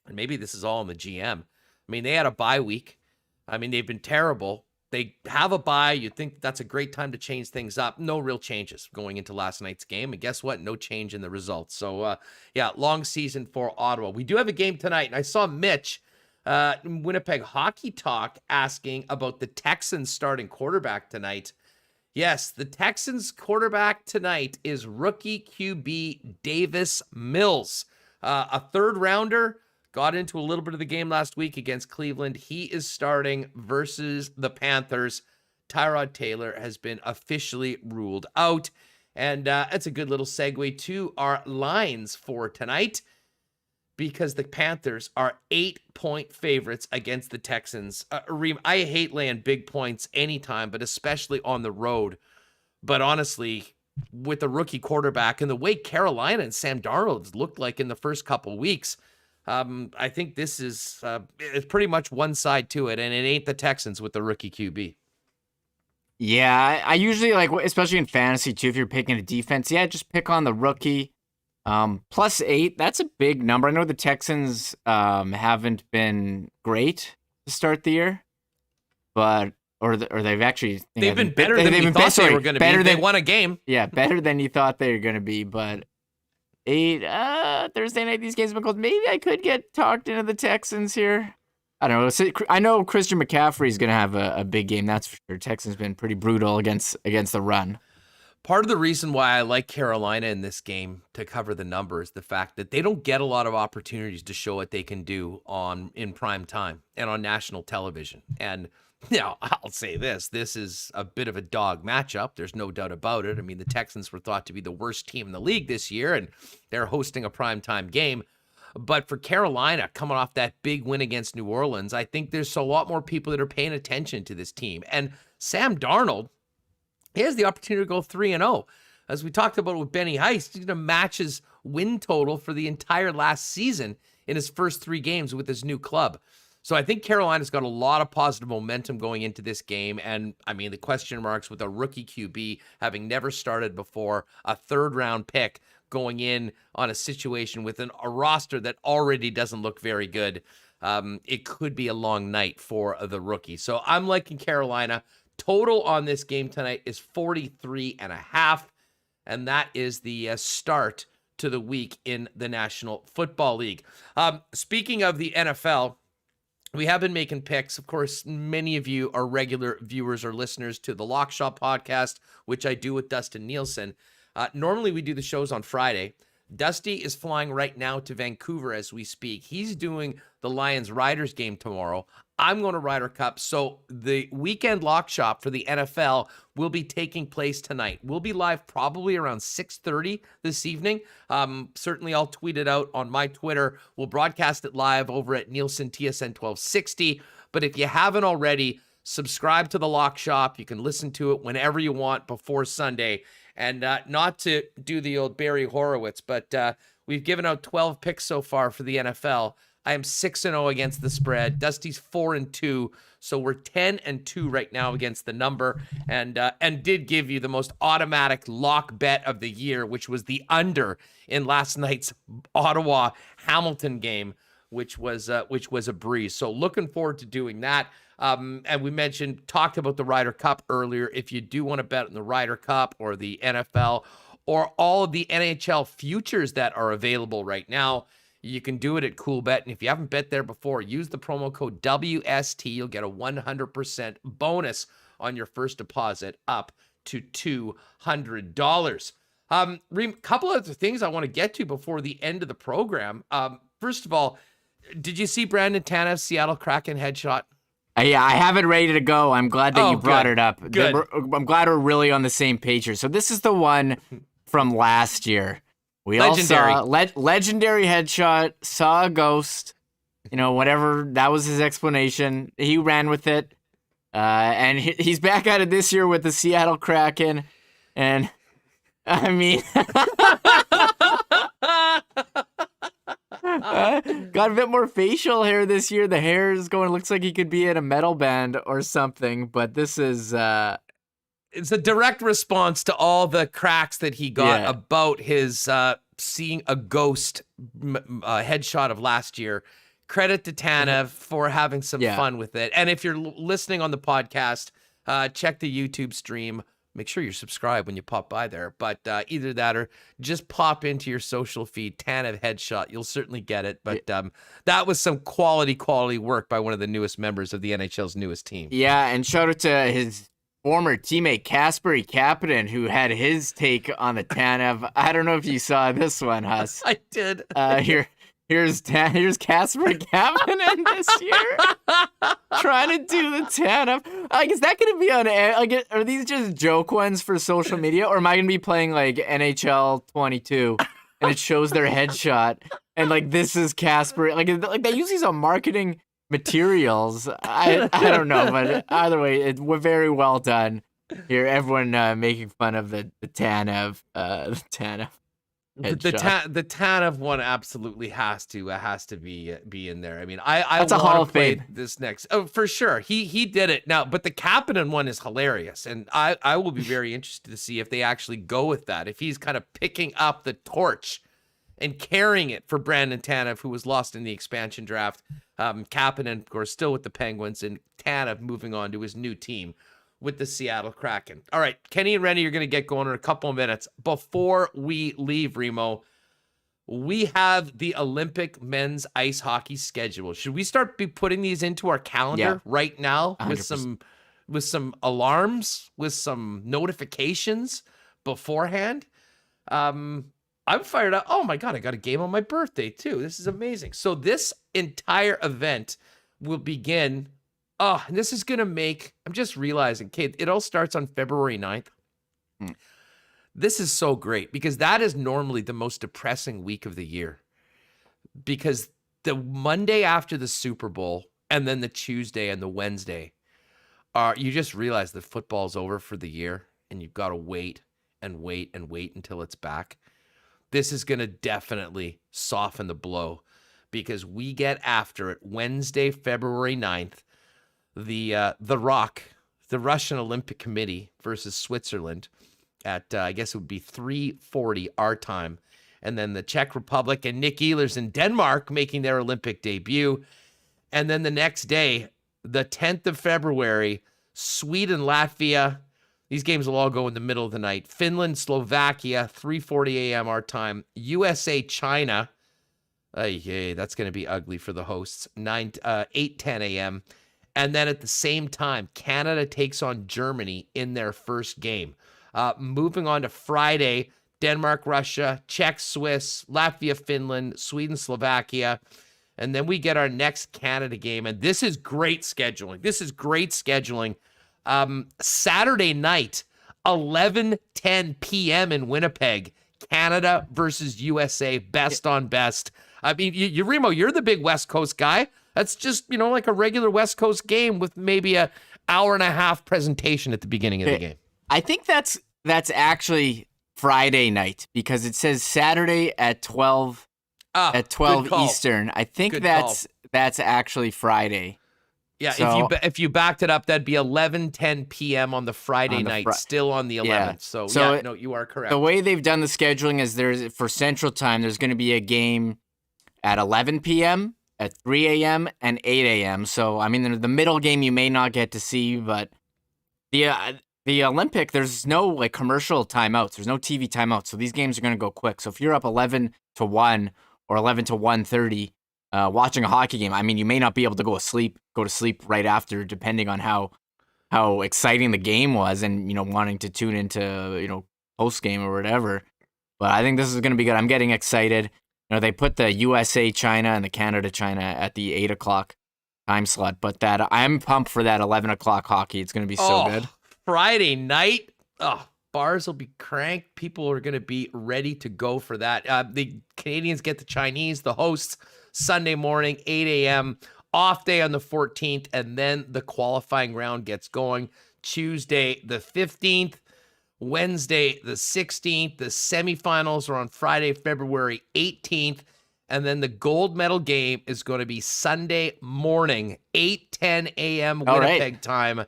and maybe this is all in the GM. I mean, they had a bye week. I mean, they've been terrible. They have a bye. You'd think that's a great time to change things up. No real changes going into last night's game. And guess what? No change in the results. So, yeah, long season for Ottawa. We do have a game tonight. And I saw Mitch, Winnipeg Hockey Talk, asking about the Texans starting quarterback tonight. Yes, the Texans quarterback tonight is rookie QB Davis Mills, a third rounder. Got into a little bit of the game last week against Cleveland. He is starting versus the Panthers. Tyrod Taylor has been officially ruled out. And that's a good little segue to our lines for tonight, because the Panthers are 8-point favorites against the Texans. I hate laying big points anytime, but especially on the road. But honestly, with the rookie quarterback and the way Carolina and Sam Darnold looked like in the first couple weeks, I think this is it's pretty much one side to it, and it ain't the Texans with the rookie QB. Yeah, I usually like, especially in fantasy too, if you're picking a defense, just pick on the rookie. +8, that's a big number. I know the Texans haven't been great to start the year, but they've actually they've been better than we thought they were going to be. They won a game. Yeah, better than you thought they were going to be, but 8 Thursday night, these games have been close. Maybe I could get talked into the Texans here. I don't know. I know Christian McCaffrey is going to have a big game. That's for sure. Texans been pretty brutal against the run. Part of the reason why I like Carolina in this game to cover the number is the fact that they don't get a lot of opportunities to show what they can do in prime time and on national television. And I'll say this is a bit of a dog matchup. There's no doubt about it. I mean, the Texans were thought to be the worst team in the league this year, and they're hosting a primetime game. But for Carolina, coming off that big win against New Orleans, I think there's a lot more people that are paying attention to this team. And Sam Darnold, he has the opportunity to go 3-0. As we talked about with Benny Heist, he's going to match his win total for the entire last season in his first 3 games with his new club. So I think Carolina's got a lot of positive momentum going into this game. And I mean, the question marks with a rookie QB having never started before, a 3rd-round pick going in on a situation with a roster that already doesn't look very good. It could be a long night for the rookie. So I'm liking Carolina. Total on this game tonight is 43.5. And that is the start to the week in the National Football League. Speaking of the NFL, we have been making picks. Of course, many of you are regular viewers or listeners to the Lock Shop podcast, which I do with Dustin Nielsen. Normally, we do the shows on Friday. Dusty is flying right now to Vancouver as we speak. He's doing the Lions-Riders game tomorrow. I'm going to Ryder Cup. So the weekend Lock Shop for the NFL will be taking place tonight. We'll be live probably around 6:30 this evening. Certainly, I'll tweet it out on my Twitter. We'll broadcast it live over at Nielsen TSN 1260. But if you haven't already, subscribe to the Lock Shop. You can listen to it whenever you want before Sunday. And not to do the old Barry Horowitz, but we've given out 12 picks so far for the NFL. I am 6-0 against the spread. Dusty's 4-2, so we're 10-2 right now against the number, and did give you the most automatic lock bet of the year, which was the under in last night's Ottawa Hamilton game, which was a breeze. So looking forward to doing that. And we talked about the Ryder Cup earlier. If you do want to bet on the Ryder Cup or the NFL or all of the NHL futures that are available right now, you can do it at CoolBet. And if you haven't bet there before, use the promo code WST. You'll get a 100% bonus on your first deposit up to $200. Reem, couple other things I want to get to before the end of the program. First of all, did you see Brandon Tanev's Seattle Kraken headshot? Yeah, I have it ready to go. I'm glad that you brought it up. Good. I'm glad we're really on the same page here. So this is the one from last year. We legendary. all saw legendary headshot, saw a ghost, whatever. That was his explanation. He ran with it. And he's back at it this year with the Seattle Kraken. And I mean, Got a bit more facial hair this year. The hair is going, looks like he could be in a metal band or something, but this is... It's a direct response to all the cracks that he got about his seeing a ghost headshot of last year. Credit to Tanev for having some fun with it. And if you're listening on the podcast, check the YouTube stream. Make sure you're subscribed when you pop by there. But either that or just pop into your social feed, Tanev headshot. You'll certainly get it. But that was some quality work by one of the newest members of the NHL's newest team. Yeah, and shout out to his former teammate Kasperi Kapanen, who had his take on the Tanev. I don't know if you saw this one, Huss. I did. Here's Kasperi Kapanen this year trying to do the Tanev. Like, is that going to be on air? Like, are these just joke ones for social media, or am I going to be playing like NHL 22 and it shows their headshot and like this is Kasperi? Like they use these on marketing materials. I don't know, but either way, we're very well done here. Everyone making fun of the Tanev. The Tanev. The Tanev one absolutely has to be in there. I mean, I That's a Hall of Fame. This next, for sure. He did it now, but the Kapanen one is hilarious, and I will be very interested to see if they actually go with that. If he's kind of picking up the torch and carrying it for Brandon Tanev, who was lost in the expansion draft. Kapanen, of course, still with the Penguins, and Tanev moving on to his new team with the Seattle Kraken. All right, Kenny and Rennie are going to get going in a couple of minutes. Before we leave, Remo, we have the Olympic men's ice hockey schedule. Should we start putting these into our calendar right now 100%. with some alarms, with some notifications beforehand? I'm fired up. Oh my God, I got a game on my birthday too. This is amazing. So this entire event will begin. Oh, and this is going to make, I'm just realizing, Kate, it all starts on February 9th. This is so great because that is normally the most depressing week of the year, because the Monday after the Super Bowl and then the Tuesday and the Wednesday you just realize that football's over for the year and you've got to wait and wait and wait until it's back. This is going to definitely soften the blow because we get after it Wednesday, February 9th. The Rock, the Russian Olympic Committee versus Switzerland at, I guess it would be 3:40 our time. And then the Czech Republic and Nick Ehlers in Denmark making their Olympic debut. And then the next day, the 10th of February, Sweden, Latvia. These games will all go in the middle of the night. Finland, Slovakia, 3:40 a.m. our time. USA, China. That's going to be ugly for the hosts. 8:10 a.m. And then at the same time, Canada takes on Germany in their first game. Moving on to Friday, Denmark, Russia, Czech, Swiss, Latvia, Finland, Sweden, Slovakia. And then we get our next Canada game. And this is great scheduling. Saturday night, 11:10 p.m. in Winnipeg, Canada versus USA, best on best. I mean, Remo, you're the big West Coast guy. That's just, like a regular West Coast game with maybe an hour and a half presentation at the beginning of the game. I think that's actually Friday night because it says Saturday at 12 Eastern. I think that's actually Friday. Yeah, so, if you backed it up, that'd be 11:10 p.m. on the Friday night, still on the 11th. Yeah. So you are correct. The way they've done the scheduling is for Central Time, there's going to be a game at 11 p.m., at 3 a.m. and 8 a.m. So, I mean, the middle game you may not get to see, but the Olympic, there's no commercial timeouts. There's no TV timeouts. So these games are going to go quick. So if you're up 11-1 or 11-1:30 watching a hockey game, I mean, you may not be able to go to sleep right after, depending on how exciting the game was and, wanting to tune into, post game or whatever. But I think this is going to be good. I'm getting excited. They put the USA China and the Canada China at the 8 o'clock time slot, but I'm pumped for that 11 o'clock hockey. It's going to be so good. Friday night, bars will be cranked. People are going to be ready to go for that. The Canadians get the Chinese, the hosts, Sunday morning, 8 a.m., off day on the 14th, and then the qualifying round gets going. Tuesday, the 15th. Wednesday, the 16th. The semifinals are on Friday, February 18th. And then the gold medal game is going to be Sunday morning, 8:10 a.m. Winnipeg time.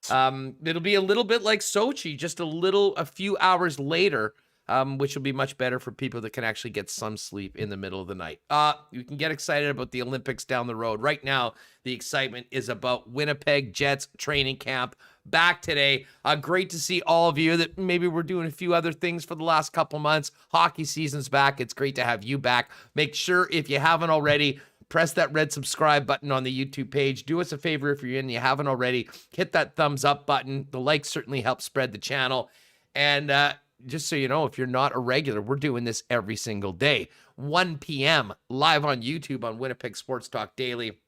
It'll be a little bit like Sochi, just a few hours later, which will be much better for people that can actually get some sleep in the middle of the night. You can get excited about the Olympics down the road. Right now, the excitement is about Winnipeg Jets training camp back today. Great to see all of you that maybe we're doing a few other things for the last couple months. Hockey season's back. It's great to have you back. Make sure, if you haven't already, press that red subscribe button on the YouTube page. Do us a favor if you're in and you haven't already. Hit that thumbs up button. The likes certainly help spread the channel. And just so you know, if you're not a regular, we're doing this every single day. 1 p.m. live on YouTube on Winnipeg Sports Talk Daily.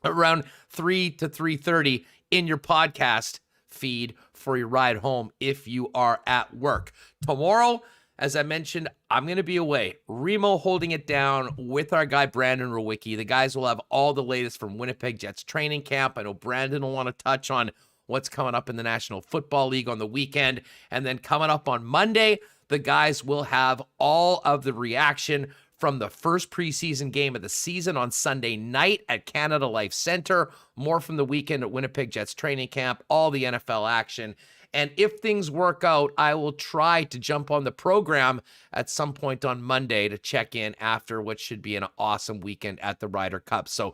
Around 3 to 3:30 in your podcast feed for your ride home if you are at work. Tomorrow, as I mentioned, I'm going to be away. Remo holding it down with our guy, Brandon Rowicki. The guys will have all the latest from Winnipeg Jets training camp. I know Brandon will want to touch on what's coming up in the National Football League on the weekend. And then coming up on Monday, the guys will have all of the reaction from the first preseason game of the season on Sunday night at Canada Life Center. More from the weekend at Winnipeg Jets training camp, all the NFL action. And if things work out, I will try to jump on the program at some point on Monday to check in after what should be an awesome weekend at the Ryder Cup. So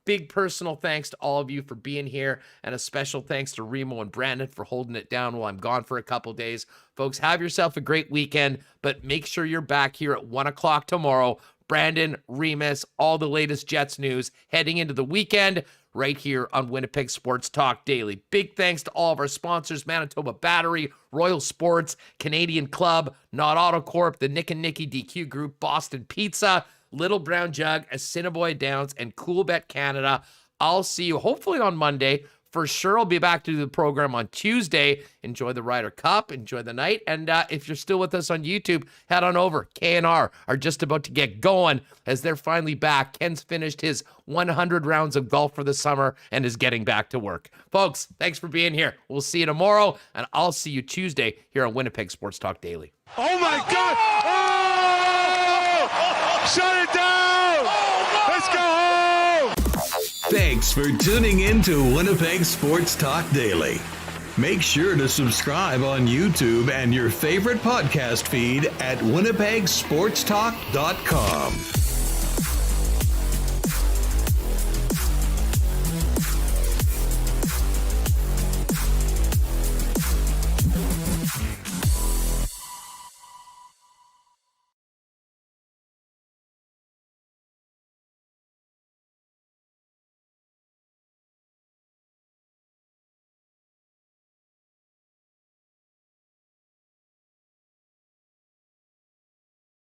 big personal thanks to all of you for being here, and a special thanks to Remo and Brandon for holding it down while I'm gone for a couple days. Folks, have yourself a great weekend, but make sure you're back here at 1 o'clock tomorrow. Brandon, Remis, all the latest Jets news heading into the weekend right here on Winnipeg Sports Talk Daily. Big thanks to all of our sponsors: Manitoba Battery, Royal Sports, Canadian Club, Not Auto Corp, the Nick and Nicky DQ Group, Boston Pizza, Little Brown Jug, Assiniboia Downs, and Coolbet Canada. I'll see you hopefully on Monday. For sure, I'll be back to do the program on Tuesday. Enjoy the Ryder Cup. Enjoy the night. And if you're still with us on YouTube, head on over. K&R are just about to get going as they're finally back. Ken's finished his 100 rounds of golf for the summer and is getting back to work. Folks, thanks for being here. We'll see you tomorrow, and I'll see you Tuesday here on Winnipeg Sports Talk Daily. Oh, my God! Oh! Shut it down! Let's go home! Thanks for tuning in to Winnipeg Sports Talk Daily. Make sure to subscribe on YouTube and your favorite podcast feed at winnipegsportstalk.com.